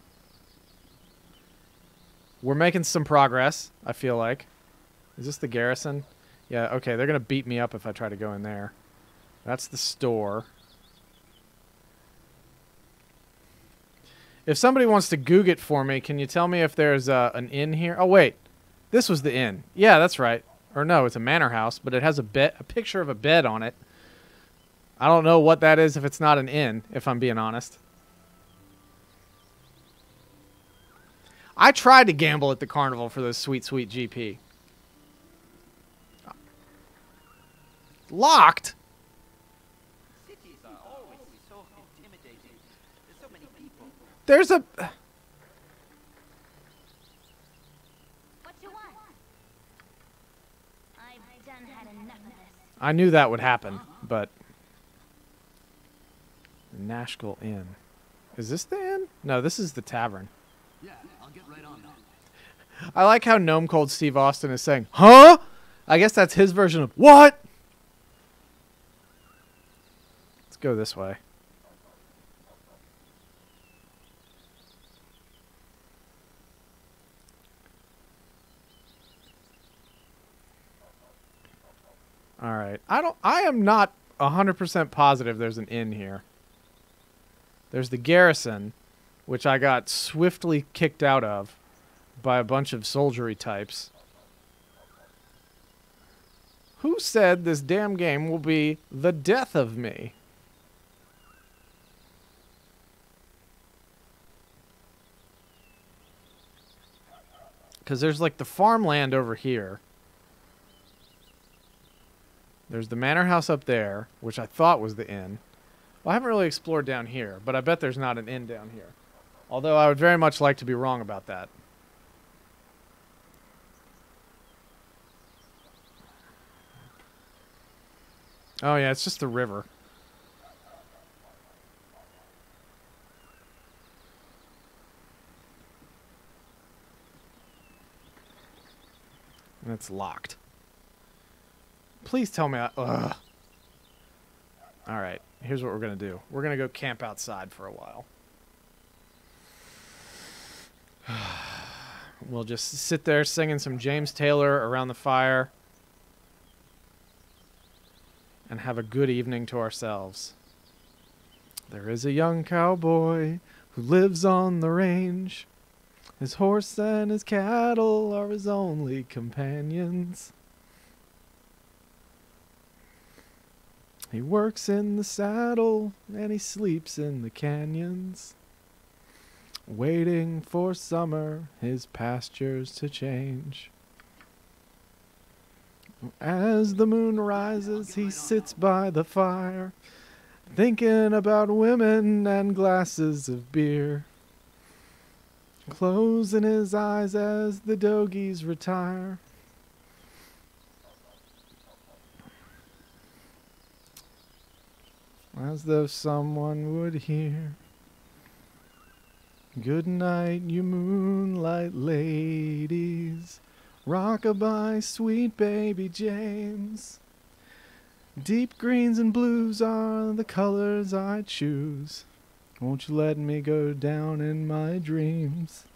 We're making some progress, I feel like. Is this the garrison? Yeah, okay, they're going to beat me up if I try to go in there. That's the store. If somebody wants to Goog it for me, can you tell me if there's an inn here? Oh, wait. This was the inn. Yeah, that's right. Or no, it's a manor house, but it has a picture of a bed on it. I don't know what that is if it's not an inn, if I'm being honest. I tried to gamble at the carnival for those sweet, sweet GP. Locked? Cities are always so intimidating. There's so many people. There's a... What you want? I've done had enough of this. I knew that would happen, but... Nashkel Inn. Is this the inn? No, this is the tavern. Yeah, I'll get right on that. I like how Gnome Cold Steve Austin is saying, huh? I guess that's his version of, what? Let's go this way. All right. I am not 100% positive there's an inn here. There's the garrison, which I got swiftly kicked out of by a bunch of soldiery types. Who said this damn game will be the death of me? Because there's like the farmland over here. There's the manor house up there, which I thought was the inn. Well, I haven't really explored down here, but I bet there's not an inn down here. Although I would very much like to be wrong about that. Oh yeah, it's just the river. And it's locked. Please tell me ugh. Alright, here's what we're going to do. We're going to go camp outside for a while. We'll just sit there singing some James Taylor around the fire. And have a good evening to ourselves. There is a young cowboy who lives on the range. His horse and his cattle are his only companions. He works in the saddle and he sleeps in the canyons, waiting for summer, his pastures to change. As the moon rises, he sits by the fire, thinking about women and glasses of beer, closing his eyes as the dogies retire. As though someone would hear, good night, you moonlight ladies. Rockabye, sweet baby James. Deep greens and blues are the colors I choose. Won't you let me go down in my dreams?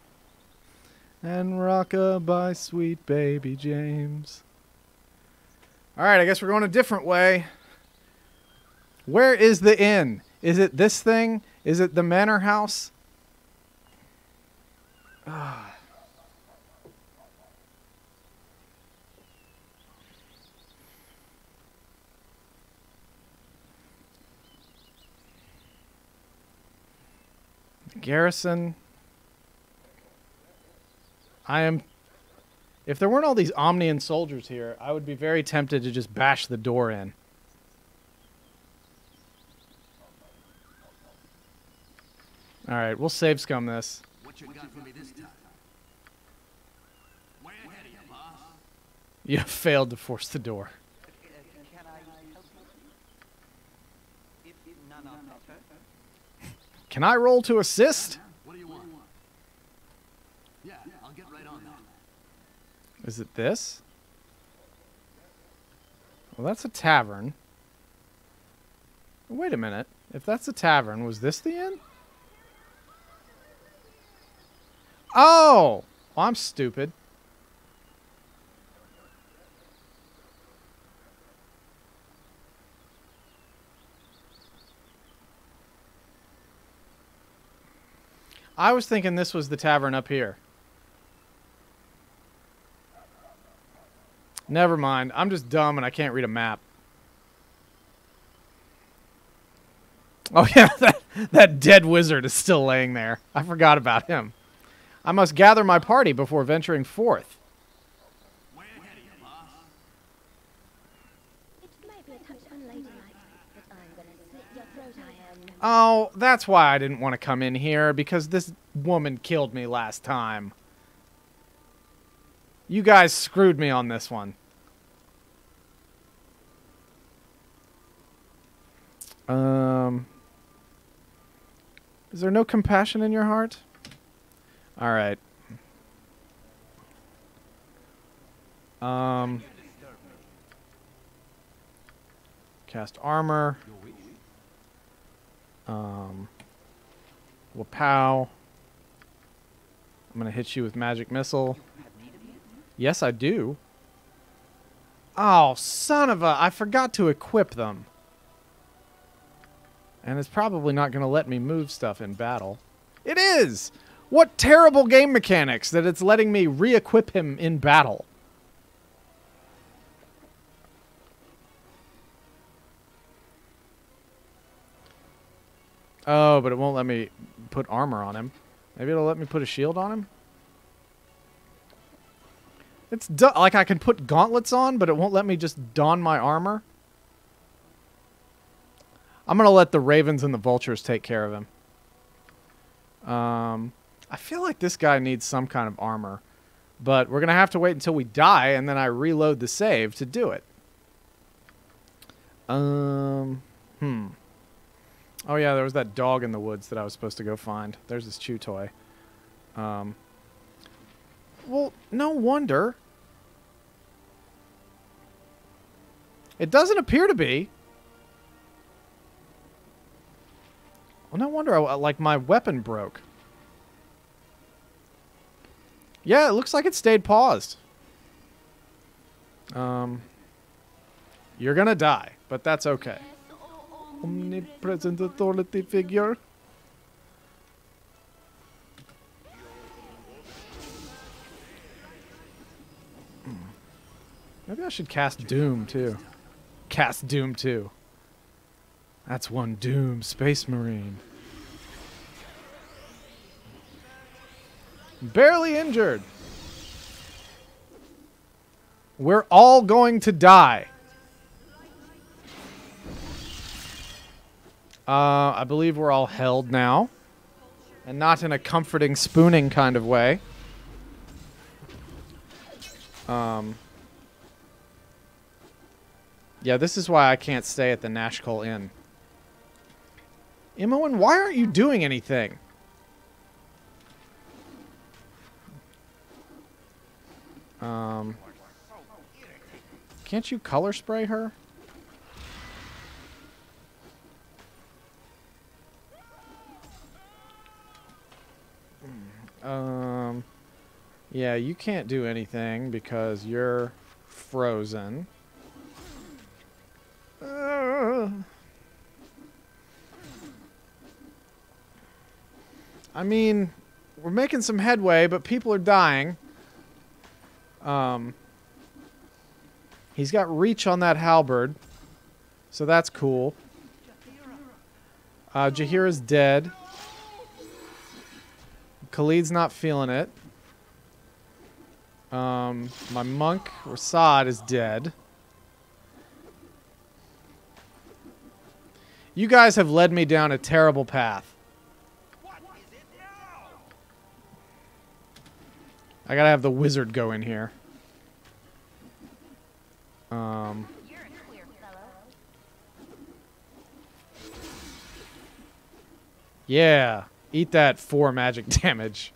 And rockabye, sweet baby James. All right, I guess we're going a different way. Where is the inn? Is it this thing? Is it the manor house? Garrison. If there weren't all these Omnian soldiers here, I would be very tempted to just bash the door in. Alright, we'll save scum this. What you got for me this time? Way ahead of you, boss. You failed to force the door. Can I help you? If none are better. Can I roll to assist? What do you want? Yeah, I'll get right on that. Is it this? Well, that's a tavern. Wait a minute. If that's a tavern, was this the inn? Oh! Well, I'm stupid. I was thinking this was the tavern up here. Never mind. I'm just dumb and I can't read a map. Oh yeah, that dead wizard is still laying there. I forgot about him. I must gather my party before venturing forth. Way ahead of you, boss. It may be a touch unladylike, but I'm gonna slit your throat, I am. Oh, that's why I didn't want to come in here, because this woman killed me last time. You guys screwed me on this one. Is there no compassion in your heart? All right. Cast armor. Wapow. I'm gonna hit you with magic missile. Yes, I do. Oh, son of a! I forgot to equip them. And it's probably not gonna let me move stuff in battle. It is! What terrible game mechanics that it's letting me re-equip him in battle. Oh, but it won't let me put armor on him. Maybe it'll let me put a shield on him? It's like I can put gauntlets on, but it won't let me just don my armor. I'm going to let the ravens and the vultures take care of him. I feel like this guy needs some kind of armor. But we're going to have to wait until we die, and then I reload the save to do it. Oh, yeah, there was that dog in the woods that I was supposed to go find. There's his chew toy. Well, no wonder. It doesn't appear to be. Well, no wonder, like, my weapon broke. Yeah, it looks like it stayed paused. You're gonna die, but that's okay. Omnipresent authority figure. Maybe I should cast Doom, too. Cast Doom, too. That's one Doom Space Marine. Barely injured. We're all going to die. I believe we're all held now. And not in a comforting, spooning kind of way. Yeah, this is why I can't stay at the Nashkel Inn. Imoen, why aren't you doing anything? Can't you color spray her? Yeah, you can't do anything because you're frozen. I mean, we're making some headway, but people are dying. He's got reach on that halberd, so that's cool. Jahira's dead. Khalid's not feeling it. My monk, Rasad, is dead. You guys have led me down a terrible path. I gotta have the wizard go in here. You're a queer fellow. Yeah. Eat that 4 magic damage.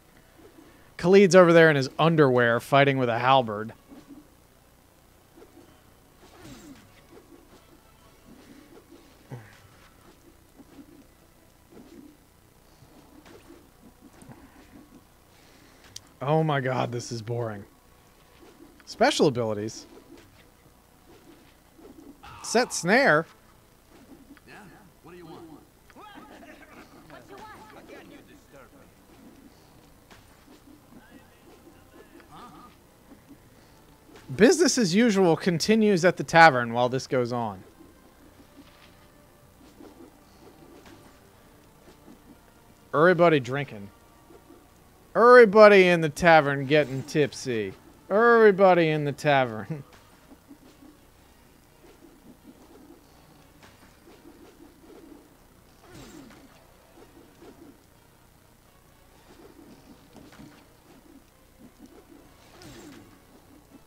Khalid's over there in his underwear fighting with a halberd. Oh my god, this is boring. Special abilities. Set snare. Yeah? What do you want? What you want? Again, you disturb me. Business as usual continues at the tavern while this goes on. Everybody drinking. Everybody in the tavern getting tipsy. Everybody in the tavern.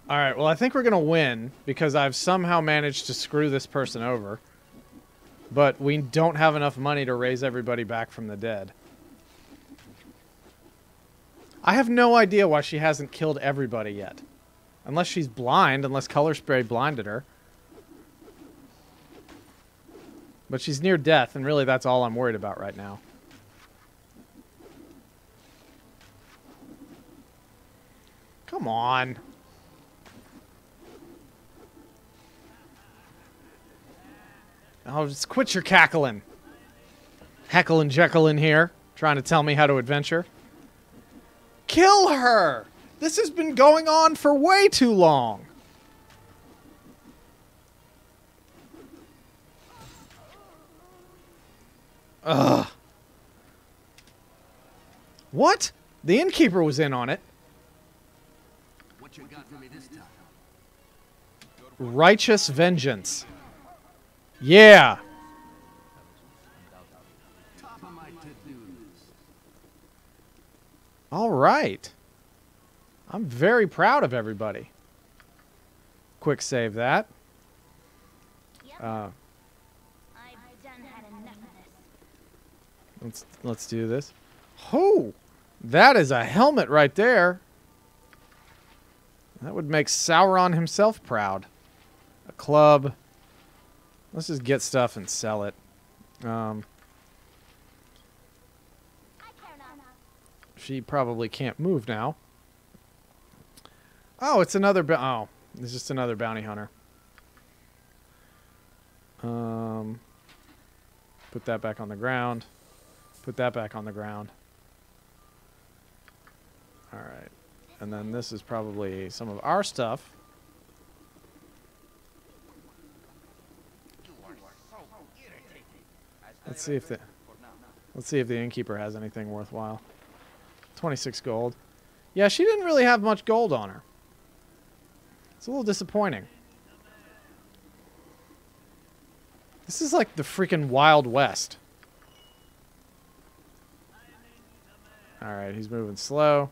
Alright, well I think we're going to win because I've somehow managed to screw this person over. But we don't have enough money to raise everybody back from the dead. I have no idea why she hasn't killed everybody yet. Unless she's blind, unless color spray blinded her. But she's near death, and really that's all I'm worried about right now. Come on. Oh, just quit your cackling. Heckle and Jekyll in here, trying to tell me how to adventure. Kill her! This has been going on for way too long. Ugh. What? The innkeeper was in on it. What you got for me this time? Righteous vengeance. Yeah. Top of my to-do list. All right. I'm very proud of everybody. Quick save that. Yep. Uh, I've done had enough of this. let's do this. Oh, that is a helmet right there. That would make Sauron himself proud. A club. Let's just get stuff and sell it. I care not. She probably can't move now. Oh, it's another oh, it's just another bounty hunter. Put that back on the ground. Put that back on the ground. All right. And then this is probably some of our stuff. You are so irritating. Let's see if the innkeeper has anything worthwhile. 26 gold. Yeah, she didn't really have much gold on her. It's a little disappointing. This is like the freaking Wild West. Alright, he's moving slow.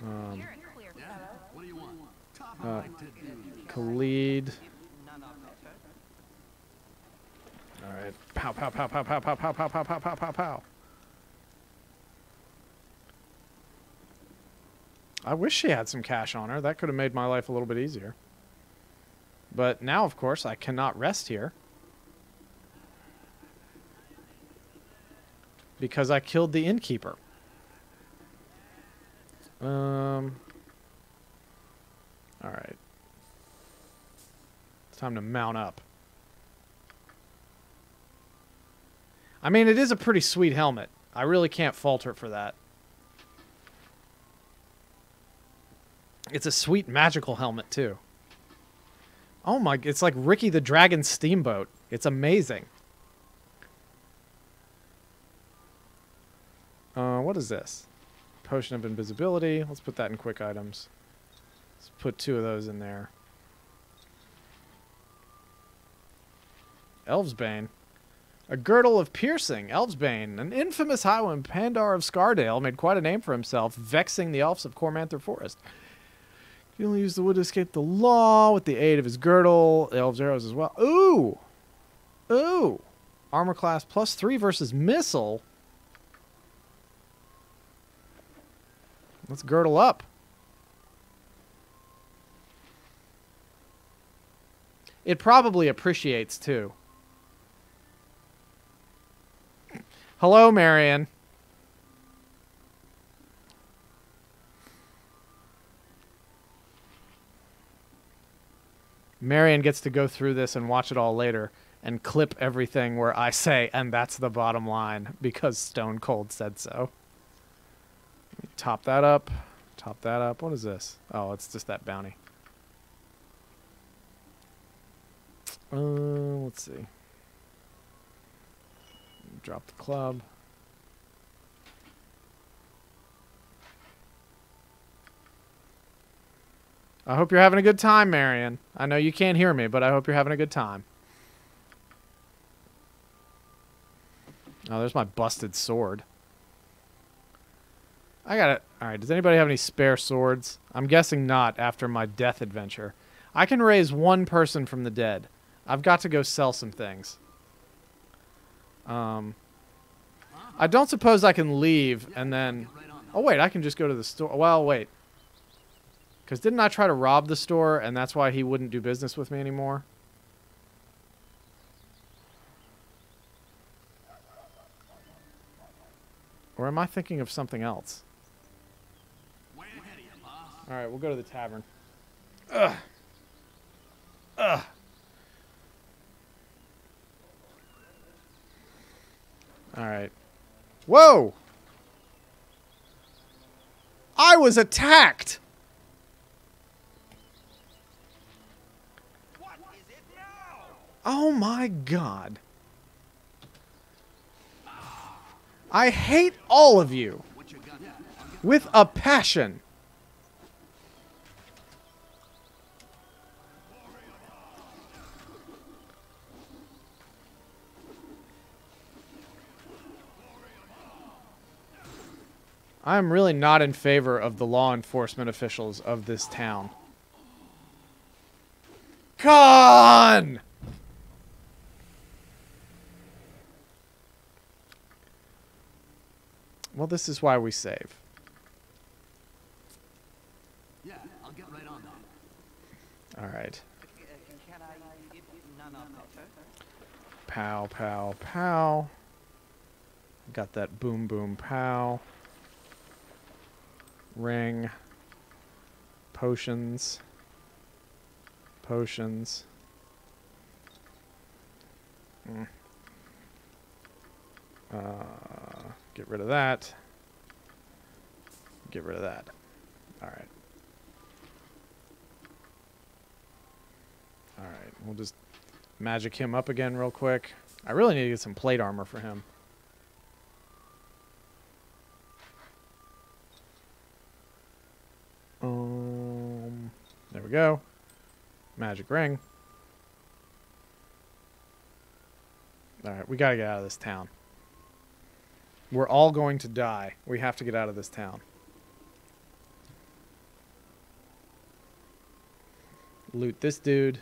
You're a queer Yeah? fellow. What do you want? Top of my to-do list. Khalid. None of that. Alright. Pow, pow, pow, pow, pow, pow, pow, pow, pow, pow, pow, pow, pow. I wish she had some cash on her. That could have made my life a little bit easier. But now, of course, I cannot rest here. Because I killed the innkeeper. All right. It's time to mount up. I mean, it is a pretty sweet helmet. I really can't falter for that. It's a sweet magical helmet, too. Oh my, it's like Ricky the Dragon Steamboat. It's amazing. What is this? Potion of Invisibility. Let's put that in quick items. Let's put 2 of those in there. Elvesbane. A girdle of piercing. Elvesbane. An infamous highwayman, Pandar of Scardale, made quite a name for himself, vexing the elves of Cormanther Forest. He only used the wood to escape the law with the aid of his girdle. The elves' arrows as well. Ooh! Ooh! Armor class +3 versus missile. Let's girdle up. It probably appreciates, too. Hello, Marion. Marion gets to go through this and watch it all later and clip everything where I say, and that's the bottom line, because Stone Cold said so. Top that up. Top that up. What is this? Oh, it's just that bounty. Let's see. Drop the club. I hope you're having a good time, Marion. I know you can't hear me, but I hope you're having a good time. Oh, there's my busted sword. I got it. All right, does anybody have any spare swords? I'm guessing not after my death adventure. I can raise 1 person from the dead. I've got to go sell some things. I don't suppose I can leave and then... Oh, wait, I can just go to the store. Well, wait. Because didn't I try to rob the store and that's why he wouldn't do business with me anymore? Or am I thinking of something else? Alright, we'll go to the tavern. Ugh. Ugh. Alright. Whoa! I was attacked! What is it now? Oh my god. I hate all of you. With a passion. I'm really not in favor of the law enforcement officials of this town. Con! Well, this is why we save. Yeah, I'll get right on that. All right. Can I get none of that? Pow, pow, pow. Got that boom, boom, pow. Ring. Potions. Potions. Get rid of that. Get rid of that. Alright. Alright, we'll just magic him up again real quick. I really need to get some plate armor for him. There we go. Magic ring. Alright, we gotta get out of this town. We're all going to die. We have to get out of this town. Loot this dude.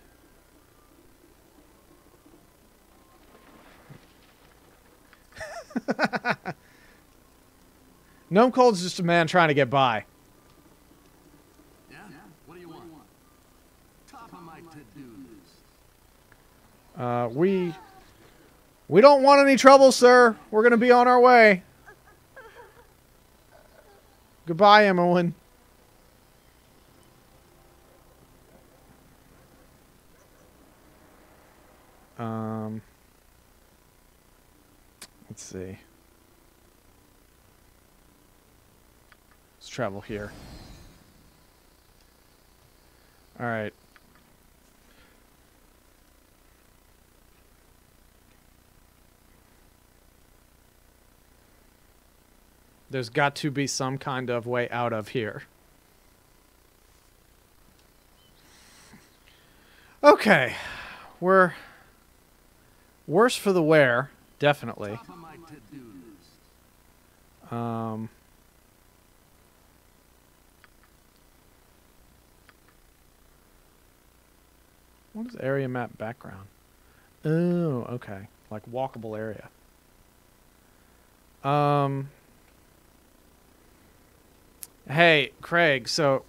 Gnome Cold's just a man trying to get by. Yeah? What do you want? Top of my to-do list. We don't want any trouble, sir. We're going to be on our way. Goodbye, Emmerwin. Let's see. Let's travel here. All right. There's got to be some kind of way out of here. Okay. We're worse for the wear, definitely. Top of my to-do list. What is area map background? Oh, okay. Like walkable area. Hey, Craig, so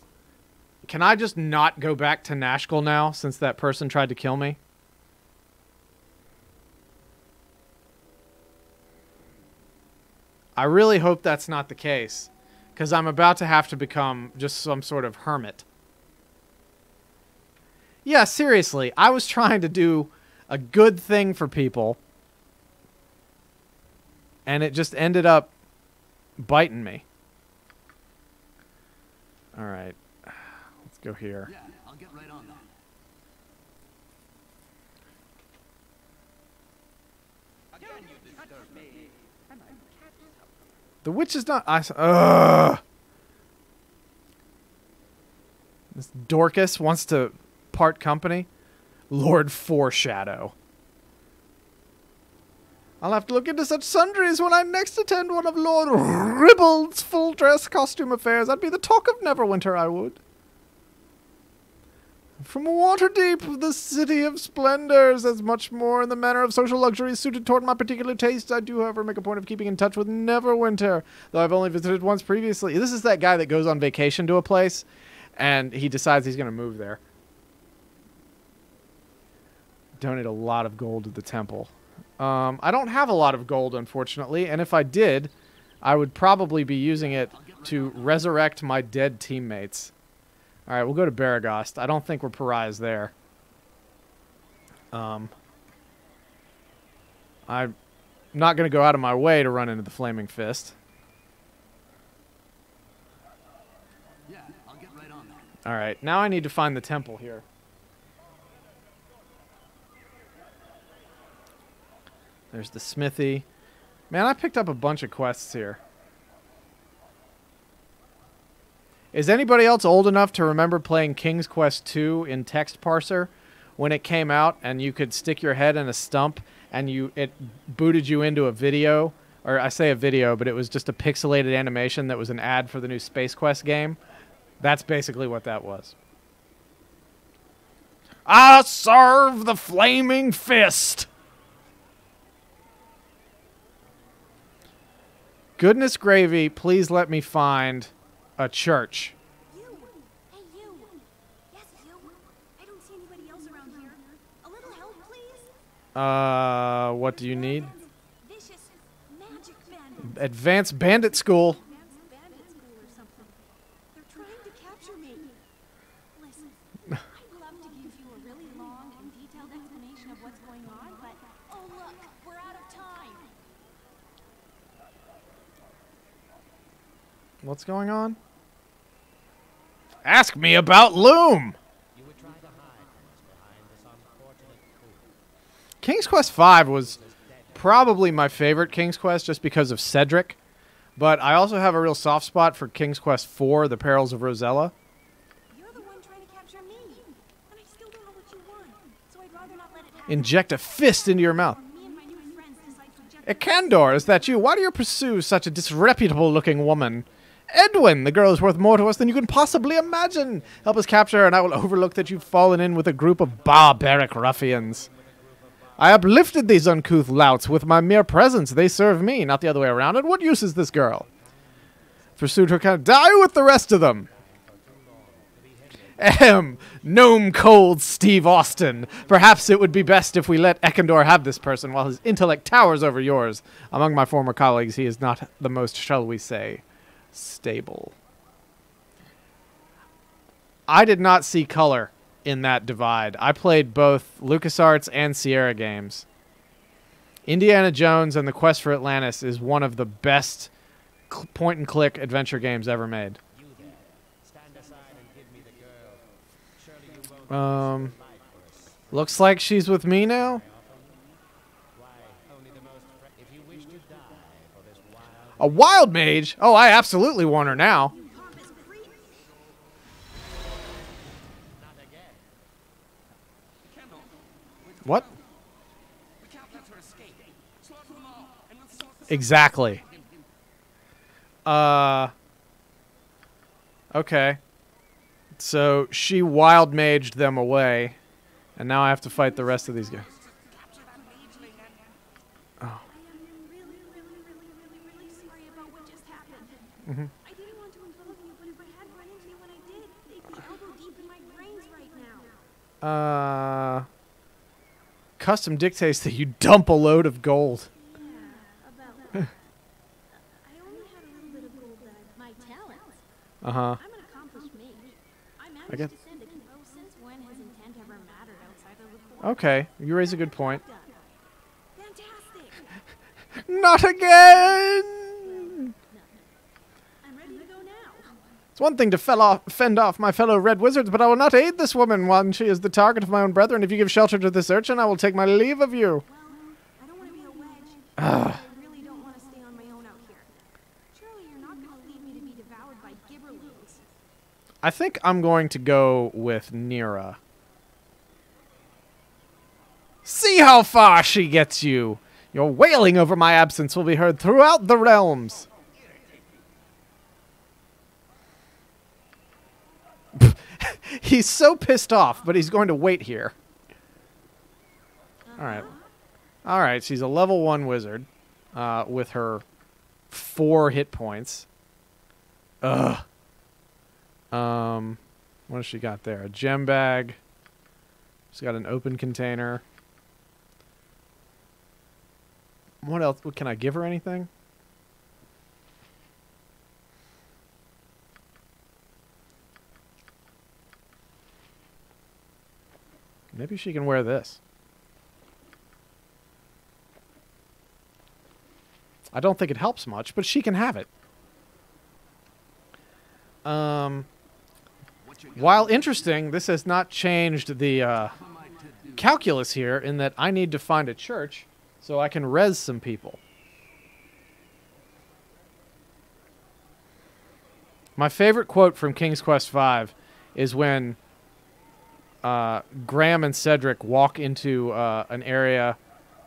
can I just not go back to Nashville now since that person tried to kill me? I really hope that's not the case, because I'm about to have to become just some sort of hermit. Yeah, seriously, I was trying to do a good thing for people, and it just ended up biting me. All right, let's go here. Yeah, I'll get right on that. Again, you disturb me. And I'm cat. The witch is not. Ugh. This Dorcas wants to part company. Lord Foreshadow. I'll have to look into such sundries when I next attend one of Lord Ribble's full-dress costume affairs. I'd be the talk of Neverwinter, I would. From Waterdeep, the city of splendors, as much more in the manner of social luxuries suited toward my particular tastes. I do, however, make a point of keeping in touch with Neverwinter, though I've only visited once previously. This is that guy that goes on vacation to a place, and he decides he's going to move there. Donate a lot of gold to the temple. I don't have a lot of gold, unfortunately, and if I did, I would probably be using it to resurrect my dead teammates. Alright, we'll go to Baragost. I don't think we're pariahs there. I'm not going to go out of my way to run into the Flaming Fist. Yeah, I'll get right on that. Alright, now I need to find the temple here. There's the smithy. Man, I picked up a bunch of quests here. Is anybody else old enough to remember playing King's Quest II in text parser when it came out and you could stick your head in a stump and it booted you into a video? Or I say a video, but it was just a pixelated animation that was an ad for the new Space Quest game. That's basically what that was. I serve the Flaming Fist! Goodness gravy, please let me find a church. You! Hey, you! Yes, you! I don't see anybody else around here. A little help, please? What do you need? Vicious magic bandits. Advanced Bandit School. Advanced bandit school or something. They're trying to capture me. Listen, I'd love to give you a really long and detailed explanation of what's going on, but oh look, we're out of time. What's going on? Ask me about Loom! You would try to hide from us behind this unfortunate coup. King's Quest V was probably my favorite King's Quest just because of Cedric. But I also have a real soft spot for King's Quest IV, The Perils of Rosella. You're the one trying to capture me, and I still don't know what you want, so I'd rather not let it happen. Inject a fist into your mouth. Me and my new friends decide to eject Ekandor, is that you? Why do you pursue such a disreputable-looking woman? Edwin, the girl is worth more to us than you can possibly imagine. Help us capture her, and I will overlook that you've fallen in with a group of barbaric ruffians. I uplifted these uncouth louts with my mere presence. They serve me, not the other way around. And what use is this girl? Pursued her kind. Die with the rest of them. Ahem. Gnome cold Steve Austin. Perhaps it would be best if we let Ekandor have this person while his intellect towers over yours. Among my former colleagues, he is not the most, shall we say, stable. I did not see color in that divide. I played both LucasArts and Sierra games. Indiana Jones and the Quest for Atlantis is one of the best point-and-click adventure games ever made. You there. Stand aside and give me the girl. Surely you won't risk your life for us. Looks like she's with me now. Why, only the most if you wish to die for this wild A wild mage? Oh, I absolutely want her now. Pompous creep. not again. What? We can't let her escape. Slaughter them all, and we'll sort this Exactly. Okay. So she wild maged them away, and now I have to fight the rest of these guys. capture that mageling and Oh. I am really sorry about what just happened. Mhm. I didn't want to involve you, but if I had run into you when I did, they'd be elbow deep in my brains right now. Custom dictates that you dump a load of gold. Yeah, about that. I only had a little bit of gold that my talents. Uh-huh. I'm an accomplished mage. I managed get- to send a since when has intent ever mattered outside of the court? Okay, you raise a good point. Fantastic. Not again! I'm ready to go now. It's one thing to fend off my fellow red wizards, but I will not aid this woman when she is the target of my own brethren. If you give shelter to this urchin, I will take my leave of you. Well, I don't want to be a wedge. but I really don't want to stay on my own out here. Surely you're not going to leave me to be devoured by gibberlings. I think I'm going to go with Nira. See how far she gets you. Your wailing over my absence will be heard throughout the realms. He's so pissed off, but he's going to wait here. All right. All right, she's a level 1 wizard with her 4 hit points. Ugh. What has she got there? A gem bag. She's got an open container. What else? Can I give her anything? Maybe she can wear this. I don't think it helps much, but she can have it. While interesting, this has not changed the calculus here in that I need to find a church so I can res some people. My favorite quote from King's Quest V is when Graham and Cedric walk into an area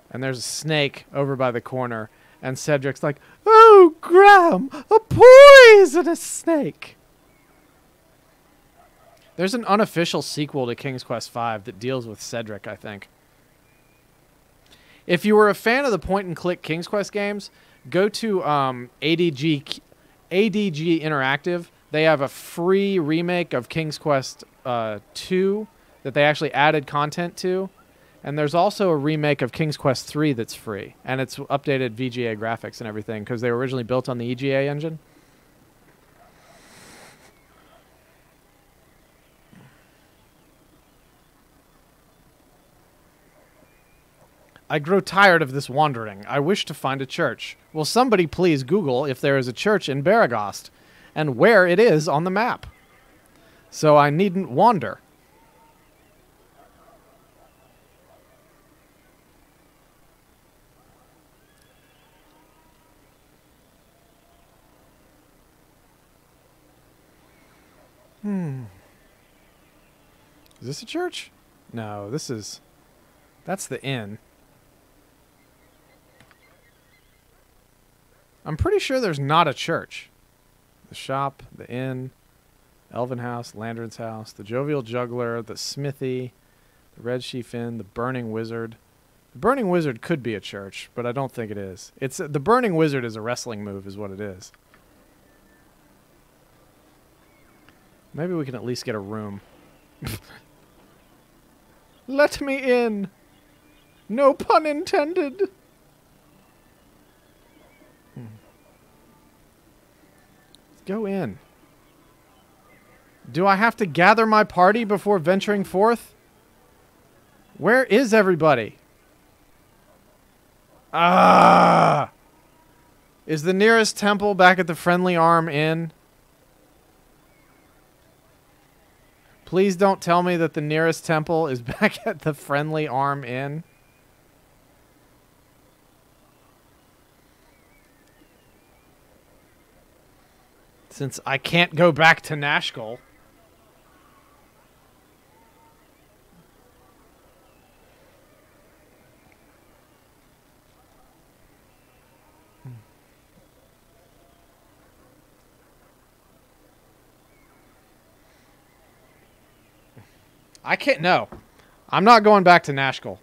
and there's a snake over by the corner and Cedric's like, "Oh, Graham, a poisonous snake." There's an unofficial sequel to King's Quest V that deals with Cedric, I think. If you were a fan of the point-and-click King's Quest games, go to ADG Interactive. They have a free remake of King's Quest 2 that they actually added content to. And there's also a remake of King's Quest 3 that's free. And it's updated VGA graphics and everything because they were originally built on the EGA engine. I grow tired of this wandering. I wish to find a church. Will somebody please Google if there is a church in Baragost and where it is on the map, so I needn't wander. Is this a church? No, that's the inn. I'm pretty sure there's not a church. The shop, the inn, Elven House, Landern's House, the Jovial Juggler, the Smithy, the Red Sheaf Inn, the Burning Wizard. The Burning Wizard could be a church, but I don't think it is. The Burning Wizard is a wrestling move is what it is. Maybe we can at least get a room. Let me in. No pun intended. Go in. Do I have to gather my party before venturing forth? Where is everybody? Ah! Is the nearest temple back at the Friendly Arm Inn? Please don't tell me that the nearest temple is back at the Friendly Arm Inn. Since I can't go back to Nashkel. I can't. No. I'm not going back to Nashkel.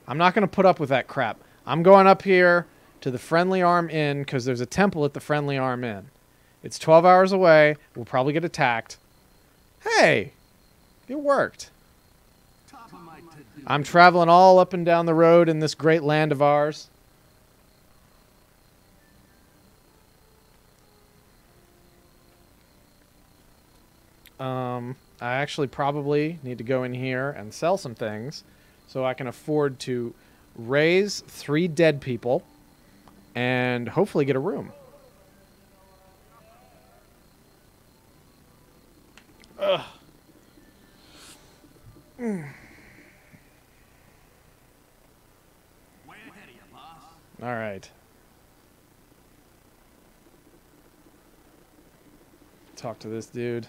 I'm not going to put up with that crap. I'm going up here to the Friendly Arm Inn because there's a temple at the Friendly Arm Inn. It's 12 hours away. We'll probably get attacked. Hey, it worked. I'm traveling all up and down the road in this great land of ours. I actually probably need to go in here and sell some things so I can afford to raise 3 dead people and hopefully get a room. Ugh. All right. Talk to this dude.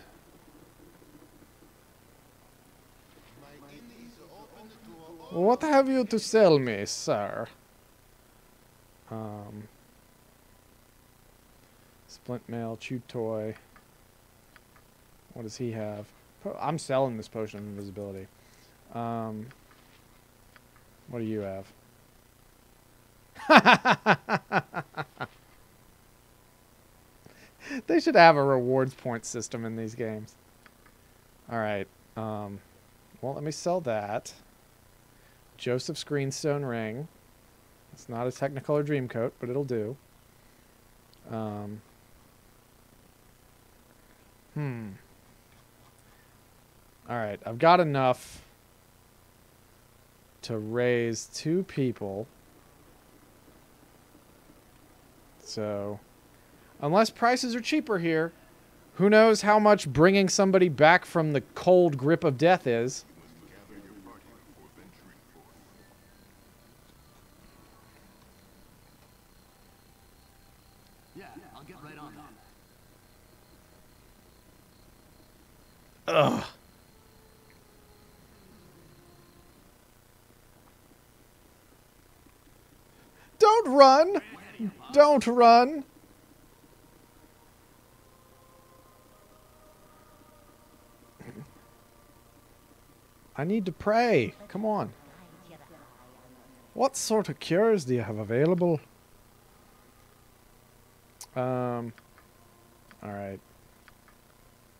What have you to sell me, sir? Splint mail, chew toy. What does he have? I'm selling this potion of invisibility. What do you have? They should have a rewards point system in these games. Alright. Well, let me sell that. Joseph's Greenstone Ring. It's not a Technicolor Dreamcoat, but it'll do. Alright, I've got enough to raise 2 people. So, unless prices are cheaper here, who knows how much bringing somebody back from the cold grip of death is. Yeah, I'll get right on that. Ugh. Don't run! Don't run! I need to pray. Come on. What sort of cures do you have available? Alright.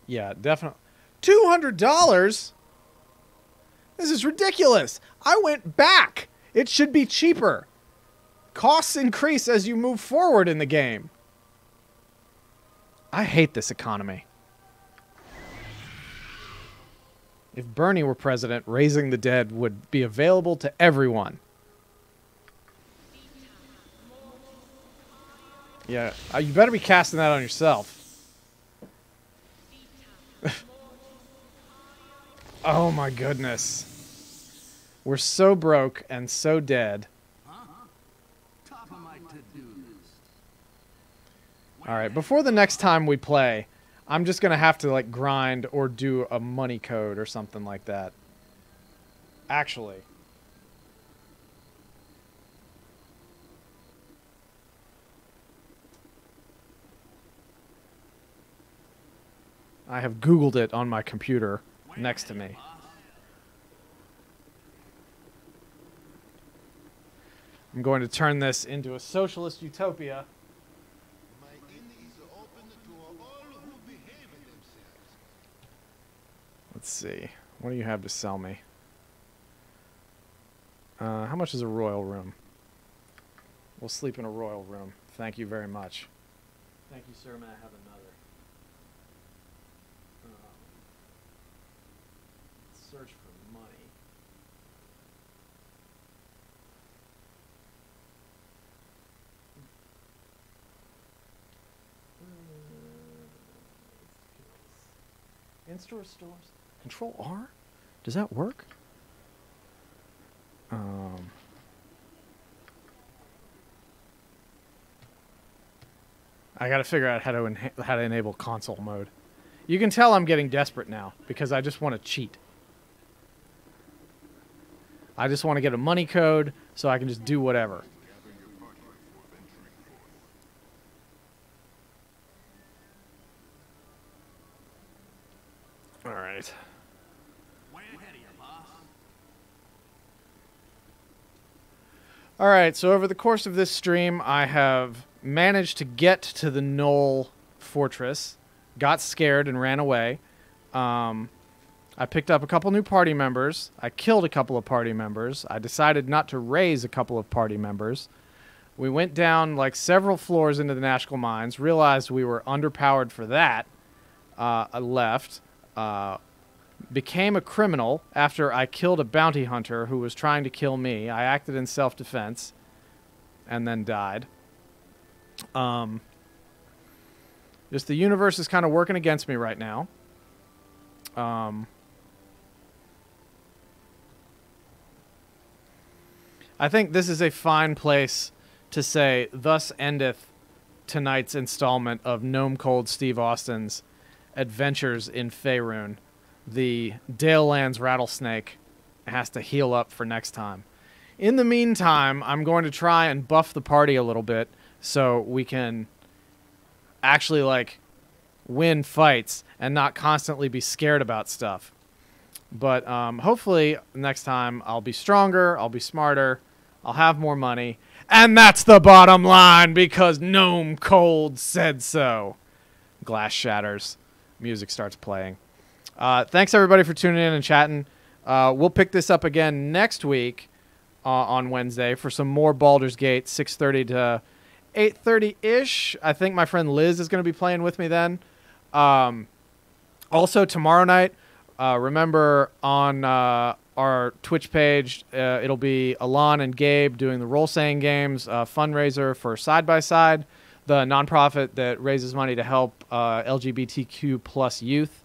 Yeah, definitely. $200? This is ridiculous. I went back. It should be cheaper. Costs increase as you move forward in the game. I hate this economy. If Bernie were president, Raising the Dead would be available to everyone. Yeah, you better be casting that on yourself. Oh my goodness. We're so broke and so dead. Alright, before the next time we play, I'm just going to have to like grind or do a money code or something like that. Actually. I have Googled it on my computer next to me. I'm going to turn this into a socialist utopia. Let's see. What do you have to sell me? How much is a royal room? We'll sleep in a royal room. Thank you very much. Thank you, sir. May I have another? search for money. In-store stores. Control R? Does that work? I got to figure out how to enable console mode. You can tell I'm getting desperate now because I just want to cheat. I just want to get a money code so I can just do whatever. All right. All right, so over the course of this stream, I have managed to get to the Knoll Fortress, got scared and ran away. I picked up a couple new party members. I killed a couple of party members. I decided not to raise a couple of party members. We went down like several floors into the Nashkel Mines, realized we were underpowered for that. I left. Became a criminal after I killed a bounty hunter who was trying to kill me. I acted in self-defense and then died. Just the universe is kind of working against me right now. I think this is a fine place to say, thus endeth tonight's installment of Gnome Cold Steve Austin's Adventures in Faerun. The Dalelands rattlesnake has to heal up for next time. In the meantime, I'm going to try and buff the party a little bit so we can actually, like, win fights and not constantly be scared about stuff. But hopefully next time I'll be stronger, I'll be smarter, I'll have more money. And that's the bottom line because Gnome Cold said so. Glass shatters. Music starts playing. Thanks, everybody, for tuning in and chatting. We'll pick this up again next week on Wednesday for some more Baldur's Gate, 6:30 to 8:30-ish. I think my friend Liz is going to be playing with me then. Also, tomorrow night, remember on our Twitch page, it'll be Alon and Gabe doing the role-saying games fundraiser for Side by Side, the nonprofit that raises money to help LGBTQ plus youth.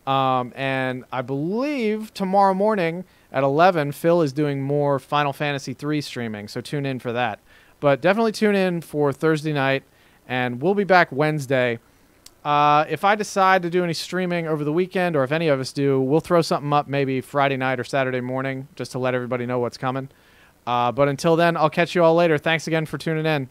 And I believe tomorrow morning at 11, Phil is doing more Final Fantasy III streaming, so tune in for that. But definitely tune in for Thursday night, and we'll be back Wednesday. If I decide to do any streaming over the weekend, or if any of us do, we'll throw something up maybe Friday night or Saturday morning, just to let everybody know what's coming. But until then, I'll catch you all later. Thanks again for tuning in.